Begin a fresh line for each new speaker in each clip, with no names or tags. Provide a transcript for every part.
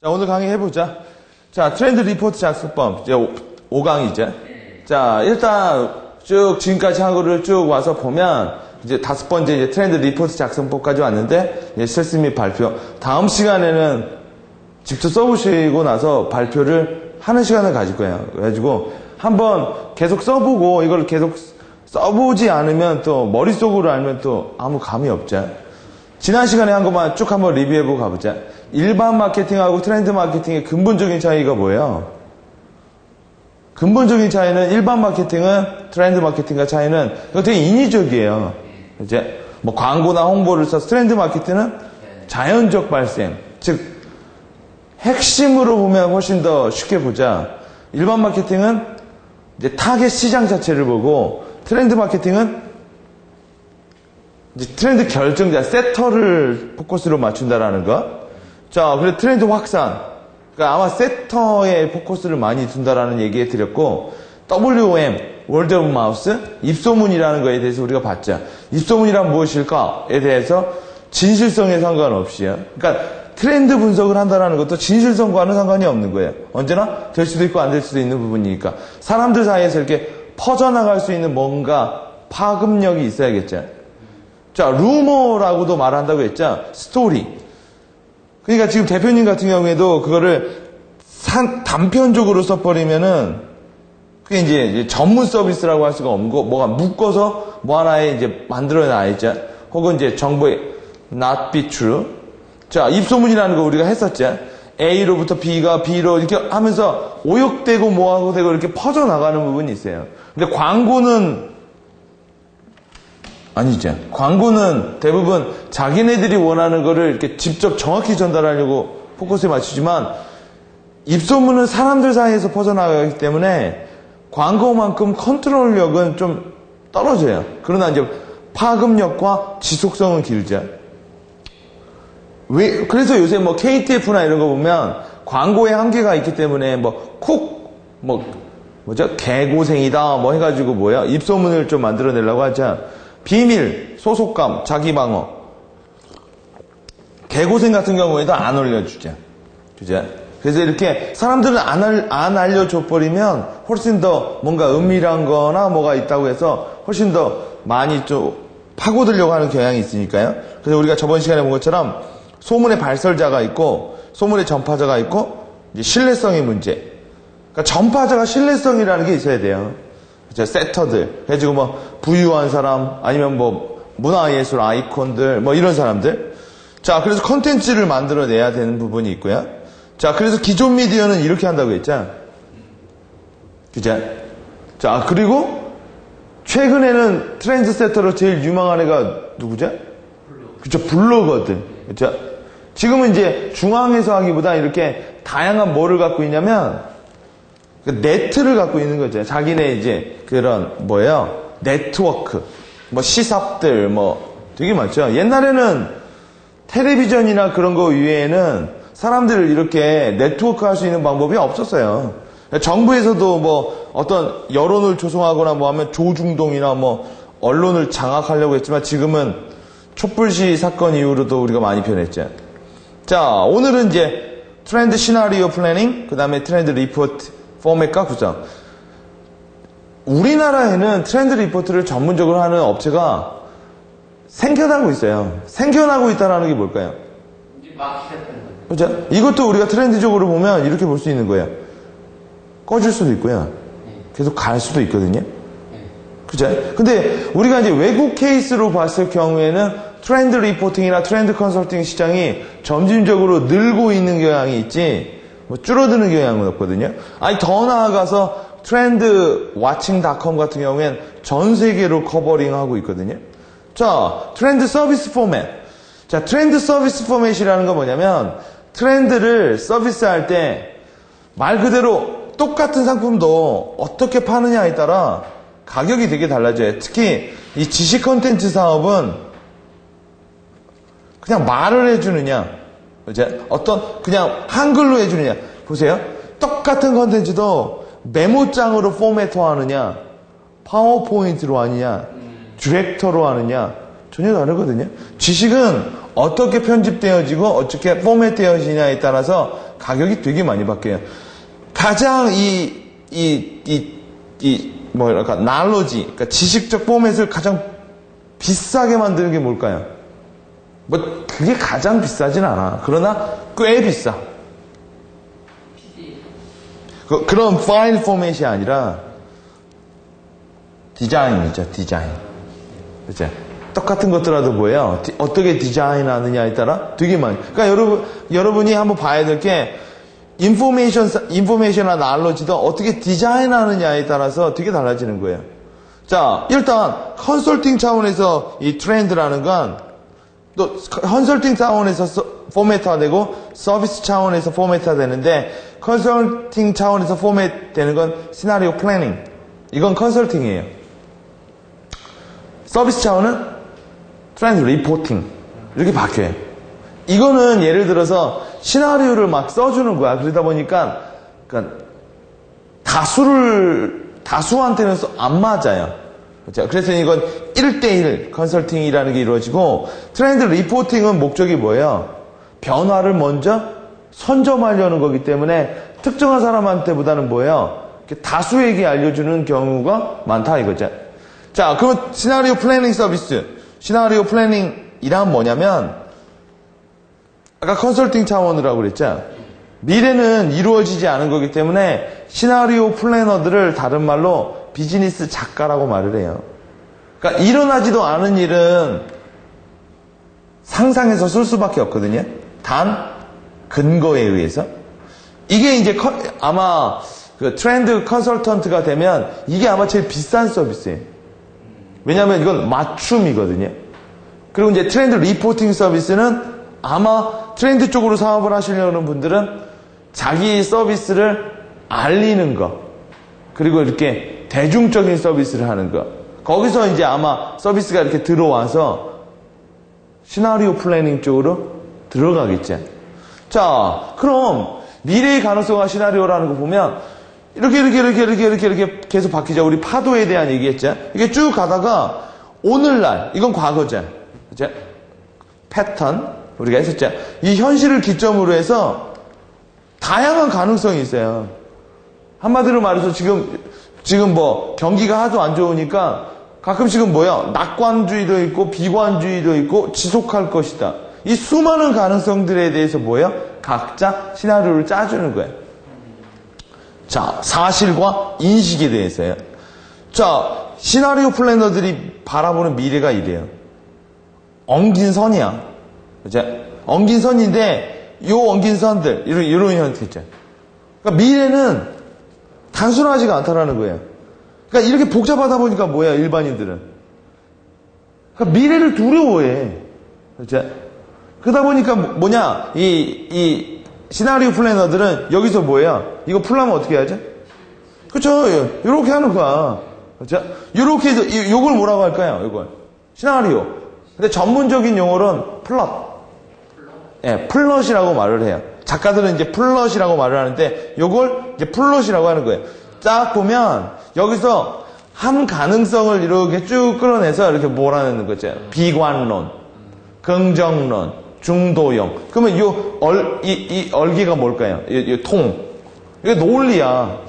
자, 오늘 강의 해보자. 자, 트렌드 리포트 작성법. 이제 5강이죠. 자, 일단 쭉 지금까지 한 거를 쭉 와서 보면 이제 5번째 이제 트렌드 리포트 작성법까지 왔는데 이제 실습 및 발표. 다음 시간에는 직접 써보시고 나서 발표를 하는 시간을 가질 거예요. 그래가지고 한번 계속 써보고 이걸 계속 써보지 않으면 또 머릿속으로 알면 또 아무 감이 없죠. 지난 시간에 한 것만 쭉 한번 리뷰해보고 가보자. 일반 마케팅하고 트렌드 마케팅의 근본적인 차이가 뭐예요? 근본적인 차이는 일반 마케팅은 트렌드 마케팅과 차이는 이거 되게 인위적이에요. 이제 뭐 광고나 홍보를 써서 트렌드 마케팅은 자연적 발생. 즉 핵심으로 보면 훨씬 더 쉽게 보자. 일반 마케팅은 이제 타겟 시장 자체를 보고 트렌드 마케팅은 이제 트렌드 결정자, 세터를 포커스로 맞춘다라는 거. 자, 그래 트렌드 확산. 그러니까 아마 세터에 포커스를 많이 둔다라는 얘기 드렸고, WOM, 월드 오브 마우스, 입소문이라는 거에 대해서 우리가 봤죠. 입소문이란 무엇일까에 대해서 진실성에 상관없이요. 그러니까 트렌드 분석을 한다는 것도 진실성과는 상관이 없는 거예요. 언제나 될 수도 있고 안 될 수도 있는 부분이니까. 사람들 사이에서 이렇게 퍼져나갈 수 있는 뭔가 파급력이 있어야겠죠. 자, 루머라고도 말한다고 했죠. 스토리. 그러니까 지금 대표님 같은 경우에도 그거를 단편적으로 써버리면은 그게 이제 전문 서비스라고 할 수가 없는 거, 뭐가 묶어서 뭐 하나에 이제 만들어놔야죠. 혹은 이제 정보에 not be true. 자, 입소문이라는 거 우리가 했었죠. A로부터 B가 B로 이렇게 하면서 오역되고 뭐하고 되고 이렇게 퍼져나가는 부분이 있어요. 근데 광고는 아니죠. 광고는 대부분 자기네들이 원하는 거를 이렇게 직접 정확히 전달하려고 포커스에 맞추지만 입소문은 사람들 사이에서 퍼져나가기 때문에 광고만큼 컨트롤력은 좀 떨어져요. 그러나 이제 파급력과 지속성은 길죠. 그래서 요새 뭐 KTF나 이런 거 보면 광고에 한계가 있기 때문에 개고생이다 뭐 해가지고 뭐야 입소문을 좀 만들어내려고 하자. 비밀, 소속감, 자기방어. 개고생 같은 경우에도 안 올려주죠. 그죠? 그래서 이렇게 사람들은 안 알려줘버리면 훨씬 더 뭔가 은밀한 거나 뭐가 있다고 해서 훨씬 더 많이 좀 파고들려고 하는 경향이 있으니까요. 그래서 우리가 저번 시간에 본 것처럼 소문의 발설자가 있고 소문의 전파자가 있고 이제 신뢰성의 문제. 그러니까 전파자가 신뢰성이라는 게 있어야 돼요. 세터들. 그래가지고 뭐 부유한 사람 아니면 뭐 문화예술 아이콘들 뭐 이런 사람들. 자, 그래서 컨텐츠를 만들어내야 되는 부분이 있고요. 자, 그래서 기존 미디어는 이렇게 한다고 했죠. 그죠? 자, 그리고 최근에는 트렌드 세터로 제일 유명한 애가 누구죠? 그죠? 블로거들. 그죠? 지금은 이제 중앙에서 하기보다 이렇게 다양한 뭐를 갖고 있냐면 네트를 갖고 있는 거죠. 자기네 이제 그런 뭐예요? 네트워크, 뭐 시삽들 뭐 되게 많죠. 옛날에는 텔레비전이나 그런 거 이외에는 사람들을 이렇게 네트워크 할 수 있는 방법이 없었어요. 정부에서도 뭐 어떤 여론을 조성하거나 뭐 하면 조중동이나 뭐 언론을 장악하려고 했지만 지금은 촛불시 사건 이후로도 우리가 많이 변했죠. 자, 오늘은 이제 트렌드 시나리오 플래닝, 그 다음에 트렌드 리포트 포맷과 구성. 우리나라에는 트렌드 리포트를 전문적으로 하는 업체가 생겨나고 있어요. 생겨나고 있다는 게 뭘까요? 그렇죠? 이것도 우리가 트렌드적으로 보면 이렇게 볼 수 있는 거예요. 꺼질 수도 있고요. 계속 갈 수도 있거든요. 그죠? 근데 우리가 이제 외국 케이스로 봤을 경우에는 트렌드 리포팅이나 트렌드 컨설팅 시장이 점진적으로 늘고 있는 경향이 있지 뭐 줄어드는 경향은 없거든요. 아니 더 나아가서 트렌드 왓칭닷컴 같은 경우엔 전 세계로 커버링하고 있거든요. 자, 트렌드 서비스 포맷. 자, 트렌드 서비스 포맷이라는 건 뭐냐면 트렌드를 서비스할 때 말 그대로 똑같은 상품도 어떻게 파느냐에 따라 가격이 되게 달라져요. 특히 이 지식 컨텐츠 사업은 그냥 말을 해주느냐, 이제 어떤 그냥 한글로 해주느냐. 보세요. 똑같은 컨텐츠도 메모장으로 포맷화하느냐, 파워포인트로 하느냐, 디렉터로 하느냐 전혀 다르거든요. 지식은 어떻게 편집되어지고 어떻게 포맷되어지냐에 따라서 가격이 되게 많이 바뀌어요. 가장 뭐랄까, 날로지, 그러니까 지식적 포맷을 가장 비싸게 만드는 게 뭘까요? 뭐, 그게 가장 비싸진 않아. 그러나 꽤 비싸. 그런 파일 포맷이 아니라 디자인이죠, 디자인. 그죠? 똑같은 것들라도 뭐예요? 어떻게 디자인하느냐에 따라 되게 많이. 그러니까 여러분이 한번 봐야 될 게 인포메이션이나 날로지도 어떻게 디자인하느냐에 따라서 되게 달라지는 거예요. 자, 일단 컨설팅 차원에서 이 트렌드라는 건 또 컨설팅 차원에서 포맷화되고 서비스 차원에서 포맷화되는데 컨설팅 차원에서 포맷되는 건 시나리오 플래닝. 이건 컨설팅이에요. 서비스 차원은 트렌드 리포팅. 이렇게 바뀌어요. 이거는 예를 들어서 시나리오를 막 써주는 거야. 그러다 보니까 그러니까 다수한테는 안 맞아요. 그렇죠? 그래서 이건 1대1 컨설팅이라는 게 이루어지고 트렌드 리포팅은 목적이 뭐예요? 변화를 먼저 선점하려는 거기 때문에 특정한 사람한테보다는 뭐예요? 다수에게 알려주는 경우가 많다 이거죠. 자, 그럼 시나리오 플래닝 서비스. 시나리오 플래닝이란 뭐냐면 아까 컨설팅 차원이라고 그랬죠. 미래는 이루어지지 않은 거기 때문에 시나리오 플래너들을 다른 말로 비즈니스 작가라고 말을 해요. 그러니까 일어나지도 않은 일은 상상해서 쓸 수밖에 없거든요. 단 근거에 의해서. 이게 이제 아마 그 트렌드 컨설턴트가 되면 이게 아마 제일 비싼 서비스예요. 왜냐하면 이건 맞춤이거든요. 그리고 이제 트렌드 리포팅 서비스는 아마 트렌드 쪽으로 사업을 하시려는 분들은 자기 서비스를 알리는 거, 그리고 이렇게 대중적인 서비스를 하는 거, 거기서 이제 아마 서비스가 이렇게 들어와서 시나리오 플래닝 쪽으로 들어가겠죠. 자, 그럼 미래의 가능성과 시나리오라는 거 보면 이렇게 계속 바뀌죠. 우리 파도에 대한 얘기했죠. 이게 쭉 가다가 오늘날, 이건 과거죠. 그죠? 패턴 우리가 했었죠. 이 현실을 기점으로 해서 다양한 가능성이 있어요. 한마디로 말해서 지금 뭐 경기가 하도 안 좋으니까 가끔씩은 뭐야? 낙관주의도 있고 비관주의도 있고 지속할 것이다. 이 수많은 가능성들에 대해서 뭐야? 각자 시나리오를 짜주는 거예요. 자, 사실과 인식에 대해서요. 자, 시나리오 플래너들이 바라보는 미래가 이래요. 엉긴 선이야. 그죠? 엉긴 선인데 요 엉긴 선들 이런 형태 있죠. 그러니까 미래는 단순하지가 않다라는 거예요. 그러니까 이렇게 복잡하다 보니까 뭐야, 일반인들은. 그러니까 미래를 두려워해. 그렇죠? 그러다 보니까 뭐냐, 이 시나리오 플래너들은 여기서 뭐야, 이거 풀려면 어떻게 해야지? 그렇죠? 이렇게 하는 거야. 그렇죠? 이렇게 해서, 요걸 뭐라고 할까요? 이걸. 시나리오. 근데 전문적인 용어로는 플롯. 예, 플롯이라고 말을 해요. 작가들은 이제 플롯이라고 말을 하는데 요걸 이제 플롯이라고 하는 거예요. 딱 보면 여기서 한 가능성을 이렇게 쭉 끌어내서 이렇게 몰아내는 거죠. 비관론, 긍정론, 중도형. 그러면 이 얼기가 뭘까요? 이 통. 이게 논리야.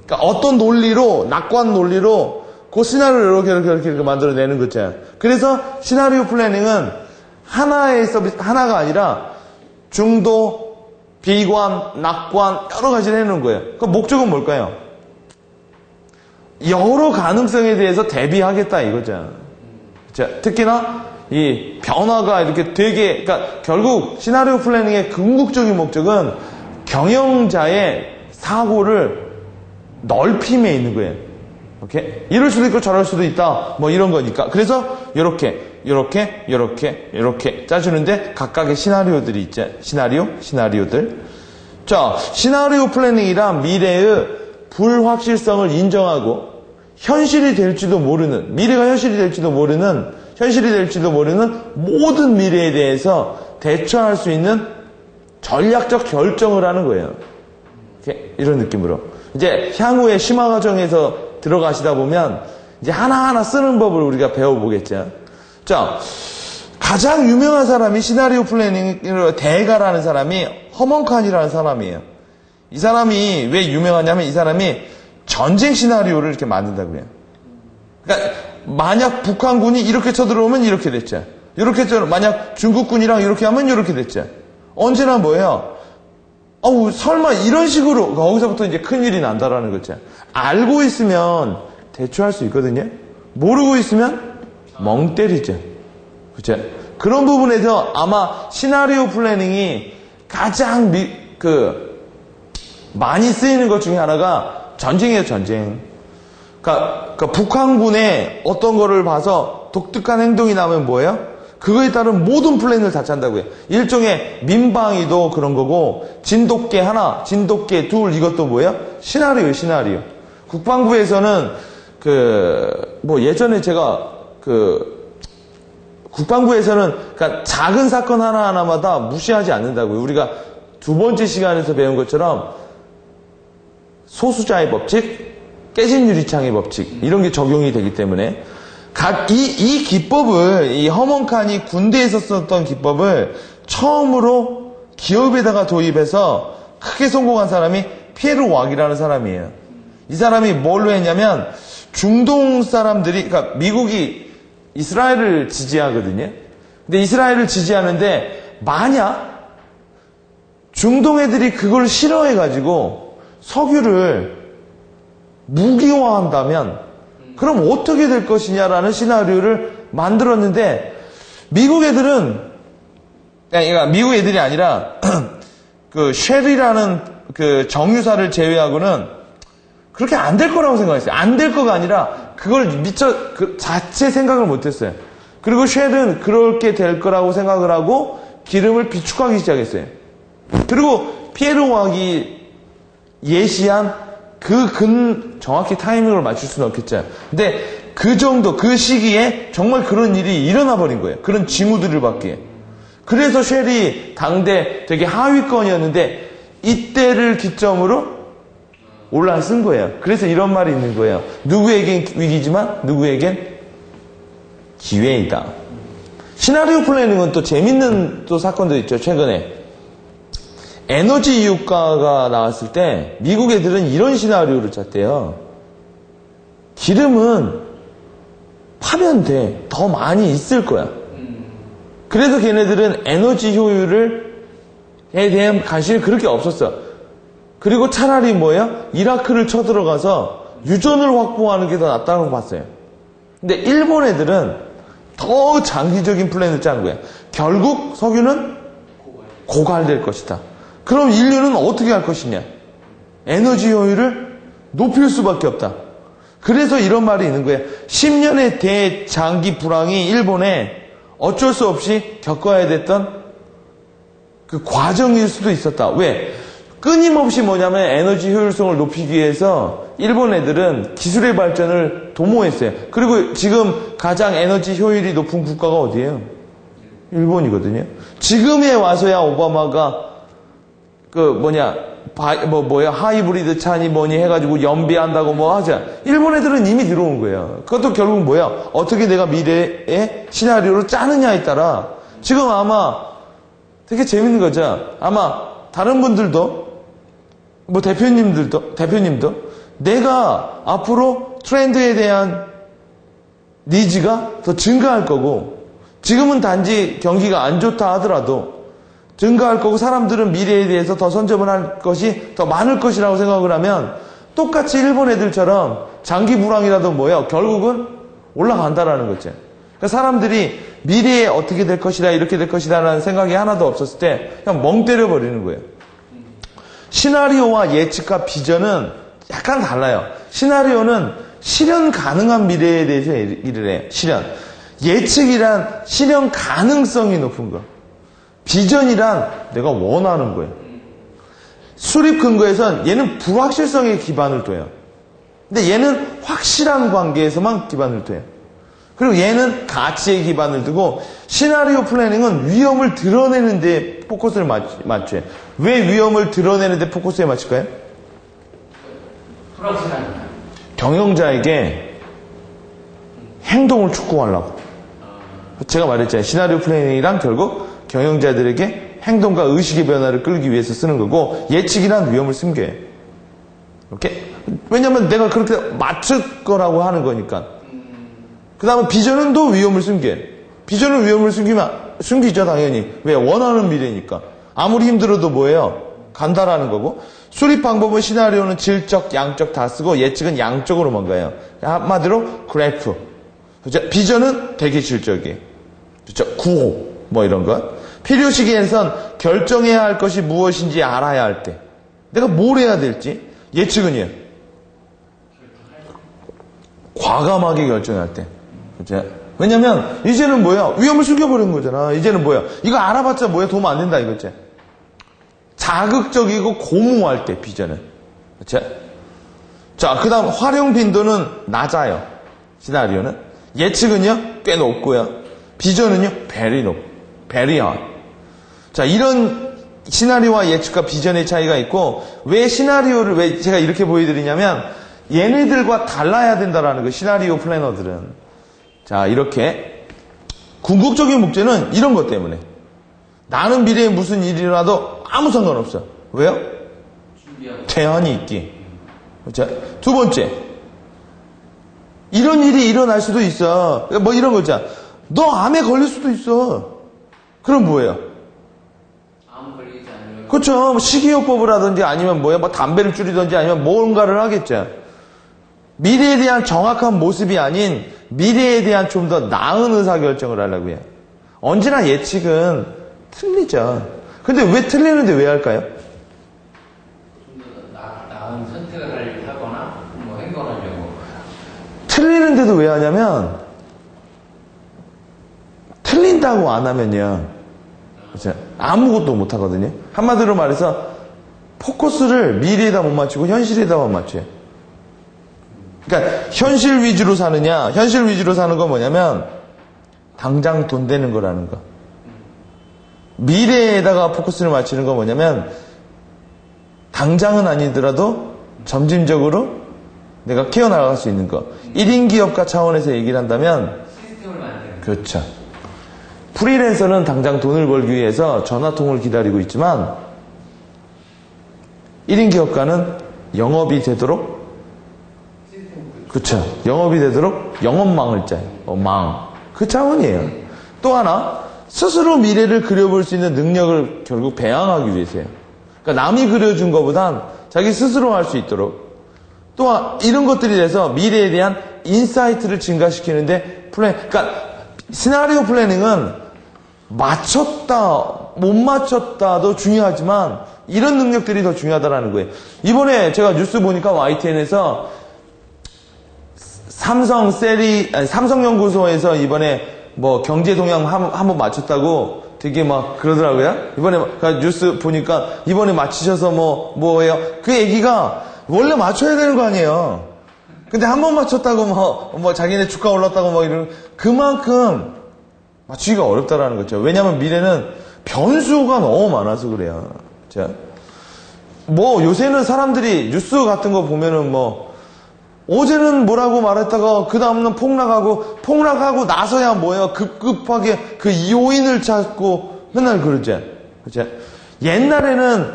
그러니까 어떤 논리로, 낙관 논리로 그 시나리오를 이렇게 만들어내는 거죠. 그래서 시나리오 플래닝은 하나의 서비스, 하나가 아니라 중도, 비관, 낙관 여러 가지를 해놓은 거예요. 그 목적은 뭘까요? 여러 가능성에 대해서 대비하겠다 이거죠. 자, 특히나 이 변화가 이렇게 되게, 그러니까 결국 시나리오 플래닝의 궁극적인 목적은 경영자의 사고를 넓힘에 있는 거예요. 오케이? 이럴 수도 있고 저럴 수도 있다. 뭐 이런 거니까. 그래서 이렇게 짜주는데 각각의 시나리오들이 있죠. 시나리오들. 자, 시나리오 플래닝이란 미래의 불확실성을 인정하고 현실이 될지도 모르는, 미래가 현실이 될지도 모르는 모든 미래에 대해서 대처할 수 있는 전략적 결정을 하는 거예요. 이런 느낌으로. 이제 향후에 심화 과정에서 들어가시다 보면 이제 하나하나 쓰는 법을 우리가 배워보겠죠. 자, 가장 유명한 사람이 시나리오 플래닝 대가라는 사람이 허먼 칸이라는 사람이에요. 이 사람이 왜 유명하냐면 이 사람이 전쟁 시나리오를 이렇게 만든다고 해요. 그러니까 만약 북한군이 이렇게 쳐들어오면 이렇게 됐죠. 이렇게 만약 중국군이랑 이렇게 하면 이렇게 됐죠. 언제나 뭐예요? 설마 이런 식으로 거기서부터 이제 큰일이 난다라는 거죠. 알고 있으면 대처할 수 있거든요. 모르고 있으면 멍 때리죠. 그죠? 그런 부분에서 아마 시나리오 플래닝이 가장 많이 쓰이는 것 중에 하나가 전쟁이에요, 전쟁. 그러니까 북한군의 어떤 거를 봐서 독특한 행동이 나면 뭐예요? 그거에 따른 모든 플랜을 다 짠다고요. 일종의 민방위도 그런 거고, 진돗개 하나, 진돗개 둘, 이것도 뭐예요? 시나리오예요, 시나리오. 국방부에서는 예전에 제가 국방부에서는 그러니까 작은 사건 하나하나마다 무시하지 않는다고요. 우리가 두 번째 시간에서 배운 것처럼 소수자의 법칙, 깨진 유리창의 법칙, 이런 게 적용이 되기 때문에 이 기법을, 이 허먼 칸이 군대에서 썼던 기법을 처음으로 기업에다가 도입해서 크게 성공한 사람이 피에르 왁이라는 사람이에요. 이 사람이 뭘로 했냐면 중동 사람들이, 그러니까 미국이 이스라엘을 지지하거든요. 근데 이스라엘을 지지하는데 만약 중동 애들이 그걸 싫어해가지고 석유를 무기화한다면 그럼 어떻게 될 것이냐라는 시나리오를 만들었는데 미국 애들은, 그러니까 미국 애들이 아니라 쉘이라는 정유사를 제외하고는 그렇게 안 될 거라고 생각했어요. 안 될 거가 아니라 그걸 자체 생각을 못했어요. 그리고 쉘은 그렇게 될 거라고 생각을 하고 기름을 비축하기 시작했어요. 그리고 피에르 왁이 예시한 정확히 타이밍을 맞출 수는 없겠죠. 근데 그 정도, 그 시기에 정말 그런 일이 일어나 버린 거예요. 그런 징후들을 받기에. 그래서 쉘이 당대 되게 하위권이었는데 이때를 기점으로 올라선 거예요. 그래서 이런 말이 있는 거예요. 누구에겐 위기지만 누구에겐 기회이다. 시나리오 플래닝은 또 재밌는 또 사건도 있죠. 최근에 에너지 이유가가 나왔을 때 미국 애들은 이런 시나리오를 짰대요. 기름은 파면 돼. 더 많이 있을 거야. 그래서 걔네들은 에너지 효율에 대한 관심이 그렇게 없었어. 그리고 차라리 뭐예요? 이라크를 쳐들어가서 유전을 확보하는 게 더 낫다고 봤어요. 근데 일본 애들은 더 장기적인 플랜을 짠 거예요. 결국 석유는 고갈될 것이다. 그럼 인류는 어떻게 할 것이냐? 에너지 효율을 높일 수밖에 없다. 그래서 이런 말이 있는 거예요. 10년의 대장기 불황이 일본에 어쩔 수 없이 겪어야 됐던 그 과정일 수도 있었다. 왜? 끊임없이 뭐냐면 에너지 효율성을 높이기 위해서 일본 애들은 기술의 발전을 도모했어요. 그리고 지금 가장 에너지 효율이 높은 국가가 어디예요? 일본이거든요. 지금에 와서야 오바마가 하이브리드 차니 뭐니 해가지고 연비한다고 뭐 하자. 일본 애들은 이미 들어온 거예요. 그것도 결국 뭐야? 어떻게 내가 미래의 시나리오를 짜느냐에 따라 지금 아마 되게 재밌는 거죠. 아마 다른 분들도 대표님도 내가 앞으로 트렌드에 대한 니즈가 더 증가할 거고 지금은 단지 경기가 안 좋다 하더라도 증가할 거고 사람들은 미래에 대해서 더 선점을 할 것이 더 많을 것이라고 생각을 하면 똑같이 일본 애들처럼 장기 불황이라도 뭐예요? 결국은 올라간다라는 거죠. 그러니까 사람들이 미래에 어떻게 될 것이다 이렇게 될 것이다라는 생각이 하나도 없었을 때 그냥 멍 때려버리는 거예요. 시나리오와 예측과 비전은 약간 달라요. 시나리오는 실현 가능한 미래에 대해서 일을 해요. 실현. 예측이란 실현 가능성이 높은 거. 비전이란 내가 원하는 거예요. 수립 근거에선 얘는 불확실성에 기반을 둬요. 근데 얘는 확실한 관계에서만 기반을 둬요. 그리고 얘는 가치에 기반을 두고 시나리오 플래닝은 위험을 드러내는 데 포커스를 맞춰요. 왜 위험을 드러내는 데 포커스에 맞출까요?
불확실하니까.
경영자에게 행동을 촉구하려고. 제가 말했잖아요. 시나리오 플래닝이란 결국 경영자들에게 행동과 의식의 변화를 끌기 위해서 쓰는 거고, 예측이란 위험을 숨겨요. 오케이? 왜냐면 내가 그렇게 맞출 거라고 하는 거니까. 그 다음에 비전은 또 위험을 숨겨요. 비전은 위험을 숨기죠, 당연히. 왜? 원하는 미래니까. 아무리 힘들어도 뭐예요? 간다라는 거고. 수립 방법은 시나리오는 질적, 양적 다 쓰고, 예측은 양적으로만 가요. 한마디로 그래프. 그죠? 비전은 되게 질적이에요. 그죠? 구호. 뭐 이런 거. 필요 시기에선 결정해야 할 것이 무엇인지 알아야 할 때. 내가 뭘 해야 될지. 예측은요. 과감하게 결정할 때. 그죠? 왜냐면, 이제는 뭐야? 위험을 숨겨버리는 거잖아. 이제는 뭐야? 이거 알아봤자 뭐야? 도움 안 된다, 이거지. 자극적이고 고무할 때, 비전은. 그쵸? 자, 그 다음, 활용 빈도는 낮아요. 시나리오는. 예측은요, 꽤 높고요. 비전은요, very high. 자, 이런 시나리오와 예측과 비전의 차이가 있고, 왜 시나리오를, 왜 제가 이렇게 보여드리냐면, 얘네들과 달라야 된다라는 거, 시나리오 플래너들은. 자, 이렇게. 궁극적인 목적은 이런 것 때문에. 나는 미래에 무슨 일이 일어나도 아무 상관없어. 왜요? 대안이 있기. 자, 두 번째. 이런 일이 일어날 수도 있어. 뭐 이런 거 있잖아. 너 암에 걸릴 수도 있어. 그럼 뭐예요?
암 걸리지 않으면.
그렇죠. 뭐 식이요법을 하든지 아니면 뭐야, 뭐 담배를 줄이든지 아니면 뭔가를 하겠죠. 미래에 대한 정확한 모습이 아닌 미래에 대한 좀 더 나은 의사결정을 하려고 해요. 언제나 예측은 틀리죠. 근데 왜 틀리는데 왜 할까요?
좀 더 나은 선택을 하거나 뭐 행동하려고.
틀리는데도 왜 하냐면 틀린다고 안 하면요. 그렇죠? 아무것도 못 하거든요. 한마디로 말해서 포커스를 미래에다 못 맞추고 현실에다만 맞춰요. 그러니까 현실 위주로 사느냐, 현실 위주로 사는 건 뭐냐면 당장 돈 되는 거라는 거. 미래에다가 포커스를 맞추는 건 뭐냐면 당장은 아니더라도 점진적으로 내가 키워나갈 수 있는 거. 1인 기업가 차원에서 얘기를 한다면
시스템을 만드는.
그렇죠. 프리랜서는 당장 돈을 벌기 위해서 전화통을 기다리고 있지만 1인 기업가는 영업이 되도록 그쵸. 영업이 되도록 영업망을 짜요. 망. 그 차원이에요. 또 하나, 스스로 미래를 그려볼 수 있는 능력을 결국 배양하기 위해서요. 그러니까 남이 그려준 것보단 자기 스스로 할 수 있도록. 또한 이런 것들이 돼서 미래에 대한 인사이트를 증가시키는데 그러니까 시나리오 플래닝은 맞췄다, 못 맞췄다도 중요하지만 이런 능력들이 더 중요하다는 거예요. 이번에 제가 뉴스 보니까 YTN에서 삼성연구소에서 이번에 뭐 경제 동향 한번 맞췄다고 되게 막 그러더라고요. 이번에 뉴스 보니까 이번에 맞히셔서 뭐예요? 그 얘기가 원래 맞춰야 되는 거 아니에요. 근데 한 번 맞췄다고 뭐 자기네 주가 올랐다고 뭐 이런 그만큼 맞추기가 어렵다라는 거죠. 왜냐하면 미래는 변수가 너무 많아서 그래요. 자, 뭐 요새는 사람들이 뉴스 같은 거 보면은 뭐 어제는 뭐라고 말했다가 그 다음은 폭락하고 나서야 뭐예요? 급급하게 그 요인을 찾고 맨날 그러죠. 그죠? 옛날에는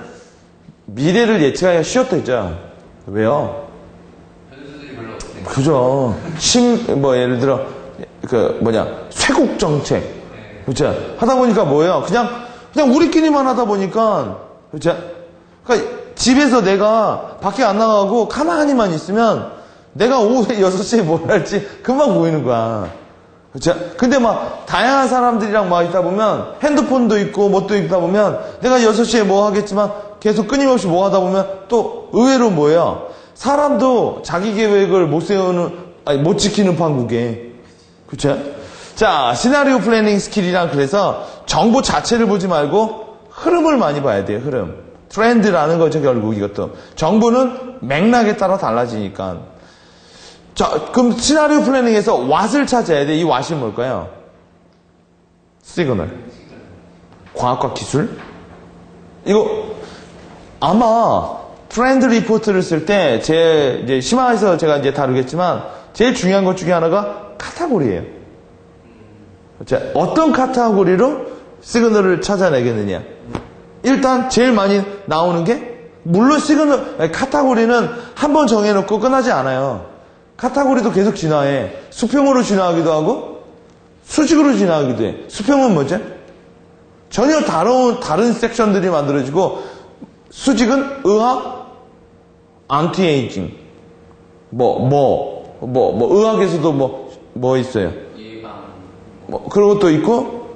미래를 예측하기가 쉬웠댔죠. 왜요?
변수들이 별로 없으니까.
그죠. 예를 들어 쇄국 정책. 그죠? 하다 보니까 뭐예요? 그냥 우리끼리만 하다 보니까 그죠? 그러니까 집에서 내가 밖에 안 나가고 가만히만 있으면 내가 오후 6시에 뭘 할지 금방 보이는 거야. 그쵸? 근데 막 다양한 사람들이랑 막 있다 보면 핸드폰도 있고 뭣도 있다 보면 내가 6시에 뭐 하겠지만 계속 끊임없이 뭐 하다 보면 또 의외로 뭐예요? 사람도 자기 계획을 못 지키는 판국에. 그쵸? 자, 시나리오 플래닝 스킬이란 그래서 정보 자체를 보지 말고 흐름을 많이 봐야 돼요, 흐름. 트렌드라는 거죠, 결국 이것도. 정보는 맥락에 따라 달라지니까. 자, 그럼 시나리오 플래닝에서 what을 찾아야 돼. 이 what이 뭘까요? 시그널. 과학과 기술. 이거 아마 트렌드 리포트를 쓸 때 이제 심화해서 제가 이제 다루겠지만 제일 중요한 것 중에 하나가 카테고리예요. 자, 어떤 카테고리로 시그널을 찾아내겠느냐. 일단 제일 많이 나오는 게, 물론 카타고리는 한 번 정해놓고 끝나지 않아요. 카타고리도 계속 진화해. 수평으로 진화하기도 하고, 수직으로 진화하기도 해. 수평은 뭐죠? 전혀 다른 섹션들이 만들어지고, 수직은 의학, 안티에이징. 의학에서도 뭐 있어요?
예방.
그런 것도 있고,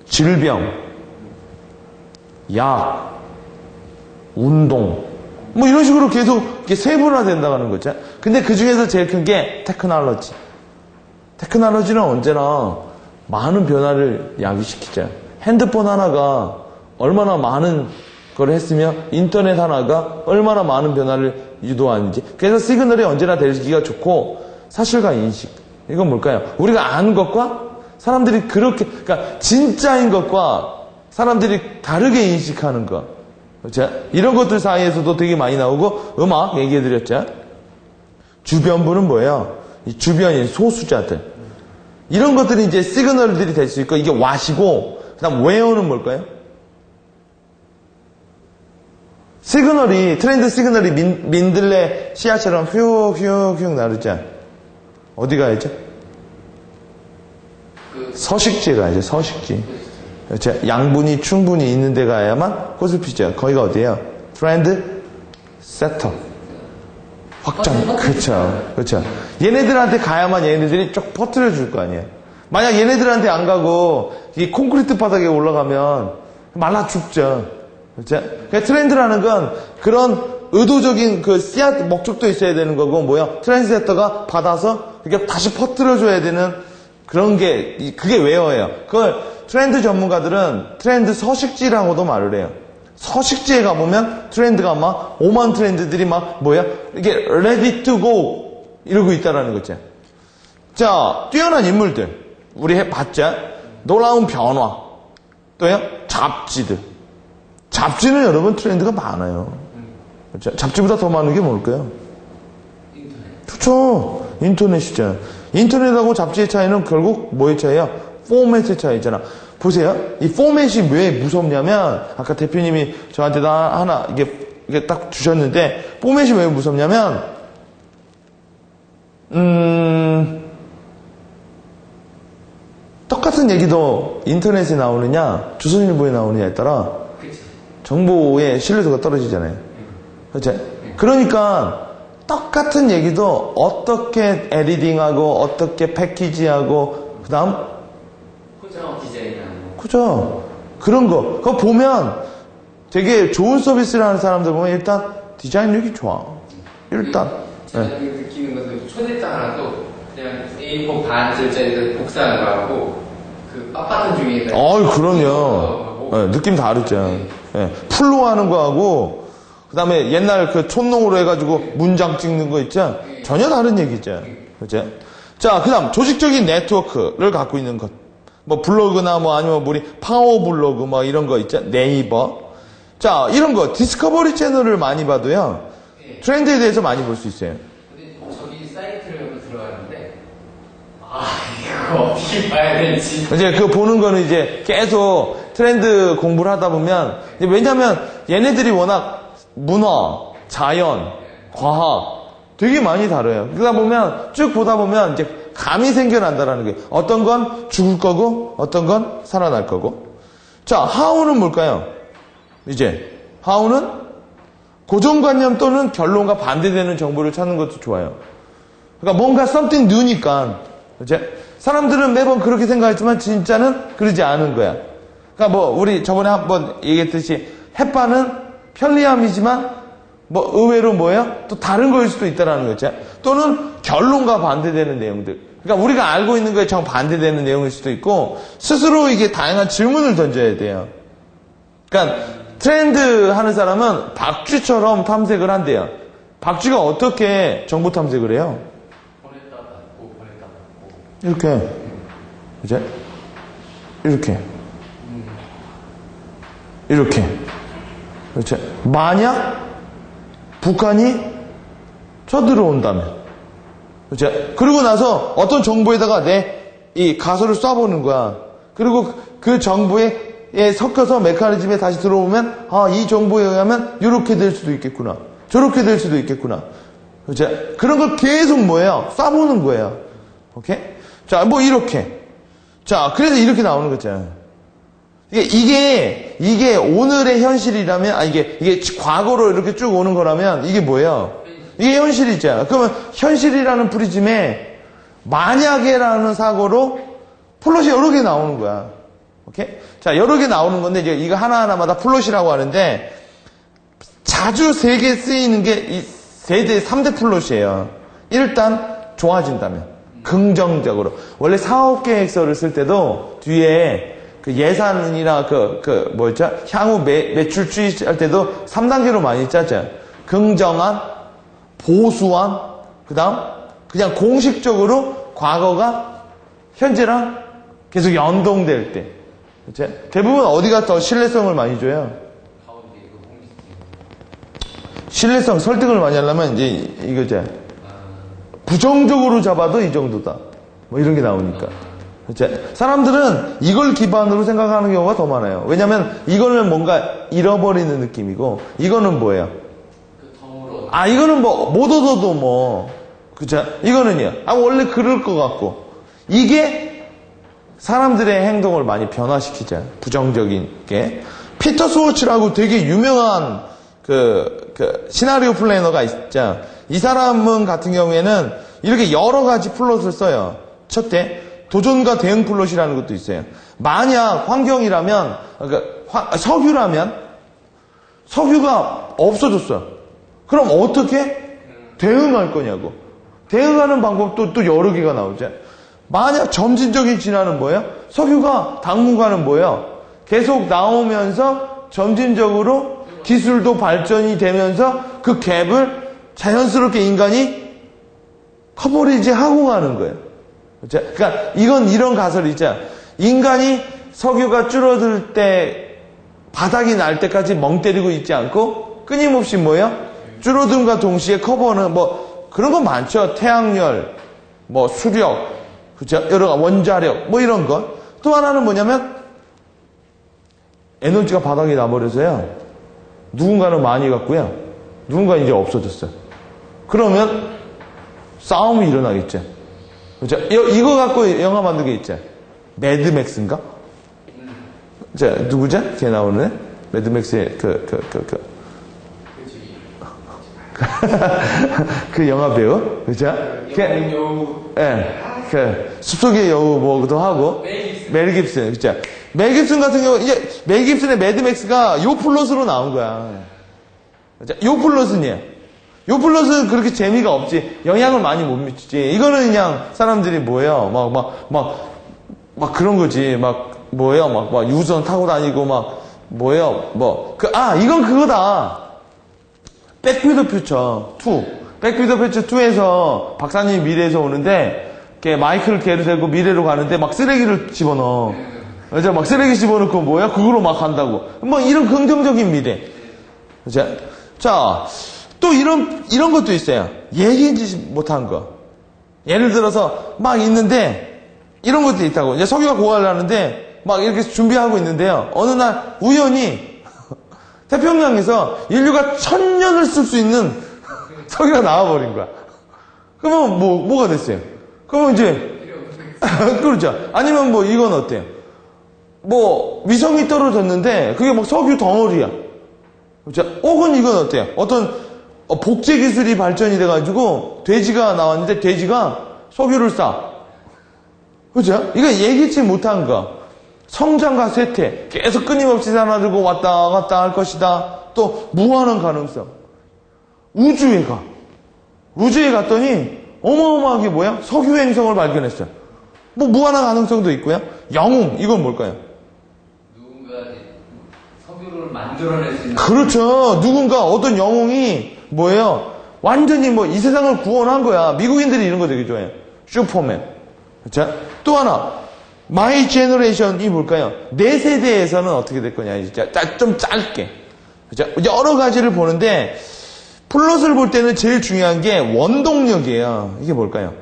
질병, 약, 운동, 이런 식으로 계속 이렇게 세분화된다는 거죠. 근데 그 중에서 제일 큰 게 테크놀로지. 테크놀로지는 언제나 많은 변화를 야기시키죠. 핸드폰 하나가 얼마나 많은 걸 했으면 인터넷 하나가 얼마나 많은 변화를 유도하는지. 그래서 시그널이 언제나 되기가 좋고, 사실과 인식. 이건 뭘까요? 우리가 아는 것과 사람들이 그러니까 진짜인 것과 사람들이 다르게 인식하는 것. 그렇죠? 이런 것들 사이에서도 되게 많이 나오고, 음악 얘기해드렸죠? 주변부는 뭐예요? 이 주변인 소수자들. 이런 것들이 이제 시그널들이 될 수 있고, 이게 왓이고, 그 다음 웨어는 뭘까요? 트렌드 시그널이 민들레 씨앗처럼 휘ux 나르죠? 어디 가야죠? 서식지에 가야죠, 서식지. 그렇죠? 양분이 충분히 있는 데 가야만 꽃을 피죠. 거기가 어디예요? 트렌드 세터. 확장. 그렇죠. 얘네들한테 가야만 얘네들이 쭉 퍼뜨려 줄 거 아니에요. 만약 얘네들한테 안 가고 이 콘크리트 바닥에 올라가면 말라 죽죠. 그렇죠? 그러니까 트렌드라는 건 그런 의도적인 그 씨앗 목적도 있어야 되는 거고, 트랜스세터가 받아서 이렇게 다시 퍼뜨려 줘야 되는 그런 게, 그게 웨어예요. 그걸 트렌드 전문가들은 트렌드 서식지라고도 말을 해요. 서식지에 가보면 트렌드가 막 오만 트렌드들이 이게 ready to go 이러고 있다라는 거죠. 자, 뛰어난 인물들 우리 봤죠? 놀라운 변화, 또요 잡지들. 잡지는 여러분 트렌드가 많아요. 그렇죠? 잡지보다 더 많은 게 뭘까요? 인터넷. 그렇죠. 인터넷이죠. 인터넷하고 잡지의 차이는 결국 뭐의 차이야? 포맷의 차이잖아. 보세요. 이 포맷이 왜 무섭냐면, 아까 대표님이 저한테 하나 이게 딱 주셨는데, 포맷이 왜 무섭냐면, 똑같은 얘기도 인터넷에 나오느냐, 조선일보에 나오느냐에 따라 정보의 신뢰도가 떨어지잖아요. 그렇죠? 그러니까 똑같은 얘기도 어떻게 에디팅하고 어떻게 패키지하고 그 다음
포장 디자인하는 거.
그죠? 그런 거. 그거 보면 되게 좋은 서비스를 하는 사람들 보면 일단 디자인력이 좋아. 일단.
제가 느끼는 것도 초대장 하나도 그냥 A4 반 글자에서 복사한 거하고 그 빳빳한 중에다.
그럼요. 네, 느낌 다르죠. 네, 풀로 하는 거하고 그 다음에 옛날 그 촌농으로 해가지고 문장 찍는 거 있죠? 전혀 다른 얘기죠. 그죠? 자, 그 다음 조직적인 네트워크를 갖고 있는 것. 블로그나 아니면 우리 파워 블로그 이런 거 있죠? 네이버. 자, 이런 거 디스커버리 채널을 많이 봐도요. 트렌드에 대해서 많이 볼 수 있어요.
근데 저기 사이트를 한번 들어가는데 이거 어떻게 봐야 될지.
이제 그거 보는 거는 이제 계속 트렌드 공부를 하다 보면, 왜냐면 얘네들이 워낙 문화, 자연, 과학 되게 많이 다뤄요. 그러다 보면 쭉 보다 보면 이제 감이 생겨난다라는 게, 어떤 건 죽을 거고 어떤 건 살아날 거고. 자, how는 뭘까요? 이제 how는 고정관념 또는 결론과 반대되는 정보를 찾는 것도 좋아요. 그러니까 뭔가 something new니까. 이제 사람들은 매번 그렇게 생각했지만 진짜는 그러지 않은 거야. 그러니까 우리 저번에 한번 얘기했듯이 햇반은 편리함이지만 의외로 뭐예요? 또 다른 거일 수도 있다라는 거죠. 또는 결론과 반대되는 내용들. 그러니까 우리가 알고 있는 거에 정 반대되는 내용일 수도 있고, 스스로 이게 다양한 질문을 던져야 돼요. 그러니까 트렌드 하는 사람은 박쥐처럼 탐색을 한대요. 박쥐가 어떻게 정보 탐색을 해요?
보냈다 받고
이렇게. 이제 이렇게. 그렇죠. 만약 북한이 쳐들어온다면, 그렇죠. 그러고 나서 어떤 정보에다가 이 가설을 쏴보는 거야. 그리고 그 정보에 섞여서 메커니즘에 다시 들어오면, 아, 이 정보에 의하면 이렇게 될 수도 있겠구나. 저렇게 될 수도 있겠구나. 그죠? 그런 걸 계속 뭐예요? 쏴보는 거예요. 오케이? 자, 뭐 이렇게. 자, 그래서 이렇게 나오는 거잖아요. 이게 오늘의 현실이라면, 이게 과거로 이렇게 쭉 오는 거라면, 이게 뭐예요? 이게 현실이잖아. 그러면 현실이라는 프리즘에 만약에라는 사고로 플롯이 여러 개 나오는 거야. 오케이? 자, 여러 개 나오는 건데, 이제 이거 하나하나마다 플롯이라고 하는데, 자주 세개 쓰이는 게 이 세대, 3대 플롯이에요. 일단, 좋아진다면. 긍정적으로. 원래 사업계획서를 쓸 때도 뒤에 그 예산이나 뭐였죠? 향후 매출 추이할 때도 3단계로 많이 짜죠. 긍정한, 보수한, 그 다음, 그냥 공식적으로 과거가 현재랑 계속 연동될 때. 그치? 대부분 어디가 더 신뢰성을 많이 줘요? 신뢰성, 설득을 많이 하려면 이제 이거죠. 부정적으로 잡아도 이 정도다. 뭐 이런 게 나오니까. 그치? 사람들은 이걸 기반으로 생각하는 경우가 더 많아요. 왜냐면 이거는 뭔가 잃어버리는 느낌이고, 이거는 뭐예요? 아, 이거는 뭐, 못 얻어도 뭐, 그쵸? 이거는요. 아, 원래 그럴 것 같고. 이게 사람들의 행동을 많이 변화시키죠. 부정적인 게. 피터 스워츠라고 되게 유명한 시나리오 플래너가 있죠. 이 사람은 같은 경우에는 이렇게 여러 가지 플롯을 써요. 첫째, 도전과 대응 플롯이라는 것도 있어요. 만약 환경이라면, 석유라면, 석유가 없어졌어요. 그럼 어떻게 대응할 거냐고. 대응하는 방법도 또 여러 개가 나오죠. 만약 점진적인 진화는 뭐예요? 석유가 당분간은 뭐예요? 계속 나오면서 점진적으로 기술도 발전이 되면서 그 갭을 자연스럽게 인간이 커버리지 하고 가는 거예요. 그러니까 이건 이런 가설이 있죠. 인간이 석유가 줄어들 때 바닥이 날 때까지 멍 때리고 있지 않고 끊임없이 뭐예요? 줄어듦과 동시에 커버는 뭐 그런 거 많죠. 태양열, 뭐 수력, 그죠? 여러 원자력, 뭐 이런 거. 또 하나는 뭐냐면 에너지가 바닥이 나버려서요. 누군가는 많이 갖고요. 누군가는 이제 없어졌어요. 그러면 싸움이 일어나겠죠. 그죠? 이거 갖고 영화 만든 게 있죠. 매드맥스인가? 자, 누구죠? 걔 나오는 매드맥스의 그 영화 배우, 그죠? 숲속의 여우 뭐도 하고, 멜 깁슨, 그죠? 멜 깁슨 같은 경우, 이제 멜 깁슨의 매드맥스가 요 플롯으로 나온 거야. 그죠? 요 플롯은요. 요 플롯은 그렇게 재미가 없지. 영향을 많이 못 미치지. 이거는 그냥 사람들이 뭐예요? 막 그런 거지. 막 유선 타고 다니고 뭐예요? 이건 그거다. 백투더 퓨처 2. 백투더 퓨처 2에서 박사님이 미래에서 오는데, 마이크를 걔를 대고 미래로 가는데 막 쓰레기를 집어넣어. 그죠? 막 쓰레기 집어넣고 뭐야? 그거로 막 간다고. 뭐 이런 긍정적인 미래. 그죠? 자, 또 이런 것도 있어요. 얘기하지 못한 거. 예를 들어서 막 있는데, 이런 것도 있다고. 이제 석유가 고갈하는데, 막 이렇게 준비하고 있는데요. 어느 날 우연히 태평양에서 인류가 1000년을 쓸 수 있는 석유가 나와버린 거야. 그러면 뭐가 됐어요? 그러면 이제, 그렇죠. 아니면 이건 어때요? 위성이 떨어졌는데, 그게 막 석유 덩어리야. 그렇죠? 혹은 이건 어때요? 어떤 복제 기술이 발전이 돼가지고 돼지가 나왔는데 돼지가 석유를 싸. 그죠? 이거 예기치 못한 거. 성장과 쇠퇴. 계속 끊임없이 살아들고 왔다 갔다 할 것이다. 또 무한한 가능성. 우주에 가. 우주에 갔더니 어마어마하게 뭐야? 석유 행성을 발견했어요. 무한한 가능성도 있고요. 영웅. 이건 뭘까요?
석유를 만들어낼 수 있는.
그렇죠. 누군가 어떤 영웅이 뭐예요? 완전히 이 세상을 구원한 거야. 미국인들이 이런 거 되게 좋아해요. 슈퍼맨. 그렇죠? 또 하나. 마이 제너레이션이 뭘까요? 내 세대에서는 어떻게 될 거냐. 진짜 좀 짧게. 그렇죠? 여러 가지를 보는데 플롯을 볼 때는 제일 중요한 게 원동력이에요. 이게 뭘까요?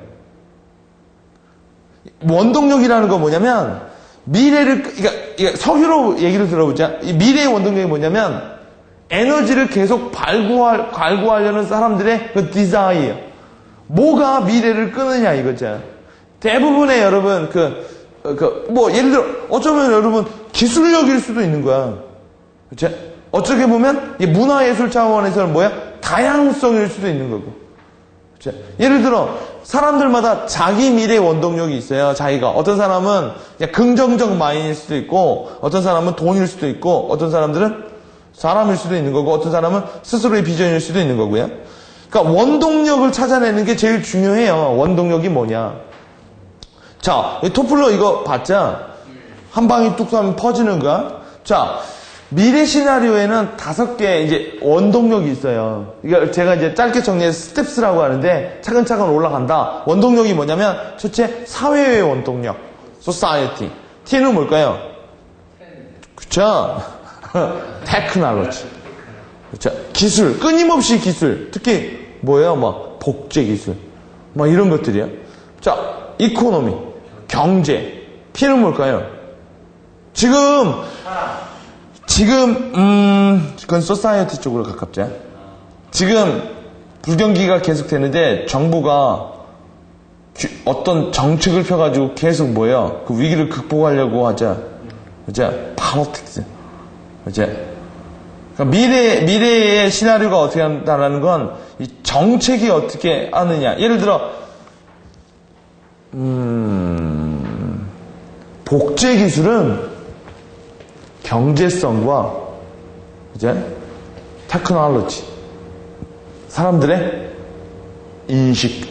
원동력이라는 건 뭐냐면 그러니까 석유로 얘기를 들어보자. 이 미래의 원동력이 뭐냐면, 에너지를 계속 갈구하려는 사람들의 그 디자이어. 뭐가 미래를 끄느냐 이거죠. 대부분의 여러분, 예를 들어, 어쩌면 여러분, 기술력일 수도 있는 거야. 그치? 어떻게 보면, 이 문화예술 차원에서는 뭐야? 다양성일 수도 있는 거고. 그치? 예를 들어, 사람들마다 자기 미래 원동력이 있어요. 자기가. 어떤 사람은 그냥 긍정적 마인일 수도 있고, 어떤 사람은 돈일 수도 있고, 어떤 사람들은 사람일 수도 있는 거고, 어떤 사람은 스스로의 비전일 수도 있는 거고요. 그러니까 원동력을 찾아내는 게 제일 중요해요. 원동력이 뭐냐. 자, 토플러 이거 봤자 한 방이 뚝 쏘면 퍼지는 거야. 자, 미래 시나리오에는 5개 이제 원동력이 있어요. 이거 제가 이제 짧게 정리해서 스텝스라고 하는데 차근차근 올라간다. 원동력이 뭐냐면 첫째, 사회의 원동력, society. T는 뭘까요? 그쵸? 테크놀로지. 그쵸? 기술, 끊임없이 기술. 특히 뭐예요? 막 복제 기술. 막 이런 것들이요. 자, 이코노미, 경제. P는 뭘까요? 지금 그건 소사이어티 쪽으로 가깝죠. 지금 불경기가 계속 되는데 정부가 어떤 정책을 펴가지고 계속 뭐예요? 그 위기를 극복하려고 하자. 그죠? politics. 그죠? 그러니까 미래의 시나리오가 어떻게 한다는 건 이 정책이 어떻게 하느냐. 예를 들어, 복제 기술은 경제성과 이제 테크놀로지, 사람들의 인식,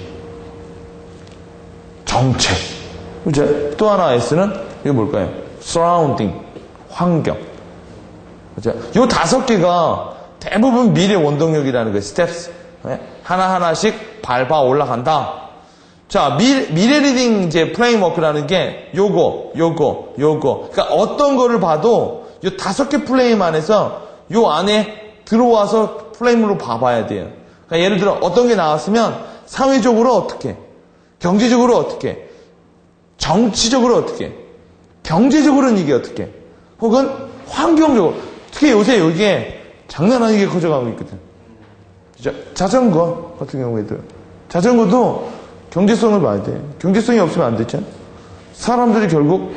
정책. 이제 또 하나 S는 이게 뭘까요? surrounding, 환경. 그죠? 요 5개가 대부분 미래 원동력이라는 거예요. steps. 하나하나씩 밟아 올라간다. 자, 미래 리딩 이제 프레임워크라는 게 요거. 그러니까 어떤 거를 봐도 요 5개 플레임 안에서 요 안에 들어와서 플레임으로 봐봐야 돼요. 그러니까 예를 들어 어떤 게 나왔으면 사회적으로 어떻게, 경제적으로 어떻게, 정치적으로 어떻게, 경제적으로는 이게 어떻게, 혹은 환경적으로. 특히 요새 이게 장난 아니게 커져가고 있거든. 자전거 같은 경우에도 자전거도 경제성을 봐야 돼. 경제성이 없으면 안 되죠. 사람들이 결국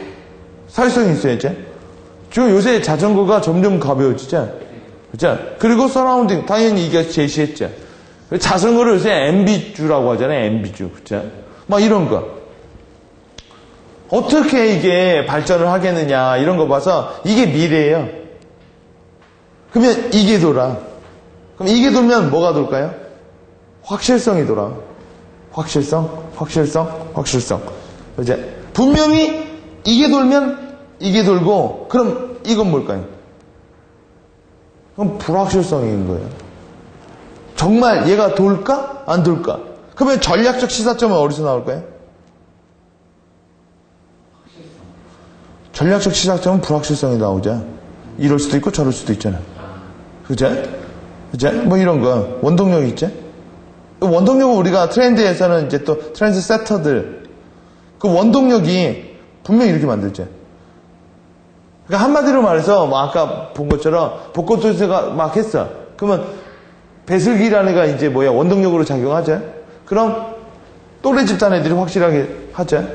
사회성이 있어야지. 지금 요새 자전거가 점점 가벼워지죠. 그죠? 그리고 서라운딩, 당연히 이게 제시했죠. 자전거를 요새 MB주라고 하잖아요. MB주. 그죠? 막 이런 거. 어떻게 이게 발전을 하겠느냐, 이런 거 봐서 이게 미래예요. 그러면 이게 돌아. 그럼 이게 돌면 뭐가 돌까요? 확실성이 돌아. 확실성. 이제 분명히 이게 돌면 이게 돌고, 그럼 이건 뭘까요? 그럼 불확실성인 거예요. 정말 얘가 돌까? 안 돌까? 그러면 전략적 시사점은 어디서 나올까요? 전략적 시사점은 불확실성이 나오죠. 이럴 수도 있고 저럴 수도 있잖아. 그죠? 뭐 이런 거. 원동력이 있죠? 원동력은 우리가 트렌드에서는 이제 또 트렌드 세터들, 그 원동력이 분명히 이렇게 만들죠. 그러니까 한마디로 말해서 뭐 아까 본 것처럼 복권 투자가 막 했어. 그러면 배슬기라는 애가 이제 뭐야, 원동력으로 작용하죠. 그럼 또래 집단 애들이 확실하게 하죠.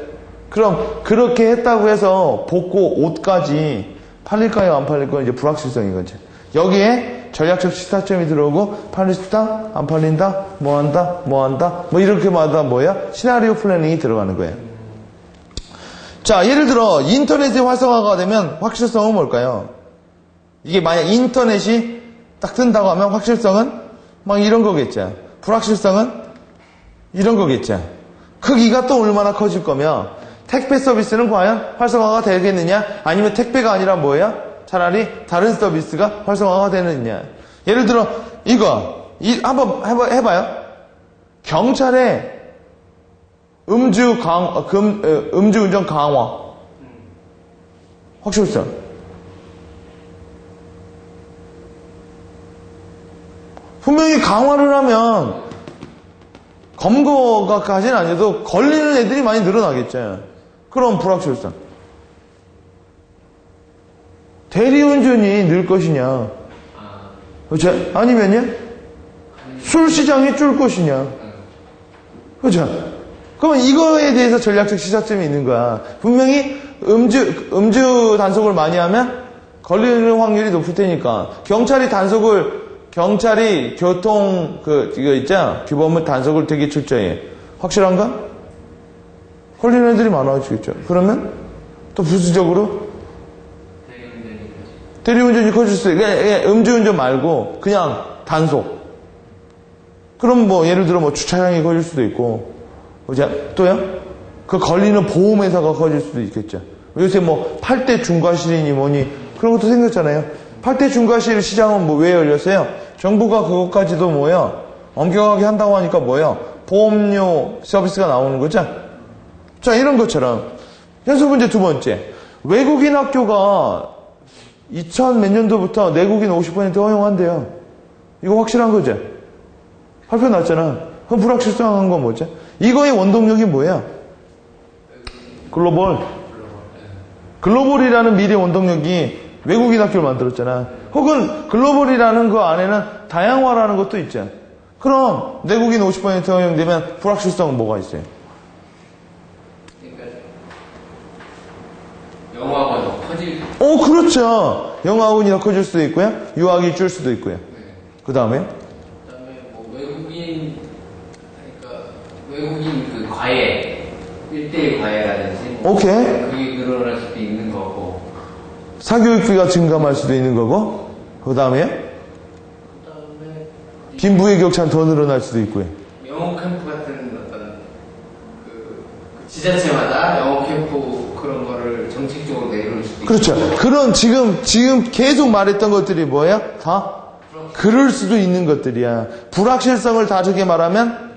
그럼 그렇게 했다고 해서 복고 옷까지 팔릴까요, 안 팔릴까요? 이제 불확실성인 거죠. 여기에 전략적 시사점이 들어오고, 팔릴 수다, 안 팔린다, 뭐 한다, 뭐 이렇게마다 뭐야? 시나리오 플래닝이 들어가는 거예요. 자, 예를 들어 인터넷이 활성화가 되면 확실성은 뭘까요? 이게 만약 인터넷이 딱 뜬다고 하면 확실성은 막 이런 거겠죠. 불확실성은 이런 거겠죠. 크기가 또 얼마나 커질 거며, 택배 서비스는 과연 활성화가 되겠느냐? 아니면 택배가 아니라 뭐예요? 차라리 다른 서비스가 활성화가 되느냐? 예를 들어 이거 한번 해봐요. 경찰의 음주운전 강화. 확실성. 분명히 강화를 하면 검거가까지는 아니어도 걸리는 애들이 많이 늘어나겠죠. 그럼 불확실성. 대리운전이 늘 것이냐? 그렇죠? 아니면요? 술 시장이 줄 것이냐? 그렇죠? 그러면 이거에 대해서 전략적 시사점이 있는 거야. 분명히 음주 단속을 많이 하면 걸리는 확률이 높을 테니까. 경찰이 교통, 이거 있잖아. 규범물 단속을 되게 철저히 해. 확실한가? 걸리는 애들이 많아지겠죠. 그러면 또 부수적으로 대리운전이 커질 수 있어요. 음주운전 말고 그냥 단속. 그럼 뭐 예를 들어 뭐 주차장이 커질 수도 있고, 또요? 그 걸리는 보험회사가 커질 수도 있겠죠. 요새 뭐 8대 중과실이니 뭐니 그런 것도 생겼잖아요. 8대 중과실 시장은 뭐 왜 열렸어요? 정부가 그것까지도 뭐야? 엄격하게 한다고 하니까 뭐야? 보험료 서비스가 나오는 거죠? 자, 이런 것처럼. 연습 문제 두 번째. 외국인 학교가 2000 몇 년도부터 내국인 50% 허용한대요. 이거 확실한 거죠? 발표 났잖아. 그럼 불확실성한 건 뭐죠? 이거의 원동력이 뭐야? 글로벌이라는 미래 원동력이 외국인 학교를 만들었잖아. 혹은 글로벌이라는 거 안에는 다양화라는 것도 있잖아. 그럼 내국인 50% 허용되면 불확실성은 뭐가 있어요?
그러니까 영어가 더 커질.
그렇죠. 영어학원이 더 커질 수도 있고요. 유학이 줄 수도 있고요. 그 다음에
뭐 외국인 그 과외 1대1 과외라든지
오케이.
그게 늘어날 수도 있는 거고.
사교육비가 증감할 수도 있는 거고. 그 다음에 빈부의 격차는 더 늘어날 수도 있고요.
영어 캠프 같은 어떤 그 지자체마다 영어 캠프 그런 거를 정책적으로 내놓을 수도 있고.
그렇죠. 그런 지금 계속 말했던 것들이 뭐야? 다 그럴 수도 있는 것들이야. 불확실성을 다르게 말하면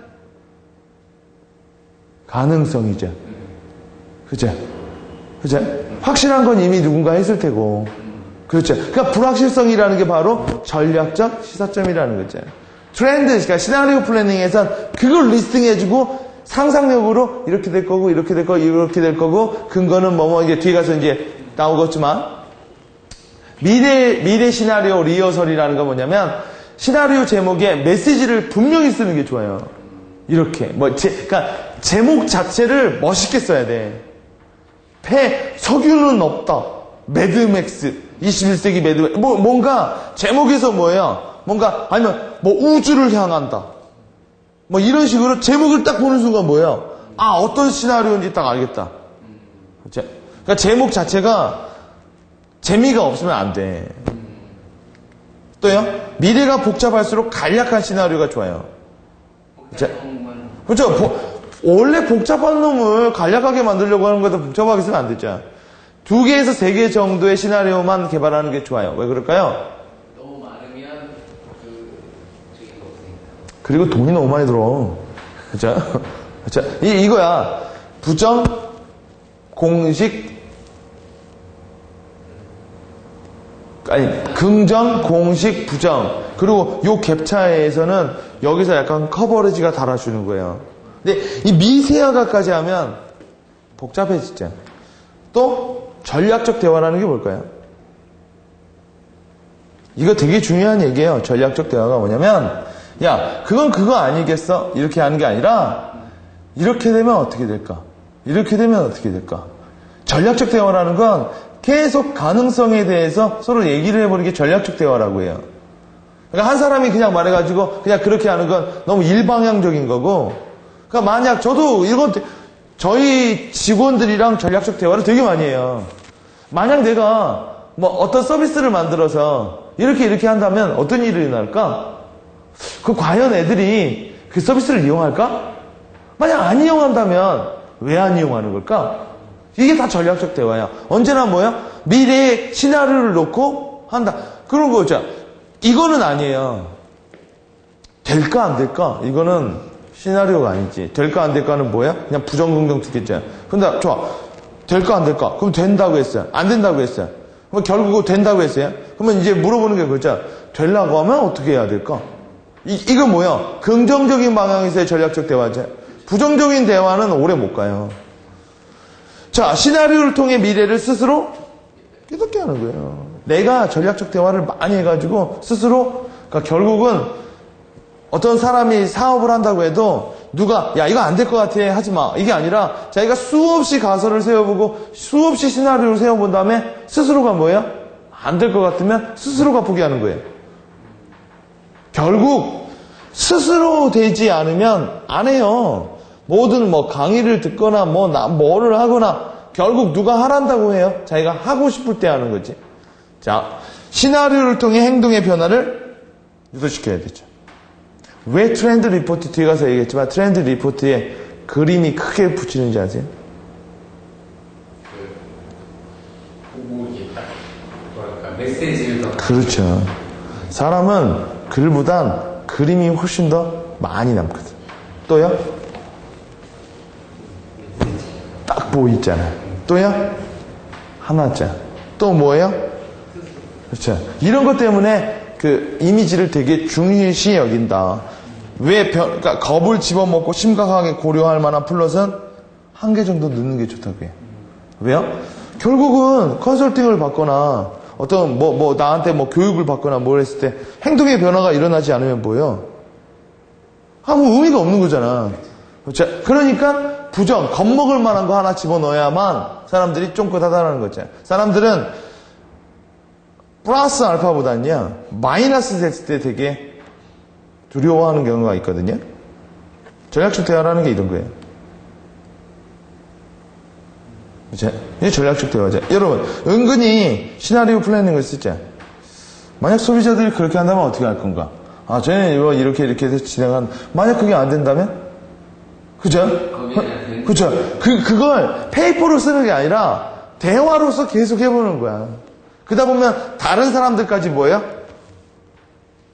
가능성이죠. 그죠? 확실한 건 이미 누군가 했을 테고. 그렇죠. 그러니까 불확실성이라는 게 바로 전략적 시사점이라는 거죠. 트렌드, 그러니까 시나리오 플래닝에선 그걸 리스팅해주고 상상력으로 이렇게 될 거고, 이렇게 될 거고, 이렇게 될 거고, 근거는 이제 뒤에 가서 이제 나오겠지만, 미래 시나리오 리허설이라는 건 뭐냐면, 시나리오 제목에 메시지를 분명히 쓰는 게 좋아요. 이렇게. 그러니까 제목 자체를 멋있게 써야 돼. 석유는 없다. 매드맥스. 21세기 매드맥스. 뭔가 제목에서 뭐예요? 아니면 우주를 향한다. 이런 식으로 제목을 딱 보는 순간 뭐예요? 어떤 시나리오인지 딱 알겠다. 그러니까 제목 자체가 재미가 없으면 안 돼. 또요? 미래가 복잡할수록 간략한 시나리오가 좋아요. 그렇죠? 원래 복잡한 놈을 간략하게 만들려고 하는 것도 복잡하게 쓰면 안 되죠. 2개에서 3개 정도의 시나리오만 개발하는 게 좋아요. 왜 그럴까요?
너무 많으면
그리고 돈이 너무 많이 들어. 그죠? 이거야. 부정, 공식, 긍정, 공식, 부정. 그리고 요 갭차에서는 여기서 약간 커버리지가 달아주는 거예요. 근데 이 미세화가까지 하면 복잡해지죠. 또 전략적 대화라는 게 뭘까요? 이거 되게 중요한 얘기예요. 전략적 대화가 뭐냐면, 야, 그건 그거 아니겠어? 이렇게 하는 게 아니라, 이렇게 되면 어떻게 될까? 이렇게 되면 어떻게 될까? 전략적 대화라는 건 계속 가능성에 대해서 서로 얘기를 해보는 게 전략적 대화라고 해요. 그러니까 한 사람이 그냥 말해가지고 그냥 그렇게 하는 건 너무 일방향적인 거고, 그러니까 만약 저도 저희 직원들이랑 전략적 대화를 되게 많이 해요. 만약 내가 어떤 서비스를 만들어서 이렇게 한다면 어떤 일이 일어날까? 과연 애들이 그 서비스를 이용할까? 만약 안 이용한다면 왜 안 이용하는 걸까? 이게 다 전략적 대화야. 언제나 미래의 시나리오를 놓고 한다. 그런 거죠. 이거는 아니에요. 될까 안 될까? 이거는 시나리오가 아니지. 될까 안 될까는 뭐야? 그냥 부정긍정 듣겠죠. 근데 좋아. 될까 안 될까? 그럼 된다고 했어요. 안 된다고 했어요. 그럼 결국 된다고 했어요. 그러면 이제 물어보는 게 그거죠. 되려고 하면 어떻게 해야 될까? 이건 뭐야? 긍정적인 방향에서의 전략적 대화죠. 부정적인 대화는 오래 못 가요. 자, 시나리오를 통해 미래를 스스로 깨닫게 하는 거예요. 내가 전략적 대화를 많이 해가지고 스스로, 그러니까 결국은 어떤 사람이 사업을 한다고 해도 누가 야 이거 안 될 것 같아 하지 마, 이게 아니라 자기가 수없이 가설을 세워보고 수없이 시나리오를 세워본 다음에 스스로가 뭐예요? 안 될 것 같으면 스스로가 포기하는 거예요. 결국 스스로 되지 않으면 안 해요. 모든 뭐 강의를 듣거나 뭐를 하거나 결국 누가 하란다고 해요? 자기가 하고 싶을 때 하는 거지. 자, 시나리오를 통해 행동의 변화를 유도시켜야 되죠. 왜 트렌드 리포트 뒤에 가서 얘기했지만 트렌드 리포트에 그림이 크게 붙이는지 아세요?
보고 이게 딱 뭐랄까 메시지를 더
그렇죠. 사람은 글보단 그림이 훨씬 더 많이 남거든. 또요? 딱 보이잖아요. 또요? 하나자. 또 뭐예요? 그렇죠. 이런 것 때문에 그 이미지를 되게 중요시 여긴다. 그러니까 겁을 집어먹고 심각하게 고려할 만한 플롯은 한 개 정도 넣는 게 좋다고 해요. 왜요? 결국은 컨설팅을 받거나 어떤 나한테 교육을 받거나 뭘 했을 때 행동의 변화가 일어나지 않으면 뭐예요? 아무 의미가 없는 거잖아. 그렇죠? 그러니까 부정, 겁먹을 만한 거 하나 집어넣어야만 사람들이 쫑긋하다는 거죠. 사람들은 플러스 알파보다는요, 마이너스 됐을 때 되게 두려워하는 경우가 있거든요. 전략적 대화라는 게 이런 거예요. 그렇죠? 이게 전략적 대화죠. 여러분, 은근히 시나리오 플래닝을 쓰죠. 만약 소비자들이 그렇게 한다면 어떻게 할 건가? 아, 저희는 이거 이렇게 해서 진행한, 만약 그게 안 된다면? 그죠? 그죠? 그걸 페이퍼로 쓰는 게 아니라 대화로서 계속 해보는 거야. 그러다 보면 다른 사람들까지 뭐예요?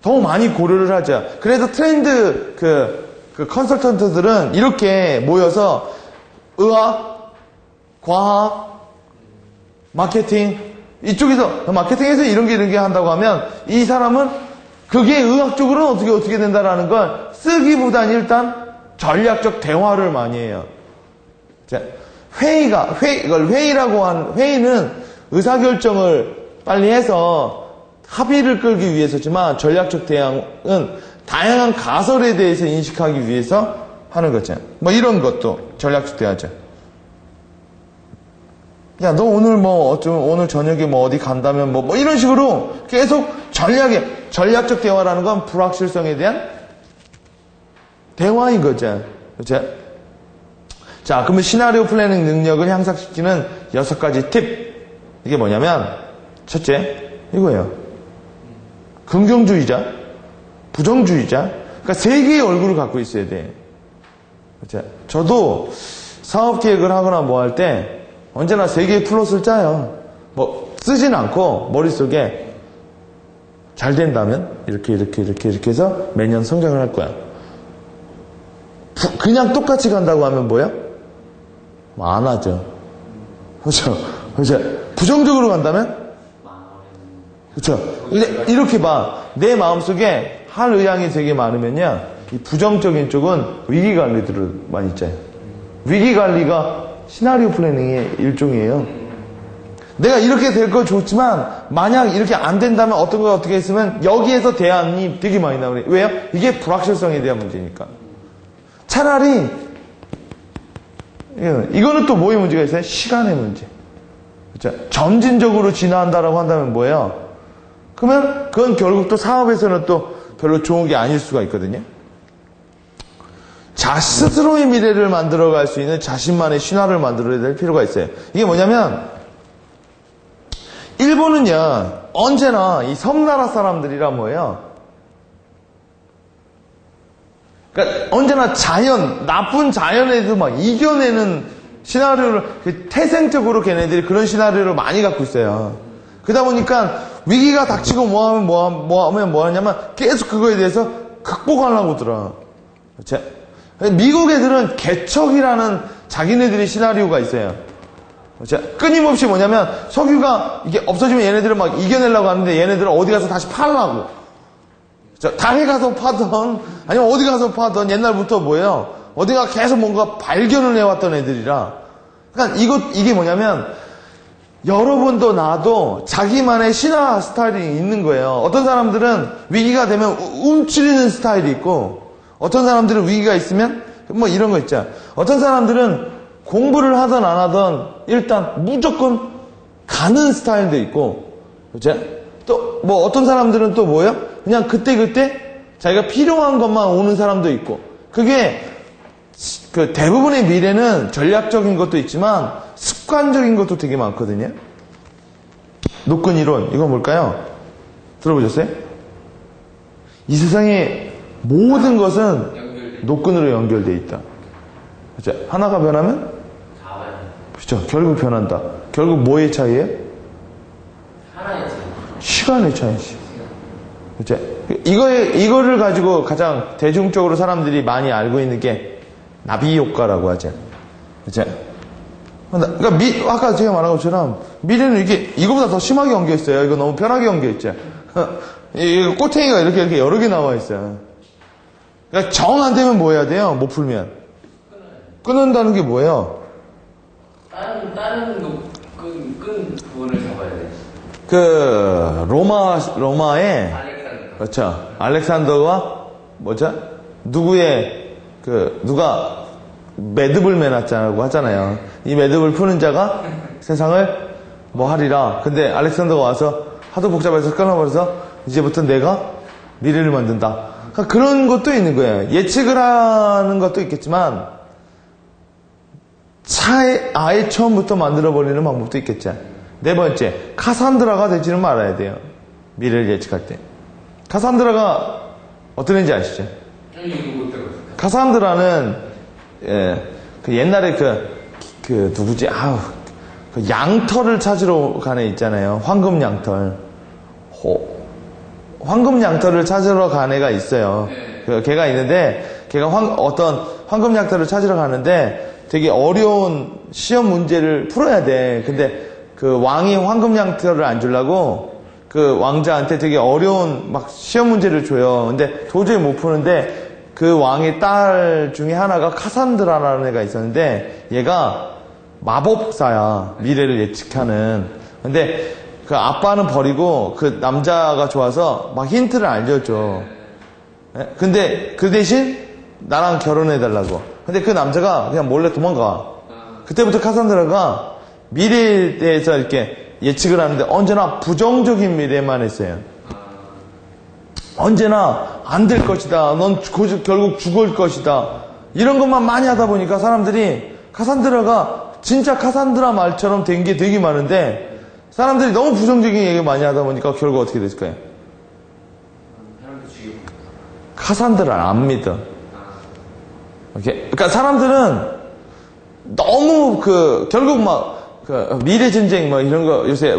더 많이 고려를 하죠. 그래서 트렌드 그 컨설턴트들은 이렇게 모여서 의학, 과학, 마케팅, 이쪽에서 마케팅에서 이런 게 한다고 하면 이 사람은 그게 의학적으로는 어떻게 된다라는 걸 쓰기보다는 일단 전략적 대화를 많이 해요. 자, 회의라고 한 회의는 의사결정을 빨리 해서 합의를 끌기 위해서지만 전략적 대응은 다양한 가설에 대해서 인식하기 위해서 하는 거죠. 이런 것도 전략적 대화죠. 야, 너 오늘 오늘 저녁에 어디 간다면 이런 식으로 계속 전략적 대화라는 건 불확실성에 대한 대화인 거죠. 그렇죠? 자, 그러면 시나리오 플래닝 능력을 향상시키는 6가지 팁. 이게 뭐냐면, 첫째, 이거예요. 긍정주의자, 부정주의자. 그러니까 3개의 얼굴을 갖고 있어야 돼. 그렇죠? 저도 사업 계획을 하거나 할 때 언제나 3개의 플롯을 짜요. 쓰진 않고 머릿속에 잘 된다면 이렇게 해서 매년 성장을 할 거야. 그냥 똑같이 간다고 하면 뭐야? 안 하죠. 그렇죠? 부정적으로 간다면? 그렇죠? 근데 이렇게 봐. 내 마음속에 할 의향이 되게 많으면요, 이 부정적인 쪽은 위기관리들을 많이 짜요. 위기관리가 시나리오 플래닝의 일종이에요. 내가 이렇게 될 거 좋지만 만약 이렇게 안 된다면 어떤 거 어떻게 했으면 여기에서 대안이 되게 많이 나오네. 왜요? 이게 불확실성에 대한 문제니까. 차라리 이거는 또 뭐의 문제가 있어요? 시간의 문제. 그렇죠? 점진적으로 진화한다라고 한다면 뭐예요? 그러면 그건 결국 또 사업에서는 또 별로 좋은 게 아닐 수가 있거든요. 스스로의 미래를 만들어갈 수 있는 자신만의 신화를 만들어야 될 필요가 있어요. 이게 뭐냐면 일본은요, 언제나 이 섬나라 사람들이라 뭐예요? 그러니까 언제나 나쁜 자연에도 이겨내는 시나리오를, 태생적으로 걔네들이 그런 시나리오를 많이 갖고 있어요. 그러다 보니까 위기가 닥치고 하면 하냐면 계속 그거에 대해서 극복하려고 들어. 그렇죠? 미국 애들은 개척이라는 자기네들의 시나리오가 있어요. 그렇죠? 끊임없이 뭐냐면 석유가 이게 없어지면 얘네들은 이겨내려고 하는데 얘네들은 어디 가서 다시 팔라고. 달에 가서 파던, 아니면 어디 가서 파던 옛날부터 뭐예요? 어디가 계속 뭔가 발견을 해왔던 애들이라. 그러니까 이게 뭐냐면 여러분도 나도 자기만의 신화 스타일이 있는 거예요. 어떤 사람들은 위기가 되면 움츠리는 스타일이 있고, 어떤 사람들은 위기가 있으면 뭐 이런 거 있죠. 어떤 사람들은 공부를 하든 안 하든 일단 무조건 가는 스타일도 있고, 그죠? 또 뭐 어떤 사람들은 또 뭐예요? 그냥 그때그때 자기가 필요한 것만 오는 사람도 있고, 그게 그 대부분의 미래는 전략적인 것도 있지만 습관적인 것도 되게 많거든요. 노끈 이론, 이건 뭘까요? 들어보셨어요? 이 세상의 모든 것은 노끈으로 연결되어 있다. 그렇죠? 하나가 변하면? 그렇죠. 결국 변한다. 결국 뭐의 차이예요?
하나의 차이.
시간의 차이지. 그렇죠? 이거를 가지고 가장 대중적으로 사람들이 많이 알고 있는 게 나비 효과라고 하죠. 그렇죠? 그러니까 아까 제가 말한 것처럼 미래는 이거보다 더 심하게 엉겨 있어요. 이거 너무 편하게 엉겨 있죠. 이 꼬챙이가 이렇게 여러 개 나와 있어요. 그러니까 정 안 되면 뭐 해야 돼요? 못 풀면 끊는다는 게 뭐예요?
다른 끈 부분을 잡아야 돼.
그 로마의
알렉산더.
그렇죠. 알렉산더가 뭐죠? 누가 매듭을 매놨자고 하잖아요. 이 매듭을 푸는 자가 세상을 뭐 하리라. 근데 알렉산더가 와서 하도 복잡해서 끊어버려서 이제부터 내가 미래를 만든다. 그러니까 그런 것도 있는 거예요. 예측을 하는 것도 있겠지만 아예 처음부터 만들어버리는 방법도 있겠죠. 네 번째, 카산드라가 되지는 말아야 돼요. 미래를 예측할 때. 카산드라가 어떤 애인지 아시죠?
이거 못 들었어.
카산드라는 그 옛날에 그 누구지? 그 양털을 찾으러 가는 애 있잖아요. 황금 양털. 황금 양털을 찾으러 간 애가 있어요. 걔가 있는데 걔가 어떤 황금 양털을 찾으러 가는데 되게 어려운 시험 문제를 풀어야 돼. 근데 그 왕이 황금 양털을 안 주려고 그 왕자한테 되게 어려운 막 시험 문제를 줘요. 근데 도저히 못 푸는데 그 왕의 딸 중에 하나가 카산드라라는 애가 있었는데 얘가 마법사야. 미래를 예측하는. 근데 그 아빠는 버리고 그 남자가 좋아서 막 힌트를 알려줘. 근데 그 대신 나랑 결혼해달라고. 근데 그 남자가 그냥 몰래 도망가. 그때부터 카산드라가 미래에 대해서 이렇게 예측을 하는데 언제나 부정적인 미래만 했어요. 언제나 안 될 것이다. 넌 결국 죽을 것이다. 이런 것만 많이 하다 보니까 사람들이 카산드라가 진짜 카산드라 말처럼 된 게 되게 많은데 사람들이 너무 부정적인 얘기 많이 하다 보니까 결국 어떻게 됐을까요?
사람들 죽이고.
카산드라를 안 믿어. 그러니까 사람들은 너무 결국 미래 전쟁 이런 거 요새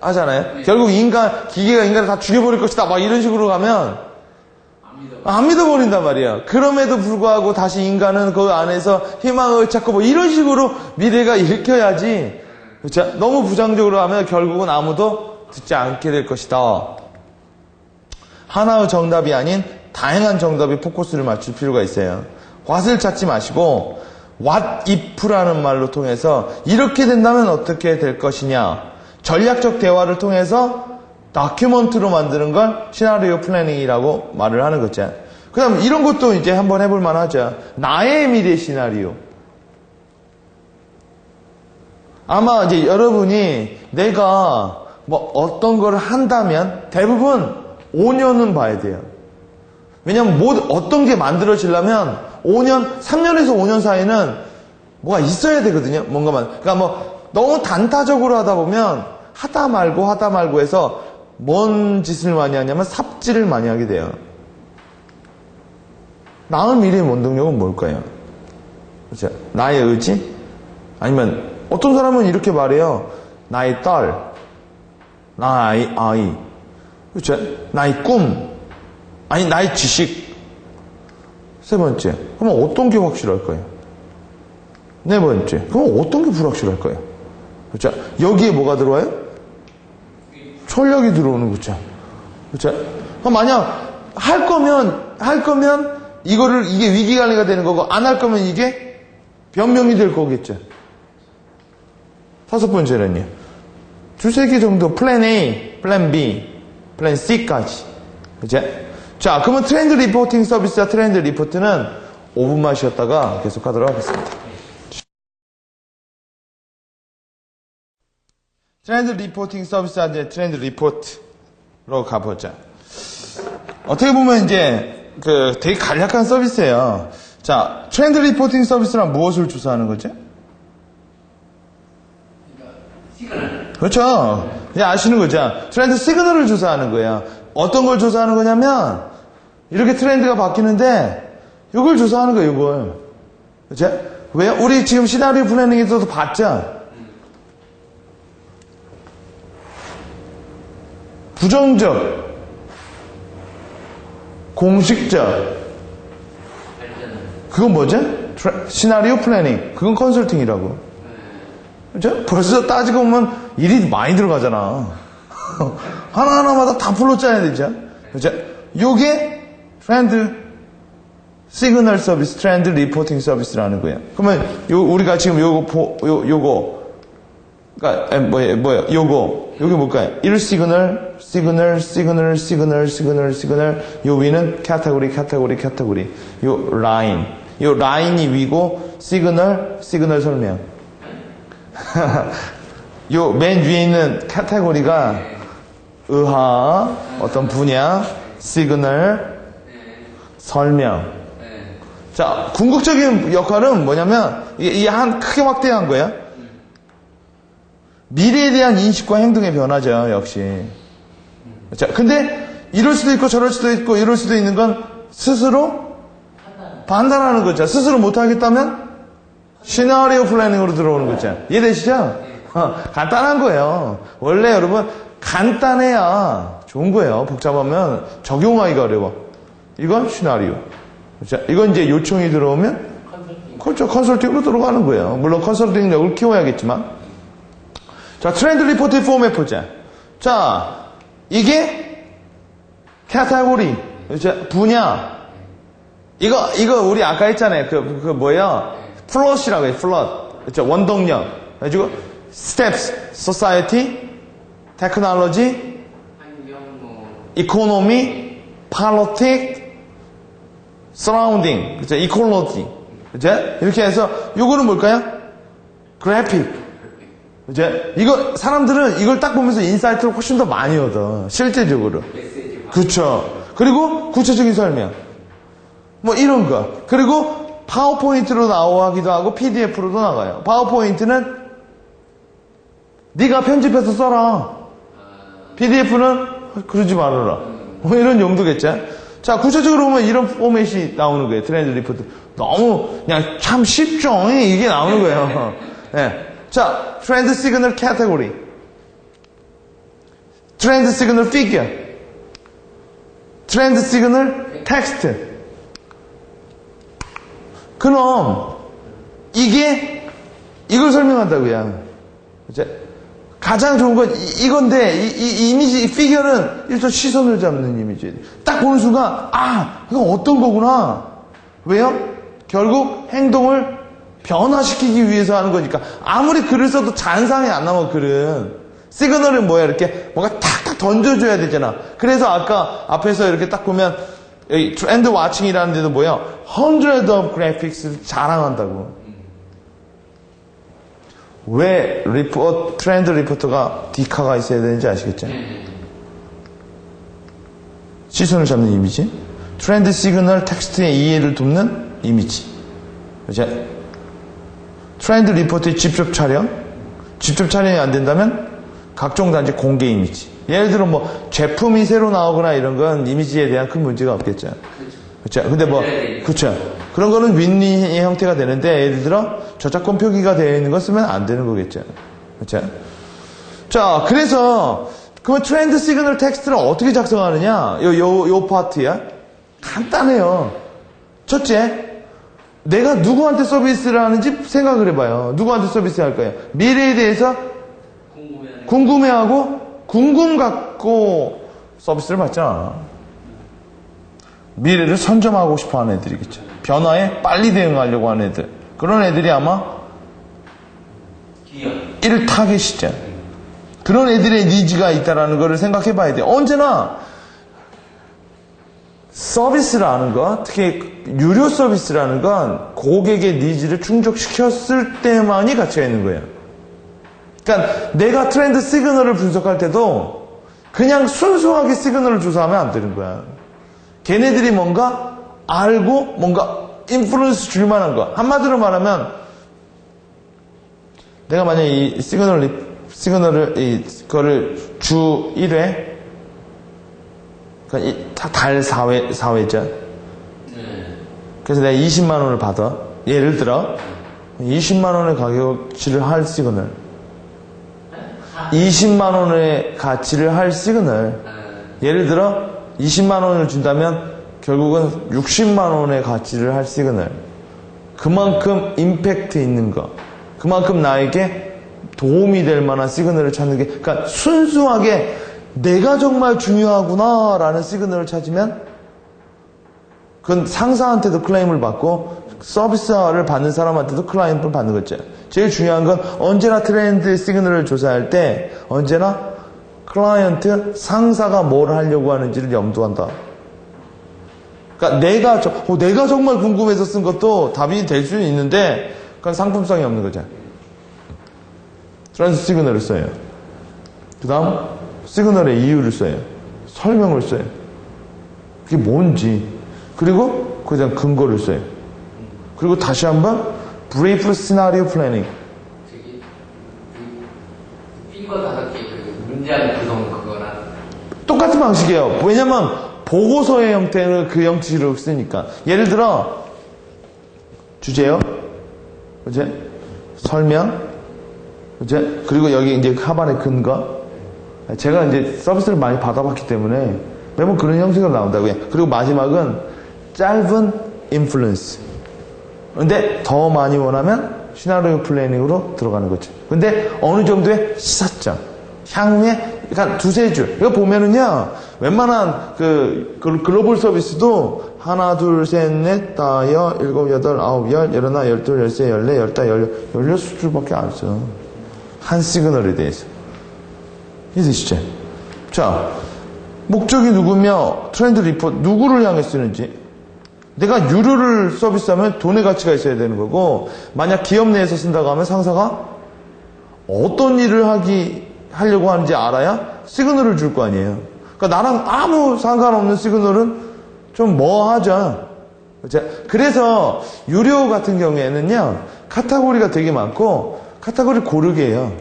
하잖아요. 결국 기계가 인간을 다 죽여버릴 것이다. 막 이런 식으로 가면 안 믿어버린단 말이야. 그럼에도 불구하고 다시 인간은 그 안에서 희망을 찾고 이런 식으로 미래가 읽혀야지. 그렇죠? 너무 부정적으로 하면 결국은 아무도 듣지 않게 될 것이다. 하나의 정답이 아닌 다양한 정답에 포커스를 맞출 필요가 있어요. what을 찾지 마시고 what if라는 말로 통해서 이렇게 된다면 어떻게 될 것이냐. 전략적 대화를 통해서 다큐멘트로 만드는 걸 시나리오 플래닝이라고 말을 하는 거죠. 그 다음 이런 것도 이제 한번 해볼 만하죠. 나의 미래 시나리오. 아마 이제 여러분이 내가 어떤 걸 한다면 대부분 5년은 봐야 돼요. 왜냐면 어떤 게 만들어지려면 3년에서 5년 사이는 뭐가 있어야 되거든요. 그러니까 너무 단타적으로 하다 보면 하다 말고 해서 뭔 짓을 많이 하냐면 삽질을 많이 하게 돼요. 나의 미래의 원동력은 뭘까요? 그렇죠? 나의 의지? 아니면 어떤 사람은 이렇게 말해요. 나의 딸, 나의 아이, 그렇죠? 나의 꿈, 아니 나의 지식. 세 번째, 그러면 어떤 게 확실할까요? 네 번째, 그럼 어떤 게 불확실할까요? 그렇죠? 여기에 뭐가 들어와요? 전략이 들어오는 거죠. 그렇죠? 그럼 만약 할 거면 이게 위기 관리가 되는 거고 안 할 거면 이게 변명이 될 거겠죠. 다섯 번째는요. 두세 개 정도 플랜 A, 플랜 B, 플랜 C까지. 그치? 자, 그러면 트렌드 리포팅 서비스와 트렌드 리포트는 5분만 쉬었다가 계속 하도록 하겠습니다. 트렌드 리포팅 서비스와 이제 트렌드 리포트로 가보자. 어떻게 보면 이제 되게 간략한 서비스예요. 자, 트렌드 리포팅 서비스란 무엇을 조사하는 거죠?
시그널.
그렇죠. 그냥 아시는 거죠. 트렌드 시그널을 조사하는 거예요. 어떤 걸 조사하는 거냐면 이렇게 트렌드가 바뀌는데 이걸 조사하는 거예요. 이걸. 그렇죠? 왜요? 우리 지금 시나리오 플래닝에서도 봤죠. 부정적, 공식적, 그건 뭐죠? 시나리오 플래닝. 그건 컨설팅이라고. 그죠? 벌써 따지고 보면 일이 많이 들어가잖아. 하나하나마다 다 풀로 짜야 되죠. 그죠? 요게 트렌드 시그널 서비스, 트렌드 리포팅 서비스라는 거예요. 그러면 우리가 지금 요거 그러니까 뭐예요? 요게 뭘까요? 1 시그널, 요 위는 카테고리, 요 라인이 위고 시그널 설명. 요 맨 위에 있는 카테고리가 의학, 어떤 분야, 시그널, 설명. 자, 궁극적인 역할은 뭐냐면 이게 한 크게 확대한 거예요. 미래에 대한 인식과 행동의 변화죠, 역시. 자, 근데 이럴 수도 있고 저럴 수도 있고 이럴 수도 있는 건 스스로 판단하는 거죠. 스스로 못하겠다면 시나리오 플래닝으로 들어오는 거죠. 이해되시죠? 간단한 거예요. 원래 여러분 간단해야 좋은 거예요. 복잡하면 적용하기가 어려워. 이건 시나리오. 자, 이건 이제 요청이 들어오면 그렇죠. 컨설팅으로 들어가는 거예요. 물론 컨설팅력을 키워야겠지만. 자, 트렌드 리포트 포맷 보자. 자, 이게 카테고리, 분야. 이거 우리 아까 했잖아요. 그 뭐예요? 플롯이라고 해요. 플롯. 그렇죠. 원동력. 그래가지고 steps, society, technology, economy, politics, surrounding. 그렇죠. ecology. 그렇죠? 이렇게 해서 요거는 뭘까요? graphic. 이제 이거 사람들은 이걸 딱 보면서 인사이트를 훨씬 더 많이 얻어. 실제적으로. 그렇죠. 그리고 구체적인 설명. 뭐 이런 거. 그리고 파워포인트로 나오기도 하고 PDF로도 나가요. 파워포인트는 네가 편집해서 써라. PDF는 그러지 말아라. 뭐 이런 용도겠죠. 자, 구체적으로 보면 이런 포맷이 나오는 거예요. 트렌드 리포트. 너무 그냥 참 쉽죠. 이게 나오는 거예요. 네. 자, 트렌드 시그널 카테고리, 트렌드 시그널 피겨, 트렌드 시그널 텍스트. 그럼 이걸 설명한다고요. 이제 가장 좋은 건 이건데 이 이미지, 이 피겨는 일단 시선을 잡는 이미지. 딱 보는 순간 이건 어떤 거구나. 왜요? 결국 행동을 변화시키기 위해서 하는 거니까. 아무리 글을 써도 잔상이 안 나와. 글은 시그널은 뭐야? 이렇게 뭔가 탁탁 던져줘야 되잖아. 그래서 아까 앞에서 이렇게 딱 보면 여기 트렌드 와칭이라는 데도 뭐야? hundred of graphics를 자랑한다고. 왜 트렌드 리포터가 디카가 있어야 되는지 아시겠죠? 시선을 잡는 이미지, 트렌드 시그널 텍스트의 이해를 돕는 이미지. 그죠? 트렌드 리포트의 직접 촬영이 안 된다면 각종 단지 공개 이미지. 예를 들어 뭐 제품이 새로 나오거나 이런 건 이미지에 대한 큰 문제가 없겠죠. 그렇죠. 근데 뭐 그렇죠. 그런 거는 윈윈의 형태가 되는데 예를 들어 저작권 표기가 되어 있는 거 쓰면 안 되는 거겠죠. 그렇죠. 자, 그래서 그러면 트렌드 시그널 텍스트를 어떻게 작성하느냐? 요 파트야. 간단해요. 첫째, 내가 누구한테 서비스를 하는지 생각을 해봐요. 누구한테 서비스 할까요? 미래에 대해서 궁금해하고 궁금 갖고 서비스를 받잖아. 미래를 선점하고 싶어 하는 애들이겠죠. 변화에 빨리 대응하려고 하는 애들. 그런 애들이 아마 1타겟이죠. 그런 애들의 니즈가 있다라는 거를 생각해 봐야 돼요. 언제나 서비스라는 거, 특히 유료 서비스라는 건 고객의 니즈를 충족시켰을 때만이 가치가 있는 거예요. 그러니까 내가 트렌드 시그널을 분석할 때도 그냥 순수하게 시그널을 조사하면 안 되는 거야. 걔네들이 뭔가 알고 뭔가 인플루언스 줄 만한 거. 한마디로 말하면 내가 만약에 이 시그널을 이거를 주 1회 그러니까 달 4회죠. 그래서 내가 20만 원을 받아. 예를 들어 20만 원의 가격치를 할 시그널, 20만 원의 가치를 할 시그널. 예를 들어 20만 원을 준다면 결국은 60만 원의 가치를 할 시그널. 그만큼 임팩트 있는 거, 그만큼 나에게 도움이 될 만한 시그널을 찾는 게, 그러니까 순수하게 내가 정말 중요하구나 라는 시그널을 찾으면 그건 상사한테도 클레임을 받고 서비스를 받는 사람한테도 클라이언트를 받는 거죠. 제일 중요한 건 언제나 트렌드 시그널을 조사할 때 언제나 클라이언트, 상사가 뭘 하려고 하는지를 염두한다. 그러니까 내가 정말 궁금해서 쓴 것도 답이 될 수는 있는데 그건 상품성이 없는 거죠. 트렌드 시그널을 써요. 그 다음 시그널의 이유를 써요. 설명을 써요. 그게 뭔지. 그리고 그에 대한 근거를 써요. 그리고 다시 한번 브리프 시나리오 플래닝.
저기 핀거 5개 그 문장 구성 그거랑
똑같은 방식이에요. 왜냐면 보고서의 형태를 그 형식으로 쓰니까. 예를 들어 주제요, 그제 설명, 그제 그리고 여기 이제 하반의 근거. 제가 이제 서비스를 많이 받아봤기 때문에 매번 그런 형식으로 나온다고요. 그리고 마지막은 짧은 인플루언스. 근데 더 많이 원하면 시나리오 플래닝으로 들어가는 거죠. 근데 어느 정도의 시사점, 향후에 약간 2-3줄. 이거 보면은요, 웬만한 그 글로벌 서비스도 하나, 둘, 셋, 넷, 다, 여, 일곱, 여덟, 아홉, 열, 열하나, 열둘, 열세, 열네, 열다, 열여섯 줄밖에 안 써. 한 시그널에 대해서. 이해되시죠? 자, 목적이 누구며 트렌드 리포트 누구를 향해 쓰는지. 내가 유료를 서비스하면 돈의 가치가 있어야 되는 거고, 만약 기업 내에서 쓴다고 하면 상사가 어떤 일을 하려고 하는지 알아야 시그널을 줄 거 아니에요. 그러니까 나랑 아무 상관없는 시그널은 좀 뭐하자. 그래서 유료 같은 경우에는요, 카테고리가 되게 많고 카테고리 고르게 해요.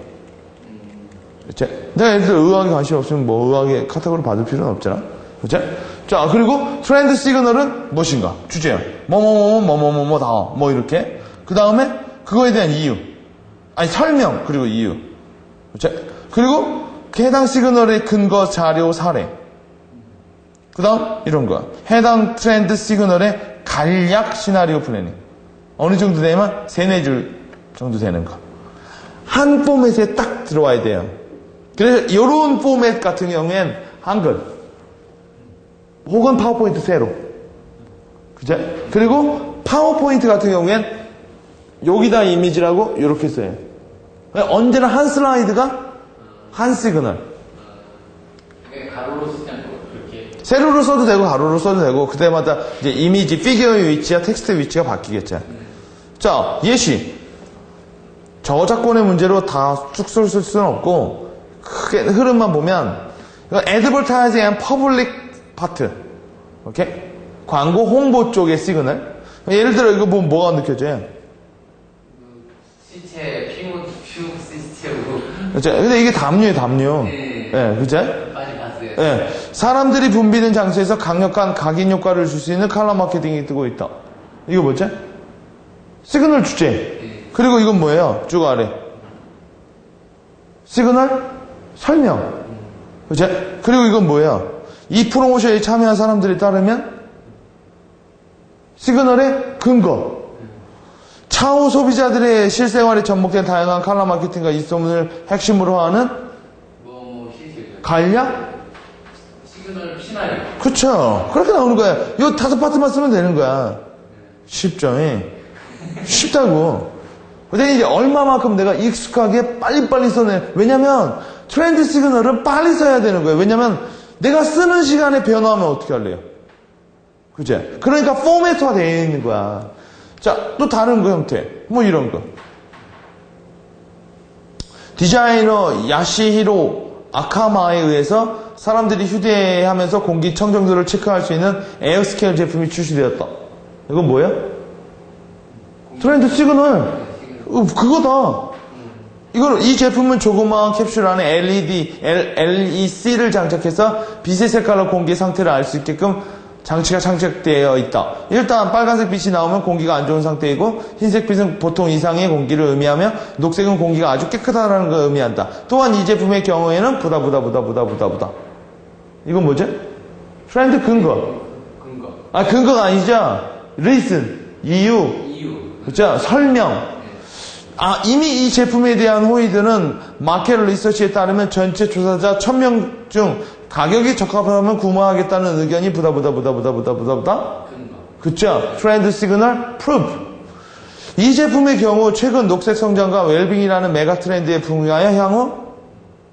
내가 예를 들어 의학에 관심 없으면 뭐 의학에 카테고리 받을 필요는 없잖아. 그치? 자, 그리고 트렌드 시그널은 무엇인가? 주제요. 뭐 이렇게. 그 다음에 그거에 대한 이유. 아니, 설명, 그리고 이유. 그치? 그리고 해당 시그널의 근거, 자료, 사례. 그 다음, 이런 거. 해당 트렌드 시그널의 간략 시나리오 플래닝. 어느 정도 되면 3-4줄 정도 되는 거. 한 포맷에 딱 들어와야 돼요. 그래서 이런 포맷 같은 경우엔 한글 혹은 파워포인트 세로. 그죠? 그리고 파워포인트 같은 경우엔 여기다 이미지라고 이렇게 써요. 언제나 한 슬라이드가 한 시그널.
가로로 쓰지 않고 그렇게
세로로 써도 되고 가로로 써도 되고 그때마다 이제 이미지, 피규어의 위치와 텍스트 위치가 바뀌겠죠. 자, 예시. 저작권의 문제로 다 쭉 쓸 수는 없고 크게 흐름만 보면 이건 애드버타이징 앤 퍼블릭 파트. 오케이? 광고 홍보 쪽의 시그널. 예를 들어 이거 보면 뭐가 느껴져요?
시체 퓨 시스템으로.
그렇죠? 근데 이게 담요예요, 담요.
네.
예, 그죠?
많이 봤어요.
예. 사람들이 붐비는 장소에서 강력한 각인 효과를 줄 수 있는 컬러 마케팅이 뜨고 있다. 이거 뭐죠? 시그널 주제.
네.
그리고 이건 뭐예요? 쭉 아래. 시그널 설명. 그죠? 그리고 이건 뭐예요? 이 프로모션에 참여한 사람들에 따르면 시그널의 근거. 차후 소비자들의 실생활에 접목된 다양한 컬러 마케팅과 입소문을 핵심으로 하는
실실
간략?
시그널 시나리오.
그쵸. 그렇게 나오는 거야. 이 5파트만 쓰면 되는 거야. 쉽죠. 쉽다고. 근데 이제 얼마만큼 내가 익숙하게 빨리빨리 써내. 왜냐면 트렌드 시그널은 빨리 써야 되는 거예요. 왜냐면 내가 쓰는 시간에 변화하면 어떻게 할래요? 그제? 그러니까 포맷화 되어 있는 거야. 자, 또 다른 거 형태. 뭐 이런 거. 디자이너 야시히로 아카마에 의해서 사람들이 휴대하면서 공기청정도를 체크할 수 있는 에어스케일 제품이 출시되었다. 이건 뭐예요? 트렌드 시그널. 그거다. 이 제품은 조그마한 캡슐 안에 LEC를 장착해서 빛의 색깔로 공기 상태를 알 수 있게끔 장치가 장착되어 있다. 일단 빨간색 빛이 나오면 공기가 안 좋은 상태이고 흰색 빛은 보통 이상의 공기를 의미하며 녹색은 공기가 아주 깨끗하다는 걸 의미한다. 또한 이 제품의 경우에는 부다. 이건 뭐죠? 트렌드 근거. 근거가 아니죠. reason, 이유. 그렇죠? 설명. 이미 이 제품에 대한 호의들은 마켓 리서치에 따르면 전체 조사자 1000명 중 가격이 적합하면 구매하겠다는 의견이 부다. 그쵸? 트렌드 시그널 프루프. 이 제품의 경우 최근 녹색 성장과 웰빙이라는 메가 트렌드에 부응하여 향후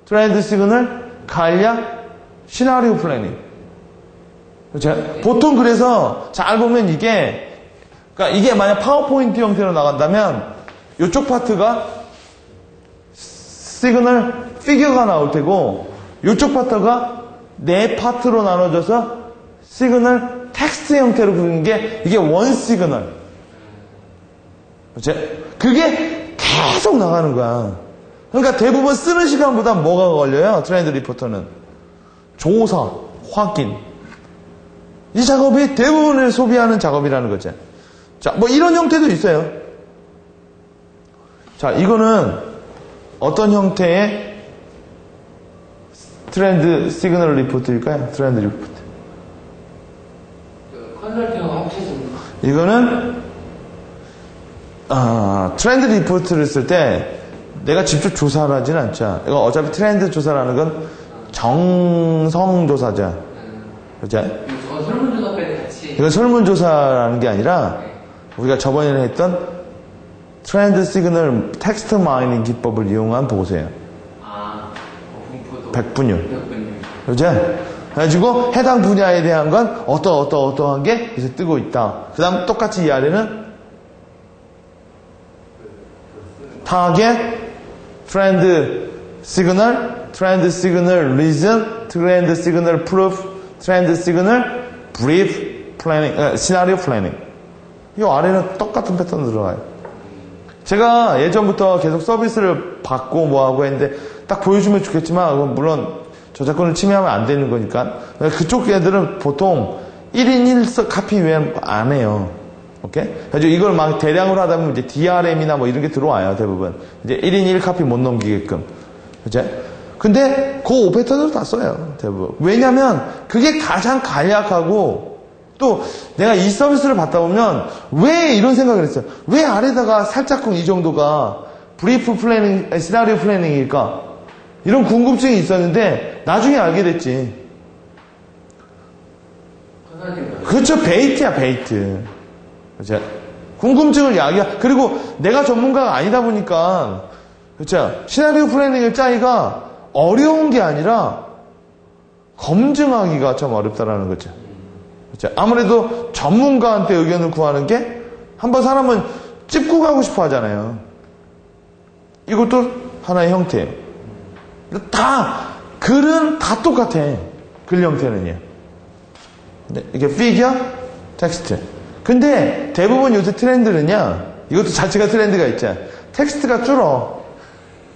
트렌드 시그널 간략 시나리오 플래닝. 그쵸? 보통 그래서 잘 보면 그러니까 이게 만약 파워포인트 형태로 나간다면 이쪽 파트가 시그널 피규어가 나올 테고 이쪽 파트가 네 파트로 나눠져서 시그널 텍스트 형태로 부르는 게 이게 원 시그널. 그렇지? 그게 계속 나가는 거야. 그러니까 대부분 쓰는 시간보다 뭐가 걸려요? 트렌드 리포터는 조사, 확인. 이 작업이 대부분을 소비하는 작업이라는 거죠. 자, 뭐 이런 형태도 있어요. 자, 이거는 어떤 형태의 트렌드 시그널 리포트일까요? 트렌드 리포트.
컨설팅하고 합쳐진.
이거는 트렌드 리포트를 쓸 때 내가 직접 조사를 하진 않죠. 이거 어차피 트렌드 조사라는 건 정성 조사죠. 그죠?
이건 설문조사까지 같이.
이건 설문조사라는 게 아니라 우리가 저번에 했던 트렌드 시그널 텍스트 마이닝 기법을 이용한 보고서예요.
분포도.
백분율. 그죠? 그래가지고 해당 분야에 대한 건 어떠한 게 이제 뜨고 있다. 그 다음 똑같이 이 아래는 타겟, 트렌드 시그널 리즌, 트렌드 시그널 프루프, 트렌드 시그널 브리프 플래닝, 시나리오 플래닝. 이 아래는 똑같은 패턴 들어가요. 제가 예전부터 계속 서비스를 받고 뭐하고 했는데 딱 보여주면 좋겠지만 그건 물론 저작권을 침해하면 안 되는 거니까 그쪽 애들은 보통 1인 1 카피 외에는 안 해요. 오케이? 그래서 이걸 막 대량으로 하다 보면 이제 DRM이나 뭐 이런 게 들어와요, 대부분. 이제 1인 1 카피 못 넘기게끔. 그죠? 근데 그 5패턴으로 다 써요, 대부분. 왜냐면 그게 가장 간략하고 또 내가 이 서비스를 받다 보면 왜 이런 생각을 했어요. 왜 아래다가 살짝쿵 이 정도가 브리프 플래닝, 시나리오 플래닝일까? 이런 궁금증이 있었는데 나중에 알게 됐지. 그렇죠. 베이트야, 베이트. 그렇죠. 궁금증을 그리고 내가 전문가가 아니다 보니까 그렇죠. 시나리오 플래닝을 짜기가 어려운 게 아니라 검증하기가 참 어렵다라는 거죠. 그렇죠. 아무래도 전문가한테 의견을 구하는 게 한번 사람은 찝고 가고 싶어 하잖아요. 이것도 하나의 형태예요. 글은 다 똑같아. 글 형태는요. 이게 피규어, 텍스트. 근데 대부분 요새 트렌드는요, 이것도 자체가 트렌드가 있죠. 텍스트가 줄어.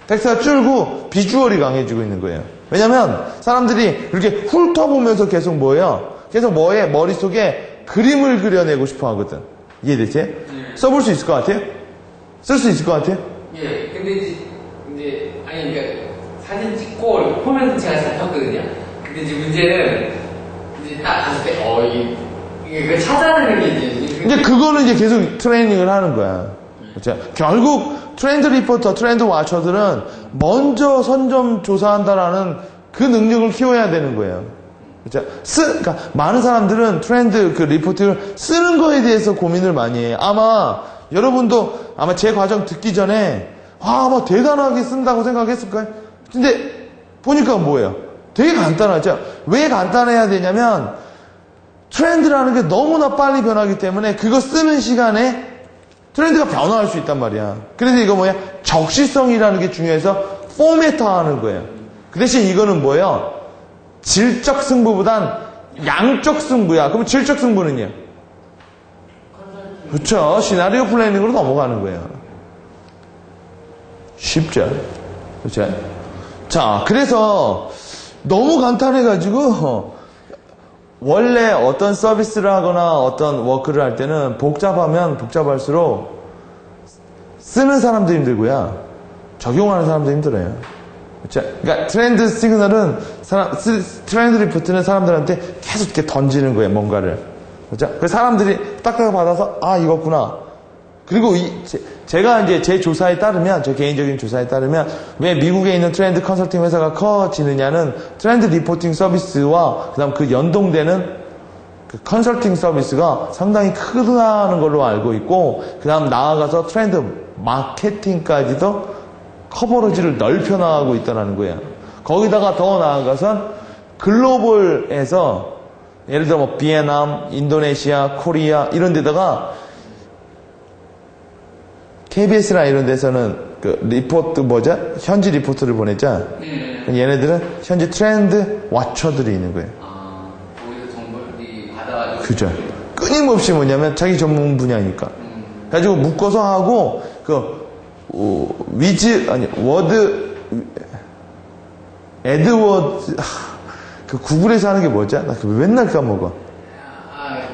텍스트가 줄고 비주얼이 강해지고 있는 거예요. 왜냐면 사람들이 그렇게 훑어보면서 계속 계속 머릿속에 그림을 그려내고 싶어 하거든. 이해되지? 써볼 수 있을 것 같아요? 쓸 수 있을 것 같아요?
예, 근데 이제 그러니까 사진 찍고 포맷은 제가 잘 탔거든요. 근데 이제 문제는 이제 딱 봤을 때 이게 찾아내는 게 이제
그거는 이제 계속 트레이닝을 하는 거야. 그렇죠? 결국 트렌드 리포터, 트렌드 와처들은 먼저 선점 조사한다라는 그 능력을 키워야 되는 거예요. 그렇죠? 그러니까 많은 사람들은 트렌드 리포트를 쓰는 거에 대해서 고민을 많이 해요. 여러분도 제 과정 듣기 전에 막 대단하게 쓴다고 생각했을 거예요. 근데 보니까 뭐예요? 되게 간단하죠? 왜 간단해야 되냐면, 트렌드라는 게 너무나 빨리 변하기 때문에 그거 쓰는 시간에 트렌드가 변화할 수 있단 말이야. 그래서 이거 뭐야? 적시성이라는 게 중요해서 포매터하는 거예요. 그 대신 이거는 뭐예요? 질적 승부보단 양적 승부야. 그럼 질적 승부는요? 그렇죠. 시나리오 플래닝으로 넘어가는 거예요. 쉽죠? 그렇죠? 자, 그래서 너무 간단해가지고 원래 어떤 서비스를 하거나 어떤 워크를 할 때는 복잡하면 복잡할수록 쓰는 사람도 힘들고요. 적용하는 사람도 힘들어요. 그렇죠? 그러니까 트렌드 시그널은 트렌드 리포트는 사람들한테 계속 이렇게 던지는 거예요. 뭔가를. 그렇죠? 그 사람들이 딱딱 받아서 아 이거구나. 그리고 제가 이제 제 조사에 따르면, 제 개인적인 조사에 따르면, 왜 미국에 있는 트렌드 컨설팅 회사가 커지느냐는 트렌드 리포팅 서비스와 그 다음 그 연동되는 그 컨설팅 서비스가 상당히 크다는 걸로 알고 있고, 그 다음 나아가서 트렌드 마케팅까지도 커버리지를 넓혀 나가고 있다는 거예요. 거기다가 더 나아가선 글로벌에서 예를 들어 뭐 비엔남, 인도네시아, 코리아 이런 데다가 KBS나 이런 데서는 그 리포트 현지 리포트를 보냈자. 얘네들은 현지 트렌드 와처들이 있는 거예요.
아, 거기서 정보들이 받아가지고.
그죠. 끊임없이 뭐냐면 자기 전문 분야니까. 가지고 묶어서 하고 에드워드 그 구글에서 하는 게 뭐지? 나 그 맨날 까먹어.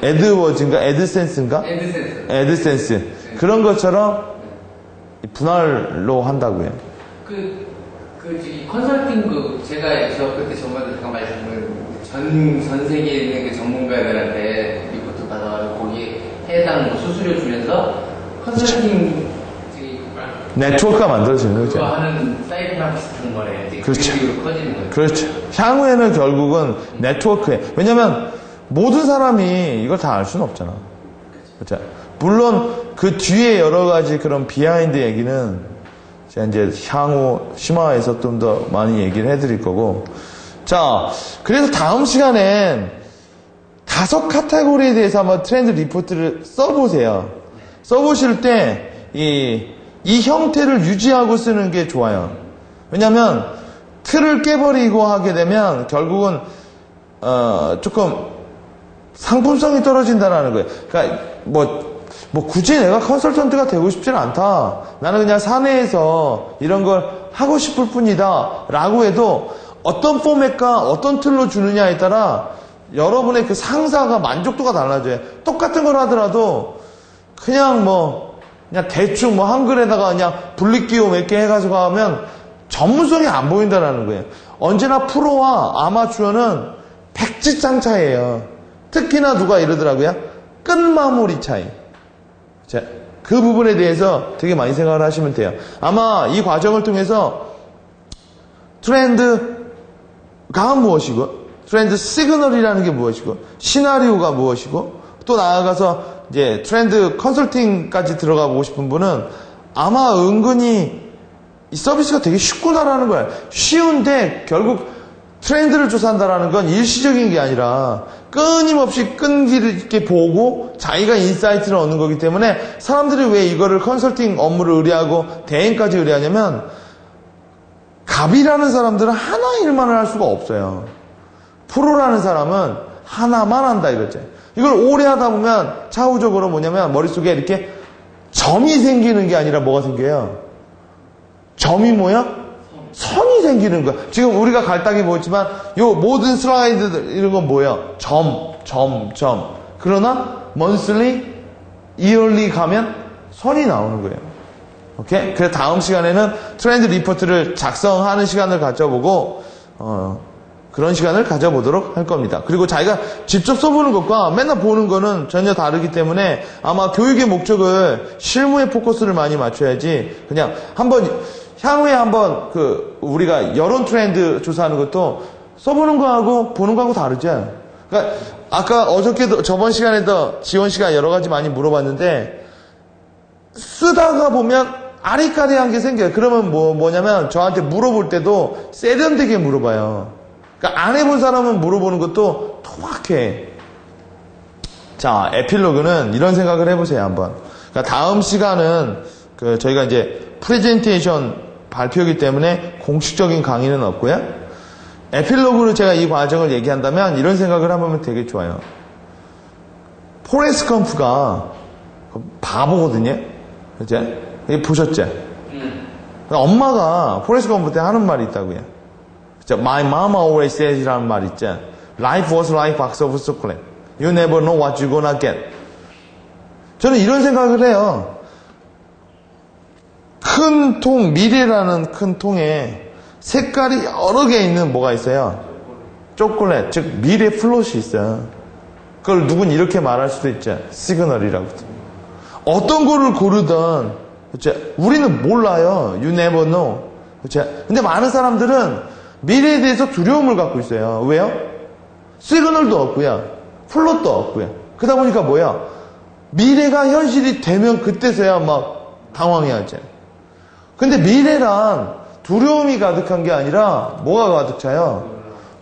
에드워즈인가 에드센스인가? 에드센스.
네.
그런 것처럼 분할로 한다고요.
저기 컨설팅 제가 그때 전문가들 잠깐 말씀드린 전 세계에 있는 그 전문가들한테 리포트 받아가지고 거기에 해당 뭐 수수료 주면서 컨설팅
네트워크가 만들어지는 거죠.
그거 하는 사이트랑 비슷한 거래.
그렇죠.
그 식으로 커지는 거죠.
그렇죠. 향후에는 결국은 네트워크에. 왜냐면 모든 사람이 이걸 다 알 수는 없잖아. 그렇죠. 물론 그 뒤에 여러 가지 그런 비하인드 얘기는 제가 이제 향후 심화해서 좀 더 많이 얘기를 해드릴 거고. 자, 그래서 다음 시간엔 5 카테고리에 대해서 한번 트렌드 리포트를 써보세요. 써보실 때 이 형태를 유지하고 쓰는 게 좋아요. 왜냐면 틀을 깨버리고 하게 되면 결국은 조금 상품성이 떨어진다는 거예요. 그러니까 뭐 굳이 내가 컨설턴트가 되고 싶지는 않다. 나는 그냥 사내에서 이런 걸 하고 싶을 뿐이다. 라고 해도 어떤 포맷과 어떤 틀로 주느냐에 따라 여러분의 그 상사가 만족도가 달라져요. 똑같은 걸 하더라도 그냥 대충 한글에다가 그냥 분리기호 몇 개 해가지고 하면 전문성이 안 보인다는 거예요. 언제나 프로와 아마추어는 백지장 차이예요. 특히나 누가 이러더라고요. 끝마무리 차이. 자, 그 부분에 대해서 되게 많이 생각을 하시면 돼요. 아마 이 과정을 통해서 트렌드가 무엇이고, 트렌드 시그널이라는 게 무엇이고, 시나리오가 무엇이고, 또 나아가서 이제 트렌드 컨설팅까지 들어가 보고 싶은 분은 아마 은근히 이 서비스가 되게 쉽구나라는 거예요. 쉬운데 결국 트렌드를 조사한다라는 건 일시적인 게 아니라 끊임없이 끈기를 있게 보고 자기가 인사이트를 얻는 거기 때문에 사람들이 왜 이거를 컨설팅 업무를 의뢰하고 대행까지 의뢰하냐면 갑이라는 사람들은 하나 일만을 할 수가 없어요. 프로라는 사람은 하나만 한다 이거죠. 이걸 오래 하다 보면 차후적으로 뭐냐면 머릿속에 이렇게 점이 생기는 게 아니라 뭐가 생겨요? 점이 뭐야? 선이 생기는 거야. 지금 우리가 갈당이 보였지만 요 모든 슬라이드들 이런 건 뭐야? 점. 그러나 monthly, yearly 가면 선이 나오는 거예요. 오케이? 그래서 다음 시간에는 트렌드 리포트를 작성하는 시간을 가져보고 그런 시간을 가져보도록 할 겁니다. 그리고 자기가 직접 써보는 것과 맨날 보는 거는 전혀 다르기 때문에 아마 교육의 목적을 실무에 포커스를 많이 맞춰야지 그냥 향후에 한번 우리가 여론 트렌드 조사하는 것도 써보는 거하고 보는 거하고 다르죠. 그러니까 아까 어저께도 저번 시간에도 지원 씨가 여러 가지 많이 물어봤는데 쓰다가 보면 아리까리한 게 생겨요. 그러면 뭐냐면 저한테 물어볼 때도 세련되게 물어봐요. 그러니까 안 해본 사람은 물어보는 것도 토박해. 자, 에필로그는 이런 생각을 해보세요, 한번. 그러니까 다음 시간은 저희가 이제 프레젠테이션 발표이기 때문에 공식적인 강의는 없고요. 에필로그로 제가 이 과정을 얘기한다면 이런 생각을 해보면 되게 좋아요. 포레스트 검프가 바보거든요. 그죠? 보셨죠? 엄마가 포레스트 검프 때 하는 말이 있다고요. 그죠? My mama always says 라는 말 있죠. Life was like box of chocolate. You never know what you're gonna get. 저는 이런 생각을 해요. 큰 통, 미래라는 큰 통에 색깔이 여러 개 있는 뭐가 있어요? 초콜릿, 즉 미래 플롯이 있어요. 그걸 누군 이렇게 말할 수도 있죠. 시그널이라고. 어떤 거를 고르든 그쵸? 우리는 몰라요. You never know. 그쵸? 근데 많은 사람들은 미래에 대해서 두려움을 갖고 있어요. 왜요? 시그널도 없고요. 플롯도 없고요. 그러다 보니까 뭐야? 미래가 현실이 되면 그때서야 막 당황해야지. 근데 미래란 두려움이 가득한 게 아니라 뭐가 가득 차요?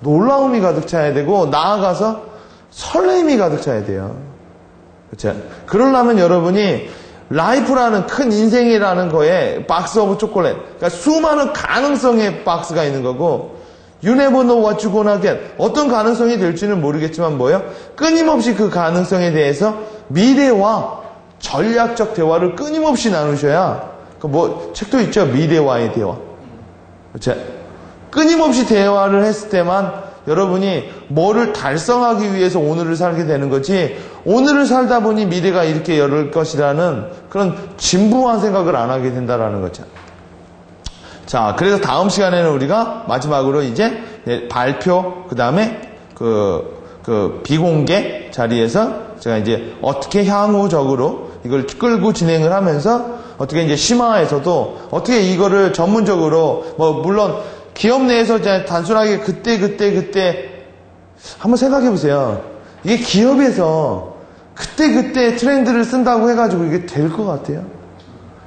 놀라움이 가득 차야 되고 나아가서 설렘이 가득 차야 돼요. 그렇죠? 그러려면 여러분이 라이프라는 큰 인생이라는 거에 박스 오브 초콜릿, 그러니까 수많은 가능성의 박스가 있는 거고 You never know what you're gonna get. 어떤 가능성이 될지는 모르겠지만 뭐예요? 끊임없이 그 가능성에 대해서 미래와 전략적 대화를 끊임없이 나누셔야 책도 있죠. 미래와의 대화. 그렇죠? 끊임없이 대화를 했을 때만 여러분이 뭐를 달성하기 위해서 오늘을 살게 되는 거지 오늘을 살다 보니 미래가 이렇게 열릴 것이라는 그런 진부한 생각을 안 하게 된다라는 거죠. 자, 그래서 다음 시간에는 우리가 마지막으로 이제 발표, 그 다음에 비공개 자리에서 제가 이제 어떻게 향후적으로 이걸 끌고 진행을 하면서 어떻게 이제 심화에서도 어떻게 이거를 전문적으로 물론 기업 내에서 이제 단순하게 그때 한번 생각해 보세요. 이게 기업에서 그때 트렌드를 쓴다고 해가지고 이게 될 것 같아요?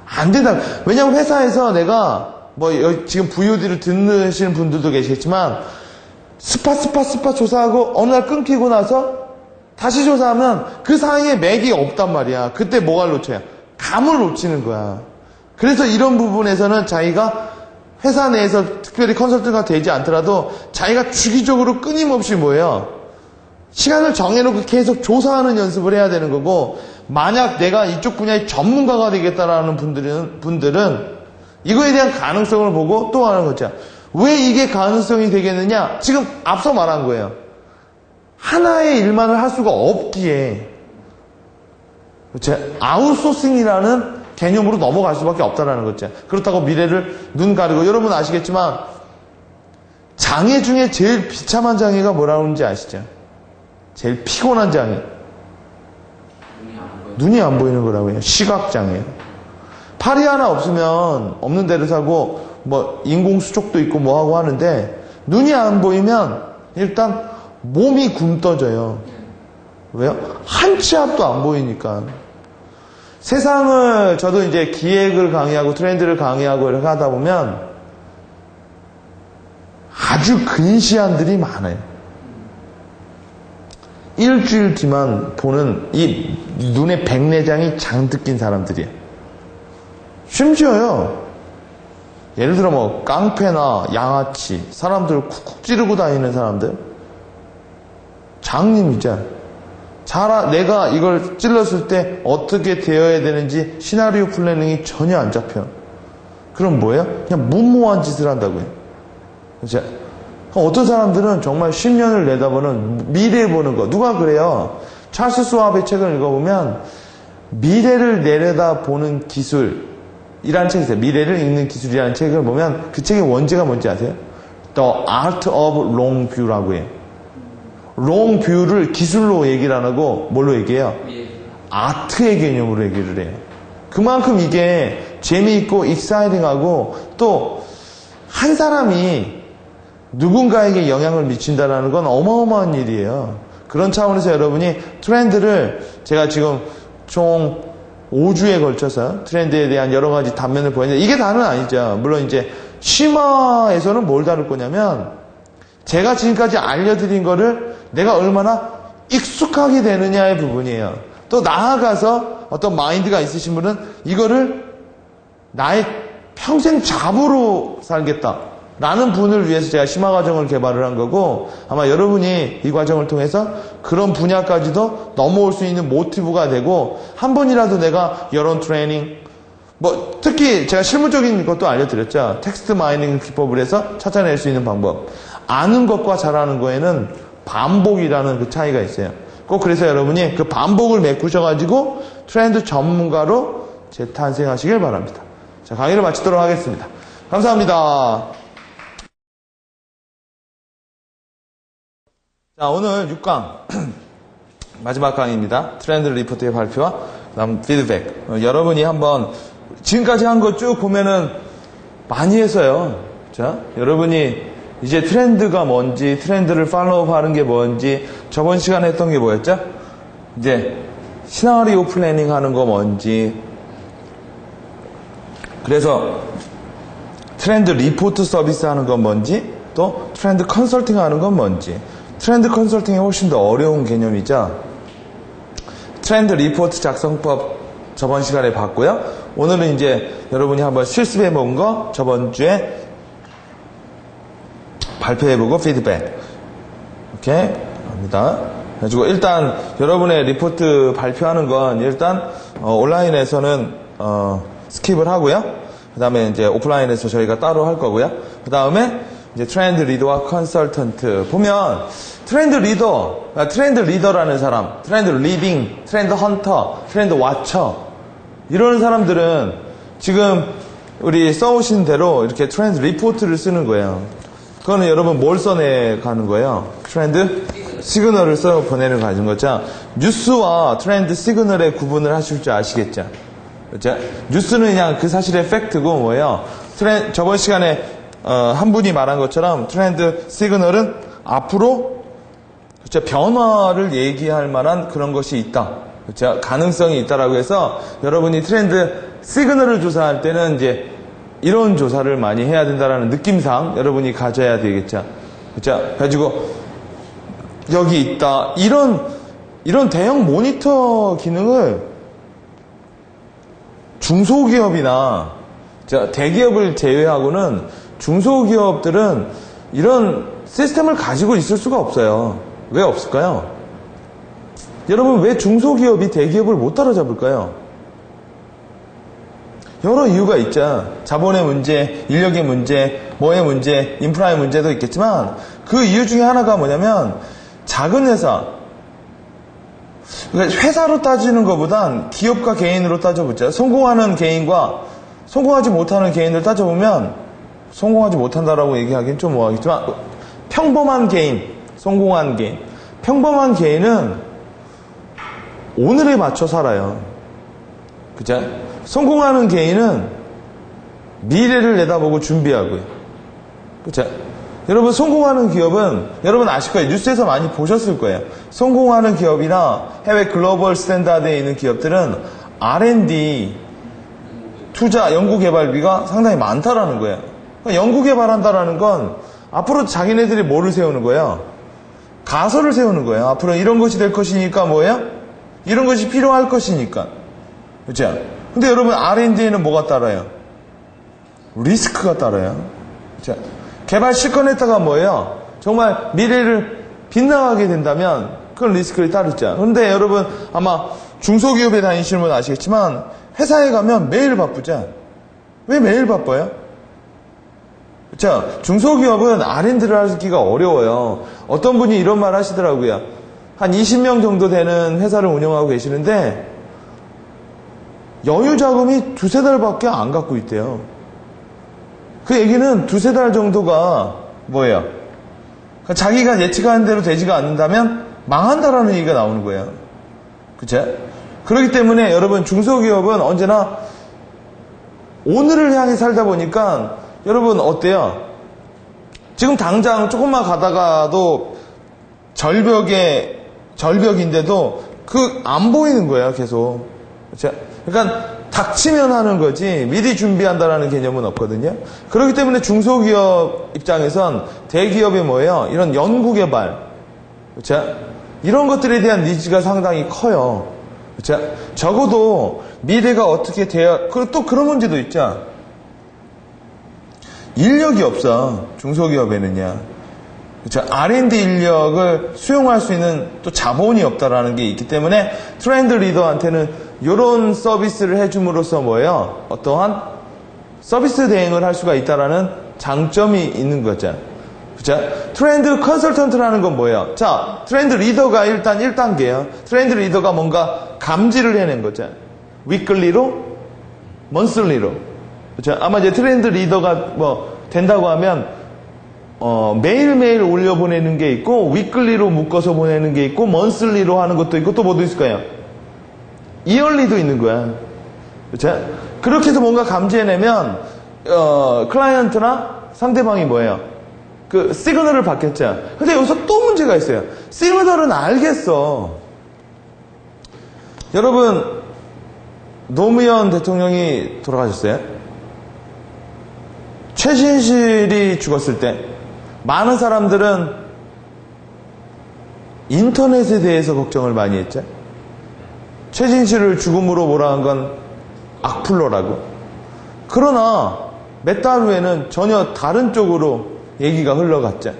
안 된다. 왜냐면 회사에서 내가 지금 VOD를 듣는 분들도 계시겠지만 스팟 조사하고 어느 날 끊기고 나서 다시 조사하면 그 사이에 맥이 없단 말이야. 그때 뭐가 놓쳐요? 감을 놓치는 거야. 그래서 이런 부분에서는 자기가 회사 내에서 특별히 컨설팅가 되지 않더라도 자기가 주기적으로 끊임없이 뭐예요? 시간을 정해놓고 계속 조사하는 연습을 해야 되는 거고 만약 내가 이쪽 분야의 전문가가 되겠다라는 분들은 이거에 대한 가능성을 보고 또 하는 거죠. 왜 이게 가능성이 되겠느냐? 지금 앞서 말한 거예요. 하나의 일만을 할 수가 없기에 그렇죠? 아웃소싱이라는 개념으로 넘어갈 수밖에 없다는 거죠. 그렇다고 미래를 눈 가리고 여러분 아시겠지만 장애 중에 제일 비참한 장애가 뭐라고 하는지 아시죠? 제일 피곤한 장애. 눈이 안 보이는 거라고 해요. 시각장애. 팔이 하나 없으면 없는 데를 사고 인공수족도 있고 하고 하는데 눈이 안 보이면 일단 몸이 굼떠져요. 왜요? 한 치 앞도 안 보이니까. 세상을 저도 이제 기획을 강의하고 트렌드를 강의하고 이렇게 하다 보면 아주 근시안들이 많아요. 일주일 뒤만 보는 이 눈에 백내장이 잔뜩 낀 사람들이에요. 심지어요. 예를 들어 깡패나 양아치 사람들 쿡쿡 찌르고 다니는 사람들 장님이죠. 내가 이걸 찔렀을 때 어떻게 되어야 되는지 시나리오 플래닝이 전혀 안 잡혀. 그럼 뭐예요? 그냥 무모한 짓을 한다고요. 그렇죠? 어떤 사람들은 정말 10년을 내다보는 미래 보는 거. 누가 그래요? 찰스 스왑의 책을 읽어보면 미래를 내려다보는 기술이라는 책이 있어요. 미래를 읽는 기술이라는 책을 보면 그 책의 원제가 뭔지 아세요? The Art of Long View라고 해요. 롱 뷰를 기술로 얘기를 안 하고 뭘로 얘기해요? 아트의 개념으로 얘기를 해요. 그만큼 이게 재미있고 익사이팅하고 또 한 사람이 누군가에게 영향을 미친다는 건 어마어마한 일이에요. 그런 차원에서 여러분이 트렌드를 제가 지금 총 5주에 걸쳐서 트렌드에 대한 여러 가지 단면을 보였는데 이게 다는 아니죠. 물론 이제 심화에서는 뭘 다룰 거냐면 제가 지금까지 알려드린 거를 내가 얼마나 익숙하게 되느냐의 부분이에요. 또 나아가서 어떤 마인드가 있으신 분은 이거를 나의 평생 잡으로 살겠다 라는 분을 위해서 제가 심화 과정을 개발을 한 거고 아마 여러분이 이 과정을 통해서 그런 분야까지도 넘어올 수 있는 모티브가 되고 한 번이라도 내가 이런 트레이닝 뭐 특히 제가 실무적인 것도 알려드렸죠. 텍스트 마이닝 기법을 해서 찾아낼 수 있는 방법. 아는 것과 잘하는 거에는 반복이라는 그 차이가 있어요. 꼭 그래서 여러분이 그 반복을 메꾸셔가지고 트렌드 전문가로 재탄생하시길 바랍니다. 자, 강의를 마치도록 하겠습니다. 감사합니다. 자, 오늘 6강 마지막 강의입니다. 트렌드 리포트의 발표와 그다음 피드백. 여러분이 한번 지금까지 한 거 쭉 보면은 많이 했어요. 자, 여러분이 이제 트렌드가 뭔지, 트렌드를 팔로우하는 게 뭔지, 저번 시간에 했던 게 뭐였죠? 이제 시나리오 플래닝 하는 거 뭔지, 그래서 트렌드 리포트 서비스 하는 건 뭔지, 또 트렌드 컨설팅 하는 건 뭔지. 트렌드 컨설팅이 훨씬 더 어려운 개념이죠. 트렌드 리포트 작성법 저번 시간에 봤고요. 오늘은 이제 여러분이 한번 실습해 본 거 저번 주에 발표해보고 피드백. 오케이? 합니다. 그래가지고 일단 여러분의 리포트 발표하는 건 일단 온라인에서는 스킵을 하고요. 그 다음에 이제 오프라인에서 저희가 따로 할 거고요. 그 다음에 이제 트렌드 리더와 컨설턴트 보면 트렌드 리더라는 사람, 트렌드 리딩, 트렌드 헌터, 트렌드 와처 이런 사람들은 지금 우리 써오신 대로 이렇게 트렌드 리포트를 쓰는 거예요. 그거는 여러분 뭘 써내가는 거예요? 트렌드 시그널을 써 보내는 가진 거죠. 뉴스와 트렌드 시그널의 구분을 하실 줄 아시겠죠? 그렇죠? 뉴스는 그냥 그 사실의 팩트고 뭐예요? 저번 시간에 한 분이 말한 것처럼 트렌드 시그널은 앞으로 그렇죠? 변화를 얘기할 만한 그런 것이 있다. 그렇죠? 가능성이 있다라고 해서 여러분이 트렌드 시그널을 조사할 때는 이제 이런 조사를 많이 해야 된다라는 느낌상 여러분이 가져야 되겠죠. 그렇죠? 가지고 여기 있다. 이런 대형 모니터 기능을 중소기업이나 대기업을 제외하고는 중소기업들은 이런 시스템을 가지고 있을 수가 없어요. 왜 없을까요? 여러분 왜 중소기업이 대기업을 못 따라잡을까요? 여러 이유가 있죠. 자본의 문제, 인력의 문제, 뭐의 문제, 인프라의 문제도 있겠지만 그 이유 중에 하나가 뭐냐면 작은 회사, 그러니까 회사로 따지는 것보단 기업과 개인으로 따져보자. 성공하는 개인과 성공하지 못하는 개인을 따져보면 성공하지 못한다라고 얘기하기는 좀 뭐하겠지만 평범한 개인, 성공한 개인. 평범한 개인은 오늘에 맞춰 살아요. 그죠? 성공하는 개인은 미래를 내다보고 준비하고요. 그죠? 여러분 성공하는 기업은 여러분 아실 거예요. 뉴스에서 많이 보셨을 거예요. 성공하는 기업이나 해외 글로벌 스탠다드에 있는 기업들은 R&D 투자, 연구개발비가 상당히 많다라는 거예요. 그러니까 연구개발한다라는 건 앞으로 자기네들이 뭐를 세우는 거예요? 가설을 세우는 거예요. 앞으로 이런 것이 될 것이니까 뭐예요? 이런 것이 필요할 것이니까. 그렇죠? 근데 여러분 R&D에는 뭐가 따라요? 리스크가 따라요. 그렇죠? 개발 실컷했다가 뭐예요? 정말 미래를 빗나가게 된다면 그건 리스크를 따르죠. 그런데 여러분 아마 중소기업에 다니시는 분 아시겠지만 회사에 가면 매일 바쁘죠. 왜 매일 바빠요? 그렇죠? 중소기업은 R&D를 하기가 어려워요. 어떤 분이 이런 말 하시더라고요. 한 20명 정도 되는 회사를 운영하고 계시는데 여유 자금이 두세 달밖에 안 갖고 있대요. 그 얘기는 두세 달 정도가 뭐예요? 그러니까 자기가 예측하는 대로 되지가 않는다면 망한다라는 얘기가 나오는 거예요. 그쵸? 그렇기 때문에 여러분 중소기업은 언제나 오늘을 향해 살다 보니까 여러분 어때요? 지금 당장 조금만 가다가도 절벽인데도 안 보이는 거예요, 계속. 그쵸? 그러니까 닥치면 하는 거지 미리 준비한다라는 개념은 없거든요. 그렇기 때문에 중소기업 입장에선 대기업이 뭐예요? 이런 연구개발, 그렇죠? 이런 것들에 대한 니즈가 상당히 커요. 그렇죠? 적어도 미래가 어떻게 돼야, 그리고 또 그런 문제도 있죠. 인력이 없어, 중소기업에는요. 그렇죠? R&D 인력을 수용할 수 있는 또 자본이 없다라는 게 있기 때문에 트렌드 리더한테는 이런 서비스를 해줌으로써 뭐예요? 어떠한 서비스 대행을 할 수가 있다라는 장점이 있는 거죠. 그죠? 트렌드 컨설턴트라는 건 뭐예요? 자, 트렌드 리더가 일단 1단계예요. 트렌드 리더가 뭔가 감지를 해낸 거죠. 위클리로, 먼슬리로. 그죠? 아마 이제 트렌드 리더가 뭐 된다고 하면 매일매일 올려보내는 게 있고, 위클리로 묶어서 보내는 게 있고, 먼슬리로 하는 것도 있고, 또 뭐도 있을 거예요? 이얼리도 있는 거야. 그렇죠? 그렇게 해서 뭔가 감지해내면 클라이언트나 상대방이 뭐예요? 그 시그널을 받겠죠. 근데 여기서 또 문제가 있어요. 시그널은 알겠어. 여러분, 노무현 대통령이 돌아가셨어요. 최신실이 죽었을 때 많은 사람들은 인터넷에 대해서 걱정을 많이 했죠. 최진실을 죽음으로 몰아간 건 악플러라고. 그러나 몇 달 후에는 전혀 다른 쪽으로 얘기가 흘러갔죠.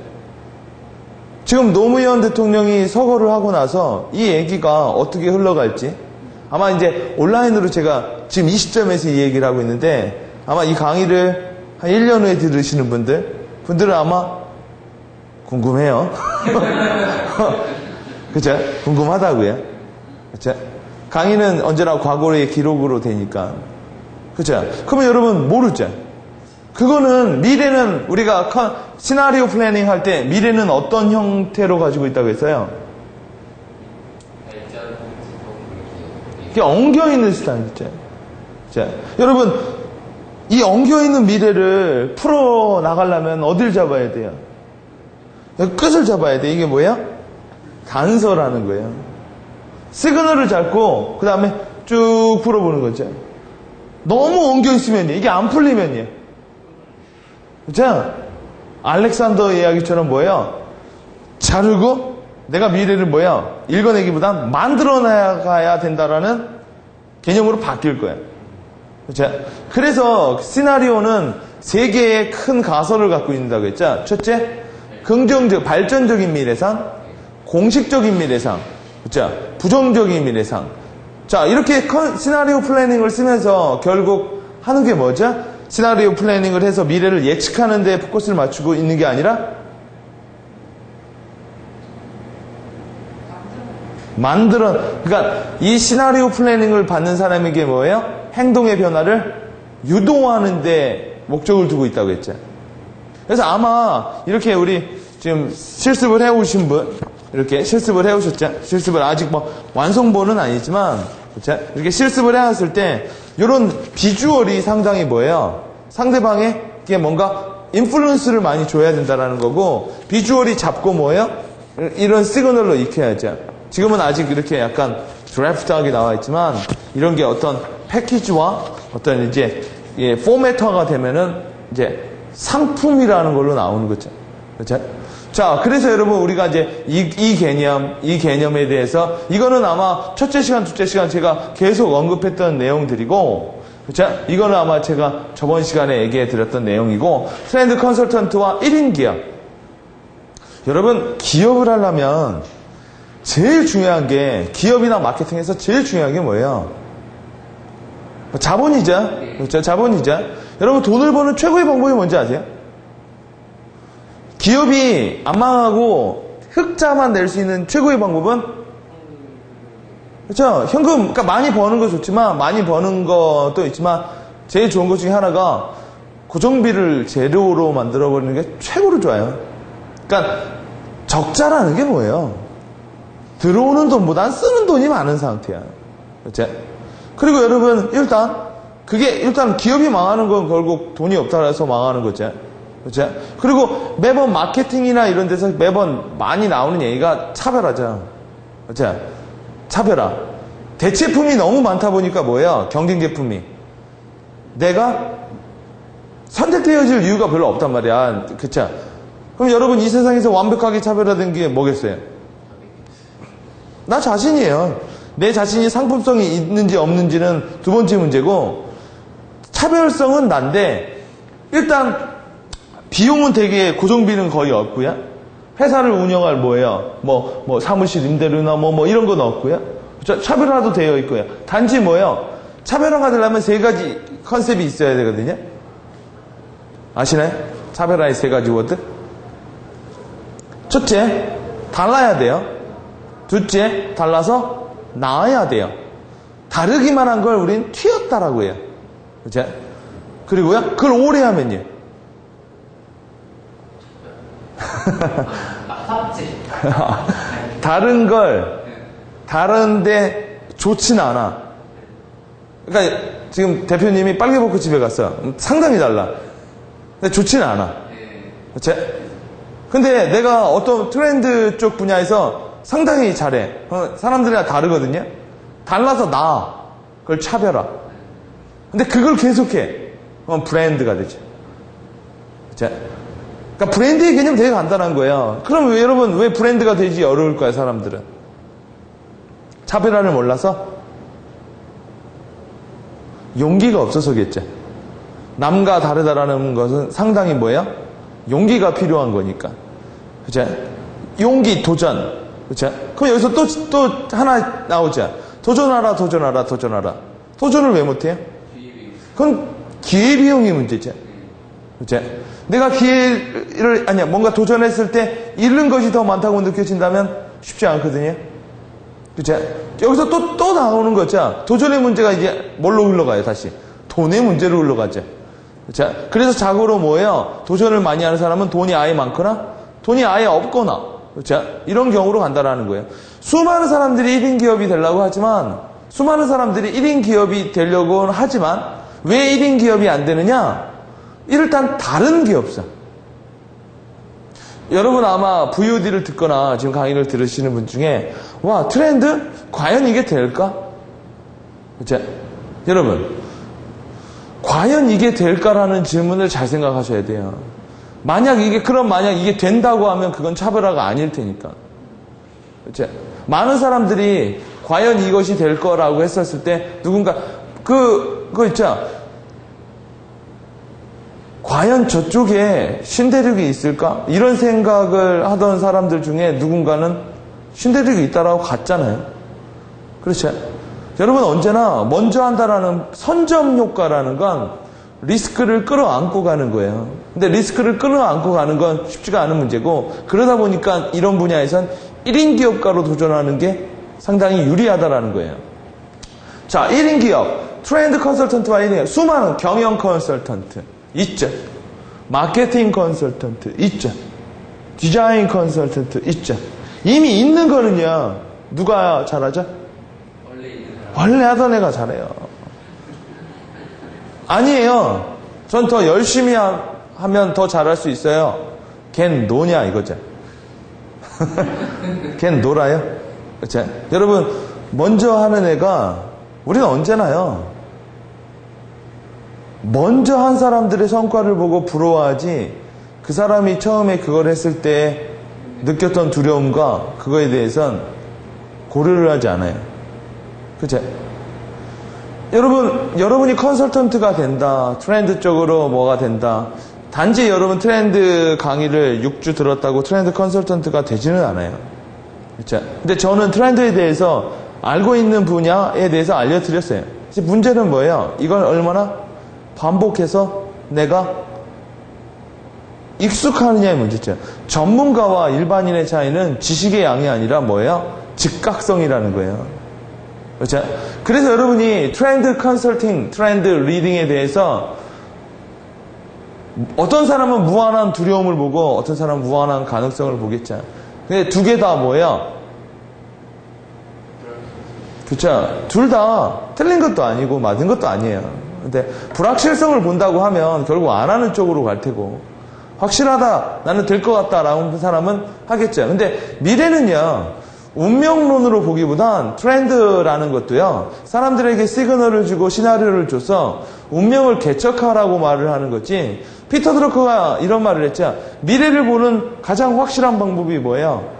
지금 노무현 대통령이 서거를 하고 나서 이 얘기가 어떻게 흘러갈지 아마 이제 온라인으로 제가 지금 이 시점에서 이 얘기를 하고 있는데 아마 이 강의를 한 1년 후에 들으시는 분들은 아마 궁금해요. 그죠? 궁금하다고요. 그죠? 강의는 언제나 과거의 기록으로 되니까. 그죠? 그러면 여러분 모르죠? 그거는 미래는 우리가 시나리오 플래닝 할 때 미래는 어떤 형태로 가지고 있다고 했어요? 이게 엉겨있는 스타일이죠. 자, 여러분 이 엉겨있는 미래를 풀어나가려면 어딜 잡아야 돼요? 끝을 잡아야 돼. 이게 뭐야? 단서라는 거예요. 시그널을 잡고 그 다음에 쭉 풀어보는 거죠. 너무 엉겨있으면요. 이게 안 풀리면요. 그죠? 알렉산더 이야기처럼 뭐예요? 자르고 내가 미래를 뭐야? 읽어내기보단 만들어나가야 된다라는 개념으로 바뀔 거예요. 그죠? 그래서 시나리오는 세 개의 큰 가설을 갖고 있다고 했죠. 첫째, 긍정적, 발전적인 미래상, 공식적인 미래상, 그죠? 부정적인 미래상. 자, 이렇게 시나리오 플래닝을 쓰면서 결국 하는 게 뭐죠? 시나리오 플래닝을 해서 미래를 예측하는 데 포커스를 맞추고 있는 게 아니라 그러니까 이 시나리오 플래닝을 받는 사람에게 뭐예요? 행동의 변화를 유도하는 데 목적을 두고 있다고 했죠. 그래서 아마 이렇게 우리 지금 실습을 해오신 분, 이렇게 실습을 해오셨죠? 실습을 아직 뭐 완성본은 아니지만, 그렇죠? 이렇게 실습을 해왔을 때, 이런 비주얼이 상당히 뭐예요? 상대방에게 뭔가 인플루언스를 많이 줘야 된다는 거고, 비주얼이 잡고 뭐예요? 이런 시그널로 익혀야죠. 지금은 아직 이렇게 약간 드래프트하게 나와 있지만, 이런 게 어떤 패키지와 어떤 이제 포매터가 되면은 이제 상품이라는 걸로 나오는 거죠. 그렇죠? 자, 그래서 여러분 우리가 이제 이 개념에 대해서 이거는 아마 첫째 시간, 둘째 시간 제가 계속 언급했던 내용들이고, 그렇죠? 이거는 아마 제가 저번 시간에 얘기해 드렸던 내용이고, 트렌드 컨설턴트와 1인 기업. 여러분 기업을 하려면 제일 중요한 게 기업이나 마케팅에서 제일 중요한 게 뭐예요? 자본이죠. 그렇죠? 자본이죠. 여러분 돈을 버는 최고의 방법이 뭔지 아세요? 기업이 안 망하고 흑자만 낼 수 있는 최고의 방법은 그렇죠? 현금, 그러니까 많이 버는 거 좋지만 많이 버는 것도 있지만 제일 좋은 것 중에 하나가 고정비를 제로로 만들어 버리는 게 최고로 좋아요. 그러니까 적자라는 게 뭐예요? 들어오는 돈보단 쓰는 돈이 많은 상태야. 그렇죠? 그리고 여러분 일단 기업이 망하는 건 결국 돈이 없다고 해서 망하는 거죠. 그렇죠? 그리고 매번 마케팅이나 이런 데서 매번 많이 나오는 얘기가 차별화죠. 그렇죠? 차별화. 대체품이 너무 많다 보니까 뭐예요? 경쟁제품이. 내가 선택되어질 이유가 별로 없단 말이야. 그쵸? 그럼 여러분 이 세상에서 완벽하게 차별화된 게 뭐겠어요? 나 자신이에요. 내 자신이 상품성이 있는지 없는지는 두 번째 문제고, 차별성은 난데 일단 비용은 되게 고정비는 거의 없고요. 회사를 운영할 뭐예요? 뭐 사무실 임대료나 뭐 이런 건 없고요. 차별화도 되어 있고요. 단지 뭐예요? 차별화가 되려면 세 가지 컨셉이 있어야 되거든요. 아시나요? 차별화의 세 가지 워드. 첫째, 달라야 돼요. 둘째, 달라서 나아야 돼요. 다르기만 한 걸 우린 튀었다라고 해요. 그죠? 그리고요, 그걸 오래 하면요.
삽질.
다른 걸, 다른데 좋진 않아. 그러니까 지금 대표님이 빨개벗고 집에 갔어. 상당히 달라. 근데 좋지는 않아. 그치? 근데 내가 어떤 트렌드 쪽 분야에서 상당히 잘해. 사람들이랑 다르거든요. 달라서 나아. 그걸 차별화. 근데 그걸 계속해. 그럼 브랜드가 되죠. 그치? 그러니까 브랜드의 개념 되게 간단한 거예요. 그럼 왜, 여러분 왜 브랜드가 되지 어려울까요, 사람들은? 차별화를 몰라서? 용기가 없어서겠죠. 남과 다르다라는 것은 상당히 뭐예요? 용기가 필요한 거니까. 그죠? 용기, 도전. 그죠? 그럼 여기서 또 하나 나오죠. 도전하라, 도전하라, 도전하라. 도전을 왜 못해요? 그건 기회비용이 문제죠. 그죠? 내가 기회를, 아니야, 뭔가 도전했을 때 잃는 것이 더 많다고 느껴진다면 쉽지 않거든요. 그죠? 여기서 또 나오는 거죠. 도전의 문제가 이제 뭘로 흘러가요, 다시? 돈의 문제로 흘러가죠. 그죠? 그래서 자고로 뭐예요? 도전을 많이 하는 사람은 돈이 아예 많거나, 돈이 아예 없거나, 그죠? 이런 경우로 간다라는 거예요. 수많은 사람들이 1인 기업이 되려고 하지만, 수많은 사람들이 1인 기업이 되려고 하지만, 왜 1인 기업이 안 되느냐? 일단 다른 게 없어. 여러분 아마 VOD를 듣거나 지금 강의를 들으시는 분 중에 와, 트렌드? 과연 이게 될까? 그쵸? 여러분, 과연 이게 될까라는 질문을 잘 생각하셔야 돼요. 만약 이게 된다고 하면 그건 차별화가 아닐 테니까. 그쵸? 많은 사람들이 과연 이것이 될 거라고 했었을 때 누군가 그거 있죠? 과연 저쪽에 신대륙이 있을까? 이런 생각을 하던 사람들 중에 누군가는 신대륙이 있다라고 갔잖아요. 그렇죠? 여러분 언제나 먼저 한다라는 선점 효과라는 건 리스크를 끌어안고 가는 거예요. 근데 리스크를 끌어안고 가는 건 쉽지가 않은 문제고, 그러다 보니까 이런 분야에선 1인 기업가로 도전하는 게 상당히 유리하다라는 거예요. 자, 1인 기업, 트렌드 컨설턴트와 1인 수많은 경영 컨설턴트 있죠. 마케팅 컨설턴트 있죠. 디자인 컨설턴트 있죠. 이미 있는 거는요, 누가 잘하죠? 원래 하던 애가 잘해요. 아니에요. 전 더 열심히 하면 더 잘할 수 있어요. 걘 노냐 이거죠. 걘 놀아요. 그렇죠? 여러분, 먼저 하는 애가, 우리는 언제나요, 먼저 한 사람들의 성과를 보고 부러워하지, 그 사람이 처음에 그걸 했을 때 느꼈던 두려움과 그거에 대해선 고려를 하지 않아요. 그쵸? 여러분이 컨설턴트가 된다, 트렌드 쪽으로 뭐가 된다, 단지 여러분 트렌드 강의를 6주 들었다고 트렌드 컨설턴트가 되지는 않아요. 그쵸? 근데 저는 트렌드에 대해서 알고 있는 분야에 대해서 알려드렸어요. 문제는 뭐예요? 이걸 얼마나 반복해서 내가 익숙하느냐의 문제죠. 전문가와 일반인의 차이는 지식의 양이 아니라 뭐예요? 즉각성이라는 거예요. 그렇죠? 그래서 여러분이 트렌드 컨설팅, 트렌드 리딩에 대해서 어떤 사람은 무한한 두려움을 보고 어떤 사람은 무한한 가능성을 보겠죠. 근데 두 개 다 뭐예요? 그렇죠? 둘 다 틀린 것도 아니고 맞은 것도 아니에요. 근데 불확실성을 본다고 하면 결국 안 하는 쪽으로 갈 테고, 확실하다, 나는 될 것 같다라는 사람은 하겠죠. 근데 미래는요, 운명론으로 보기보단 트렌드라는 것도요, 사람들에게 시그널을 주고 시나리오를 줘서 운명을 개척하라고 말을 하는 거지. 피터 드러커가 이런 말을 했죠. 미래를 보는 가장 확실한 방법이 뭐예요?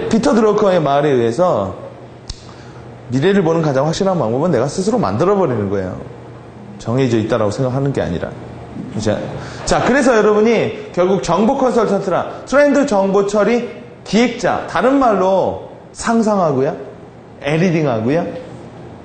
피터 드러커의 말에 의해서 미래를 보는 가장 확실한 방법은 내가 스스로 만들어버리는 거예요. 정해져 있다라고 생각하는 게 아니라. 그죠? 자, 그래서 여러분이 결국 정보 컨설턴트나 트렌드 정보 처리 기획자, 다른 말로 상상하고요, 에디팅하고요,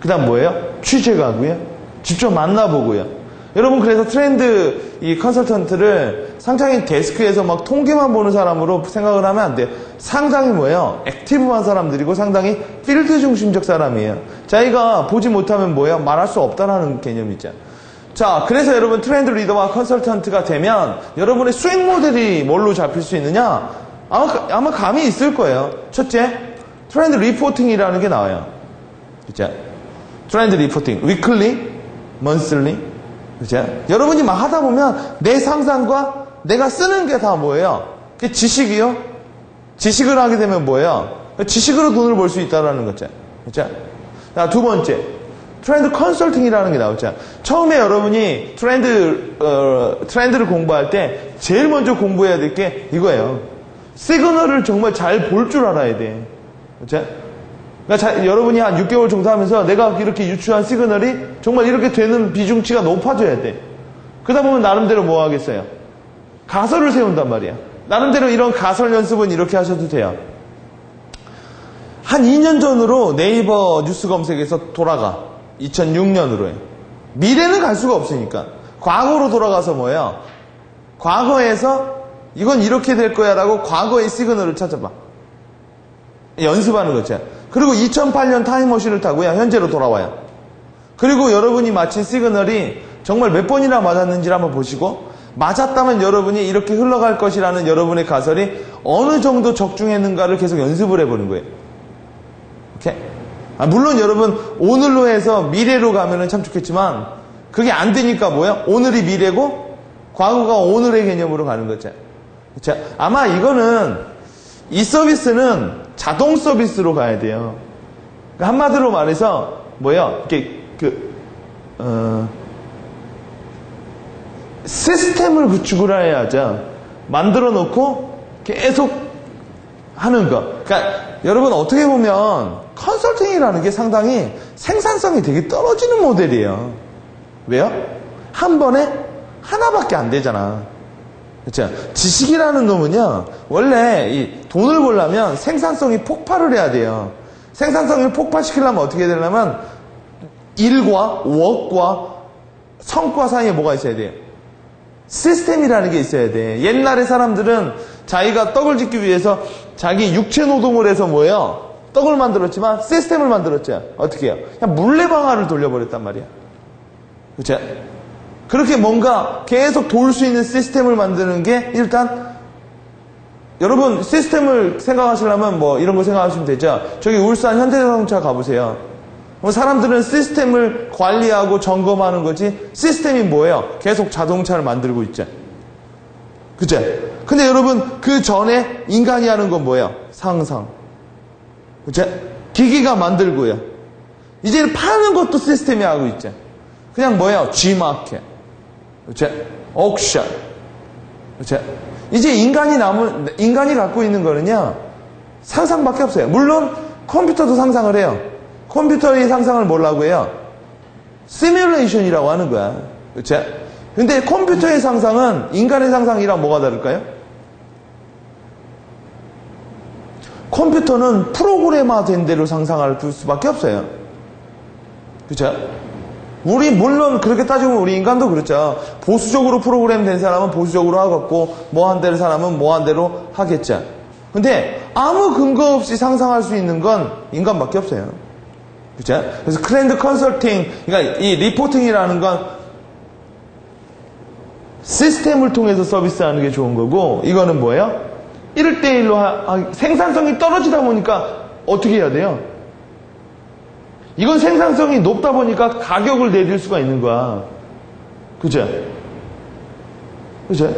그 다음 뭐예요? 취재가고요, 직접 만나보고요. 여러분, 그래서 트렌드 이 컨설턴트를 상장인 데스크에서 막 통계만 보는 사람으로 생각을 하면 안 돼요. 상당히 뭐예요? 액티브한 사람들이고 상당히 필드 중심적 사람이에요. 자기가 보지 못하면 뭐예요? 말할 수 없다라는 개념이죠. 자, 그래서 여러분 트렌드 리더와 컨설턴트가 되면 여러분의 수익 모델이 뭘로 잡힐 수 있느냐? 아마 감이 있을 거예요. 첫째, 트렌드 리포팅이라는 게 나와요. 그죠? 트렌드 리포팅, 위클리, 먼슬리. 그죠? 여러분이 막 하다 보면 내 상상과 내가 쓰는 게 다 뭐예요? 그게 지식이요? 지식을 하게 되면 뭐예요? 지식으로 돈을 벌 수 있다는 거죠. 그죠? 자, 두 번째, 트렌드 컨설팅이라는 게 나오죠. 처음에 여러분이 트렌드를 공부할 때 제일 먼저 공부해야 될 게 이거예요. 시그널을 정말 잘 볼 줄 알아야 돼. 그죠? 그러니까 여러분이 한 6개월 정도 하면서 내가 이렇게 유추한 시그널이 정말 이렇게 되는 비중치가 높아져야 돼. 그러다 보면 나름대로 뭐 하겠어요? 가설을 세운단 말이야. 나름대로 이런 가설 연습은 이렇게 하셔도 돼요. 한 2년 전으로 네이버 뉴스 검색에서 돌아가. 2006년으로 해. 미래는 갈 수가 없으니까. 과거로 돌아가서 뭐예요? 과거에서 이건 이렇게 될 거야 라고 과거의 시그널을 찾아봐. 연습하는 거죠. 그리고 2008년 타임머신을 타고요, 현재로 돌아와요. 그리고 여러분이 맞힌 시그널이 정말 몇 번이나 맞았는지를 한번 보시고, 맞았다면 여러분이 이렇게 흘러갈 것이라는 여러분의 가설이 어느 정도 적중했는가를 계속 연습을 해보는 거예요. 오케이? 물론 여러분, 오늘로 해서 미래로 가면은 참 좋겠지만, 그게 안 되니까 뭐예요? 오늘이 미래고, 과거가 오늘의 개념으로 가는 거죠. 그쵸? 아마 이 서비스는 자동 서비스로 가야 돼요. 그러니까 한마디로 말해서 뭐예요? 이렇게 시스템을 구축을 해야죠. 만들어 놓고 계속 하는 거. 그러니까 여러분 어떻게 보면 컨설팅이라는 게 상당히 생산성이 되게 떨어지는 모델이에요. 왜요? 한 번에 하나밖에 안 되잖아. 그렇죠? 지식이라는 놈은요, 원래 이 돈을 벌려면 생산성이 폭발을 해야 돼요. 생산성을 폭발시키려면 어떻게 해야 되냐면 일과 웍과 성과 사이에 뭐가 있어야 돼요? 시스템이라는 게 있어야 돼. 옛날에 사람들은 자기가 떡을 짓기 위해서 자기 육체 노동을 해서 뭐예요? 떡을 만들었지만 시스템을 만들었죠. 어떻게 해요? 그냥 물레방아를 돌려버렸단 말이야. 그렇죠? 그렇게 뭔가 계속 돌 수 있는 시스템을 만드는 게 일단, 여러분 시스템을 생각하시려면 뭐 이런 거 생각하시면 되죠. 저기 울산 현대자동차 가보세요. 사람들은 시스템을 관리하고 점검하는 거지, 시스템이 뭐예요? 계속 자동차를 만들고 있죠. 그죠? 근데 여러분 그 전에 인간이 하는 건 뭐예요? 상상. 그죠? 기기가 만들고요. 이제는 파는 것도 시스템이 하고 있죠. 그냥 뭐예요? G마켓. 그렇죠? 옥션. 그렇죠? 이제 인간이 갖고 있는 거는요, 상상밖에 없어요. 물론 컴퓨터도 상상을 해요. 컴퓨터의 상상을 뭐라고 해요? 시뮬레이션이라고 하는 거야. 그렇죠? 근데 컴퓨터의 상상은 인간의 상상이랑 뭐가 다를까요? 컴퓨터는 프로그래머된 대로 상상할 수밖에 없어요. 그렇죠? 물론 그렇게 따지면 우리 인간도 그렇죠. 보수적으로 프로그램된 사람은 보수적으로 하겠고, 뭐 한 대로 사람은 뭐 한 대로 하겠죠. 근데 아무 근거 없이 상상할 수 있는 건 인간밖에 없어요. 그렇죠? 그래서 트렌드 컨설팅, 그러니까 이 리포팅이라는 건 시스템을 통해서 서비스하는 게 좋은 거고, 이거는 뭐예요? 1대1로 생산성이 떨어지다 보니까 어떻게 해야 돼요? 이건 생산성이 높다 보니까 가격을 내릴 수가 있는 거야. 그죠? 그죠?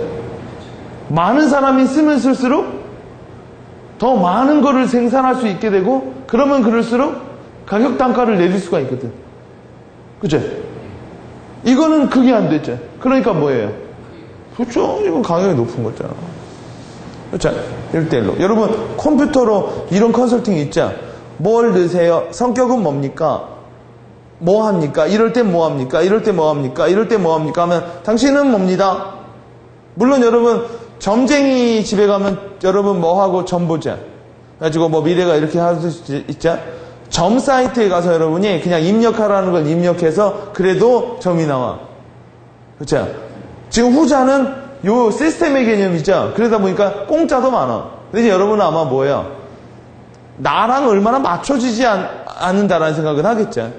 많은 사람이 쓰면 쓸수록 더 많은 거를 생산할 수 있게 되고, 그러면 그럴수록 가격 단가를 내릴 수가 있거든. 그죠? 이거는 그게 안 됐죠. 그러니까 뭐예요? 그렇죠. 이건 가격이 높은 거잖아. 자, 1대1로. 여러분, 컴퓨터로 이런 컨설팅 있죠? 뭘 넣으세요? 성격은 뭡니까? 뭐 합니까? 이럴 때 뭐 합니까? 이럴 때 뭐 합니까? 이럴 때 뭐 합니까? 하면 당신은 뭡니다. 물론 여러분, 점쟁이 집에 가면 여러분 뭐 하고 점 보자. 가지고 뭐 미래가 이렇게 할 수 있죠? 점 사이트에 가서 여러분이 그냥 입력하라는 걸 입력해서 그래도 점이 나와. 그렇죠? 지금 후자는 요 시스템의 개념이죠. 그러다 보니까 공짜도 많아. 근데 여러분은 아마 뭐예요? 나랑 얼마나 맞춰지지 않는다라는 생각은 하겠죠.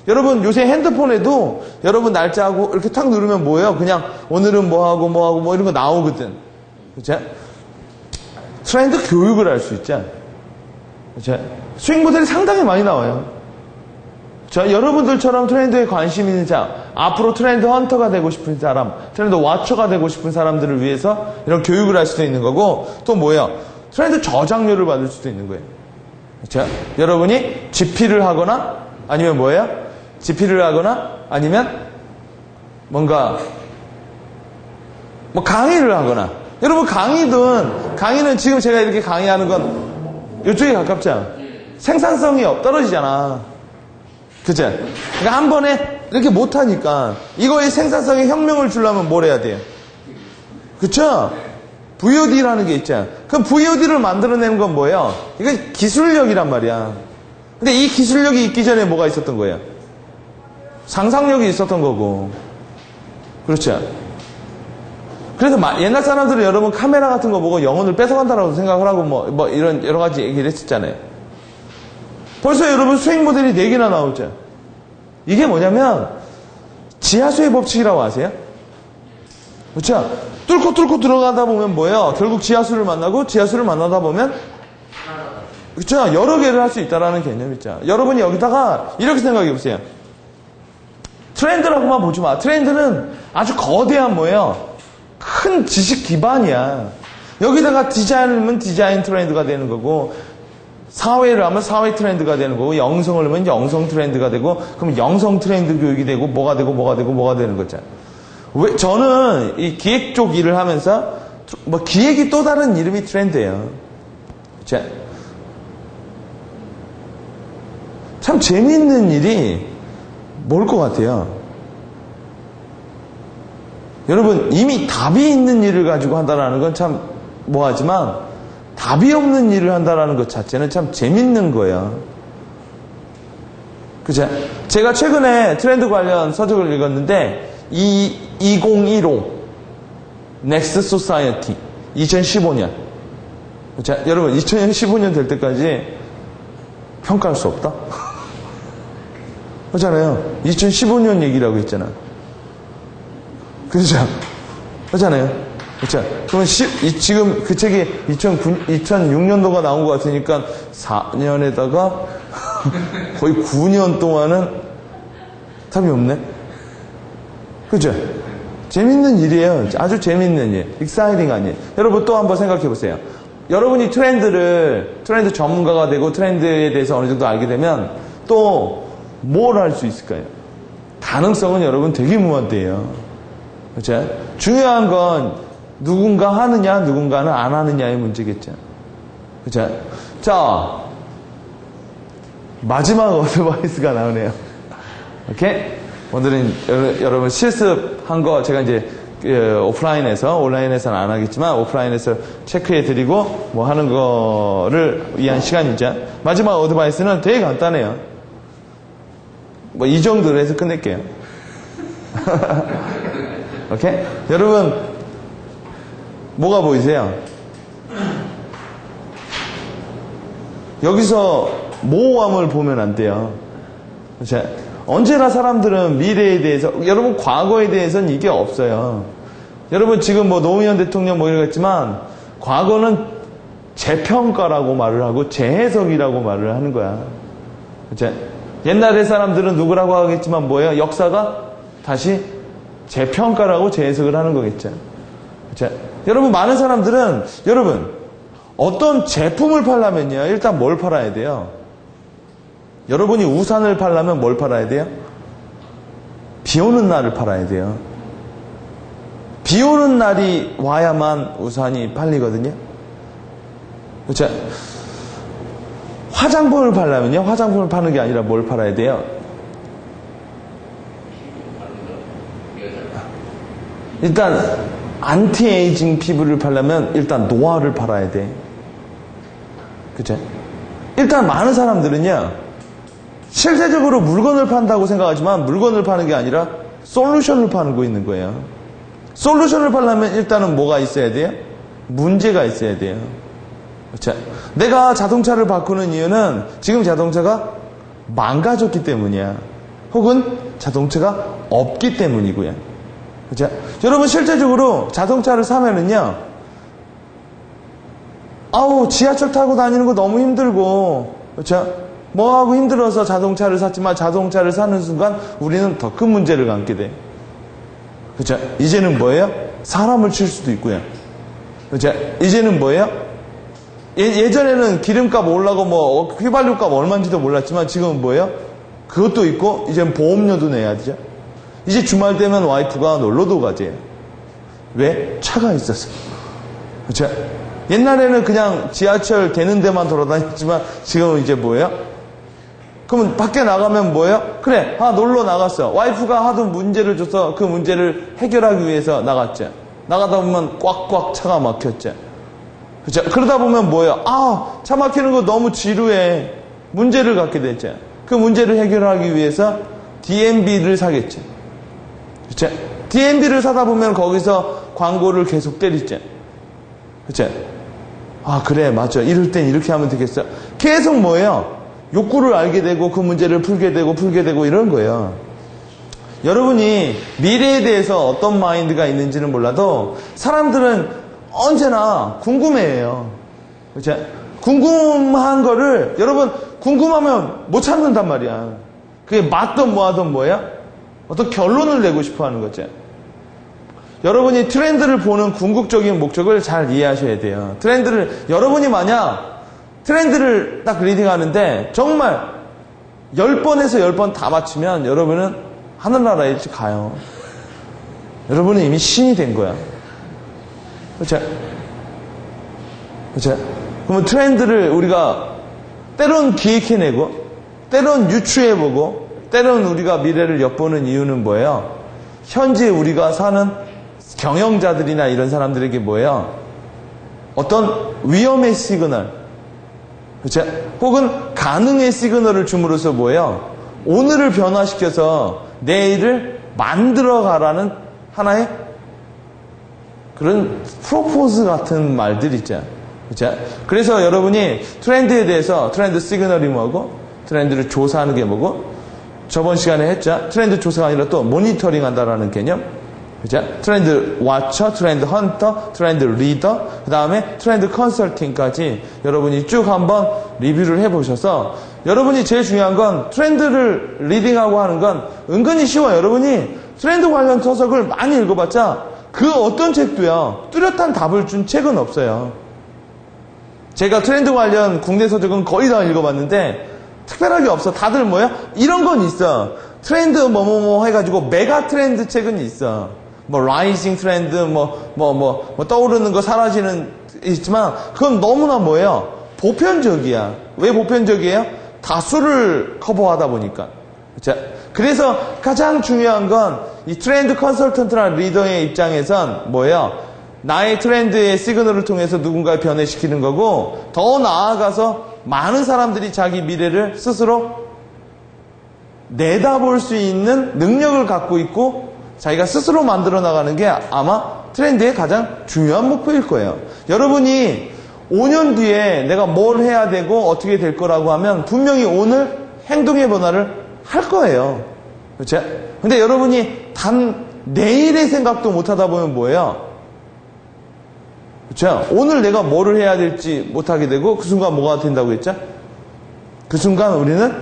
여러분 요새 핸드폰에도 여러분 날짜하고 이렇게 탁 누르면 뭐예요? 그냥 오늘은 뭐하고 뭐하고 뭐 이런 거 나오거든. 그렇죠? 트렌드 교육을 할 수 있죠. 그렇죠? 수익 모델이 상당히 많이 나와요. 자, 여러분들처럼 트렌드에 관심 있는 자, 앞으로 트렌드 헌터가 되고 싶은 사람, 트렌드 와처가 되고 싶은 사람들을 위해서 이런 교육을 할 수도 있는 거고, 또 뭐예요? 트렌드 저장료를 받을 수도 있는 거예요. 그렇죠? 여러분이 GP를 하거나 아니면 뭐예요? GP를 하거나 아니면 뭔가 뭐 강의를 하거나, 여러분 강의는 지금 제가 이렇게 강의하는 건 이쪽에 가깝잖아. 생산성이 떨어지잖아. 그죠? 그러니까 한 번에 이렇게 못하니까 이거의 생산성에 혁명을 주려면 뭘 해야 돼요? 그쵸? VOD라는 게 있잖아. 그럼 VOD를 만들어내는 건 뭐예요? 이건 기술력이란 말이야. 근데 이 기술력이 있기 전에 뭐가 있었던 거예요? 상상력이 있었던 거고. 그렇죠? 그래서 옛날 사람들은 여러분 카메라 같은 거 보고 영혼을 뺏어간다라고 생각을 하고 뭐 이런 여러 가지 얘기를 했었잖아요. 벌써 여러분 수익 모델이 4개나 나오죠. 이게 뭐냐면 지하수의 법칙이라고 아세요? 그렇죠? 뚫고 들어가다 보면 뭐예요? 결국 지하수를 만나다 보면 그렇죠? 여러 개를 할 수 있다라는 개념이 있죠. 여러분이 여기다가 이렇게 생각해 보세요. 트렌드라고만 보지 마. 트렌드는 아주 거대한 뭐예요? 큰 지식 기반이야. 여기다가 디자인을 디자인 트렌드가 되는 거고, 사회를 하면 사회 트렌드가 되는 거고, 영성을 하면 영성 트렌드가 되고, 그럼 영성 트렌드 교육이 되고, 뭐가 되는 거잖아. 왜, 저는 이 기획 쪽 일을 하면서, 뭐, 기획이 또 다른 이름이 트렌드예요. 자, 참 재미있는 일이 뭘 것 같아요? 여러분, 이미 답이 있는 일을 가지고 한다는 건 참 뭐하지만, 답이 없는 일을 한다는 것 자체는 참 재밌는 거예요. 그죠? 제가 최근에 트렌드 관련 서적을 읽었는데, 2015 Next Society 2015년. 자, 여러분, 2015년 될 때까지 평가할 수 없다? 그렇잖아요. 2015년 얘기라고 했잖아. 그렇죠? 그렇잖아요. 그렇죠? 그러면 지금 그 책이 2006년도가 나온 것 같으니까 4년에다가 거의 9년 동안은 답이 없네. 그렇죠? 재밌는 일이에요. 아주 재밌는 일. 익사이팅 아니에요. 여러분 또 한번 생각해 보세요. 여러분이 트렌드 전문가가 되고 트렌드에 대해서 어느 정도 알게 되면 또 뭘 할 수 있을까요? 가능성은 여러분 되게 무한대요. 그렇죠? 중요한 건 누군가 하느냐, 누군가는 안 하느냐의 문제겠죠. 그렇죠? 자, 마지막 어드바이스가 나오네요. 오케이? 오늘은 여러분 실습한 거 제가 이제 오프라인에서, 온라인에서는 안 하겠지만 오프라인에서 체크해 드리고 뭐 하는 거를 위한 시간이죠. 마지막 어드바이스는 되게 간단해요. 뭐 이 정도로 해서 끝낼게요. 오케이? 여러분, 뭐가 보이세요? 여기서 모호함을 보면 안 돼요. 그렇죠? 언제나 사람들은 미래에 대해서, 여러분 과거에 대해서는 이게 없어요. 여러분 지금 뭐 노무현 대통령 뭐 이러겠지만, 과거는 재평가라고 말을 하고 재해석이라고 말을 하는 거야. 그렇죠? 옛날의 사람들은 누구라고 하겠지만 뭐예요? 역사가 다시 재평가라고 재해석을 하는 거겠죠. 자, 여러분, 많은 사람들은, 여러분, 어떤 제품을 팔려면요, 일단 뭘 팔아야 돼요? 여러분이 우산을 팔려면 뭘 팔아야 돼요? 비 오는 날을 팔아야 돼요. 비 오는 날이 와야만 우산이 팔리거든요. 자, 화장품을 팔려면요, 화장품을 파는 게 아니라 뭘 팔아야 돼요? 일단 안티에이징 피부를 팔려면 일단 노화를 팔아야 돼. 그쵸? 일단 많은 사람들은요, 실제적으로 물건을 판다고 생각하지만 물건을 파는 게 아니라 솔루션을 파고 있는 거예요. 솔루션을 팔려면 일단은 뭐가 있어야 돼요? 문제가 있어야 돼요. 그쵸? 내가 자동차를 바꾸는 이유는 지금 자동차가 망가졌기 때문이야. 혹은 자동차가 없기 때문이고요. 그죠? 여러분, 실제적으로 자동차를 사면은요, 아우, 지하철 타고 다니는 거 너무 힘들고, 그렇죠? 뭐하고 힘들어서 자동차를 샀지만 자동차를 사는 순간 우리는 더 큰 문제를 갖게 돼. 그렇죠? 이제는 뭐예요? 사람을 칠 수도 있고요. 그렇죠? 이제는 뭐예요? 예전에는 기름값 올라고 뭐 휘발유값 얼마인지도 몰랐지만 지금은 뭐예요? 그것도 있고 이제는 보험료도 내야 되죠. 이제 주말 되면 와이프가 놀러도 가지. 왜? 차가 있어서. 그렇죠? 옛날에는 그냥 지하철 되는 데만 돌아다녔지만 지금은 이제 뭐예요? 그러면 밖에 나가면 뭐예요? 그래, 놀러 나갔어. 와이프가 하도 문제를 줘서 그 문제를 해결하기 위해서 나갔죠. 나가다 보면 꽉꽉 차가 막혔죠. 그렇죠? 그러다 보면 뭐예요? 차 막히는 거 너무 지루해. 문제를 갖게 됐죠. 그 문제를 해결하기 위해서 DMB를 사겠죠. 그렇죠? DMB를 사다 보면 거기서 광고를 계속 때리죠. 그렇죠? 그래, 맞아. 이럴 땐 이렇게 하면 되겠어. 계속 뭐예요? 욕구를 알게 되고 그 문제를 풀게 되고 이런 거예요. 여러분이 미래에 대해서 어떤 마인드가 있는지는 몰라도 사람들은 언제나 궁금해해요. 그렇죠? 궁금한 거를 여러분 궁금하면 못 참는단 말이야. 그게 맞든 뭐하든 뭐야? 어떤 결론을 내고 싶어 하는 거죠. 여러분이 트렌드를 보는 궁극적인 목적을 잘 이해하셔야 돼요. 여러분이 만약 트렌드를 딱 리딩하는데 정말 10번에서 10번 다 맞추면 여러분은 하늘나라에 가요. 여러분은 이미 신이 된 거야. 그렇죠? 그렇죠? 그러면 트렌드를 우리가 때론 기획해내고 때론 유추해보고 때론 우리가 미래를 엿보는 이유는 뭐예요? 현재 우리가 사는 경영자들이나 이런 사람들에게 뭐예요? 어떤 위험의 시그널, 그렇죠? 혹은 가능의 시그널을 줌으로써 뭐예요? 오늘을 변화시켜서 내일을 만들어가라는 하나의 그런 프로포즈 같은 말들 있죠. 그렇죠? 그래서 여러분이 트렌드에 대해서 트렌드 시그널이 뭐고 트렌드를 조사하는 게 뭐고 저번 시간에 했죠. 트렌드 조사가 아니라 또 모니터링 한다라는 개념. 그죠? 트렌드 와처, 트렌드 헌터, 트렌드 리더, 그 다음에 트렌드 컨설팅까지 여러분이 쭉 한번 리뷰를 해보셔서 여러분이 제일 중요한 건 트렌드를 리딩하고 하는 건 은근히 쉬워요. 여러분이 트렌드 관련 서적을 많이 읽어봤자 그 어떤 책도요, 뚜렷한 답을 준 책은 없어요. 제가 트렌드 관련 국내 서적은 거의 다 읽어봤는데 특별하게 없어. 다들 뭐야? 이런 건 있어. 트렌드 뭐뭐뭐 해가지고 메가 트렌드 책은 있어. 뭐 라이징 트렌드 뭐 떠오르는 거 사라지는 있지만 그건 너무나 뭐예요? 보편적이야. 왜 보편적이에요? 다수를 커버하다 보니까. 그렇죠? 그래서 가장 중요한 건 이 트렌드 컨설턴트나 리더의 입장에선 뭐예요? 나의 트렌드의 시그널을 통해서 누군가를 변화시키는 거고 더 나아가서 많은 사람들이 자기 미래를 스스로 내다볼 수 있는 능력을 갖고 있고 자기가 스스로 만들어 나가는 게 아마 트렌드의 가장 중요한 목표일 거예요. 여러분이 5년 뒤에 내가 뭘 해야 되고 어떻게 될 거라고 하면 분명히 오늘 행동의 변화를 할 거예요. 그렇죠? 근데 여러분이 단 내일의 생각도 못 하다 보면 뭐예요? 그렇죠? 오늘 내가 뭐를 해야 될지 못하게 되고 그 순간 뭐가 된다고 했죠? 그 순간 우리는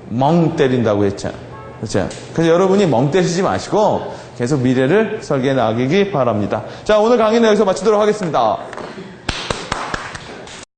멍 때린다고 했죠. 그렇죠? 그래서 여러분이 멍 때리지 마시고 계속 미래를 설계해 나가기 바랍니다. 자, 오늘 강의는 여기서 마치도록 하겠습니다.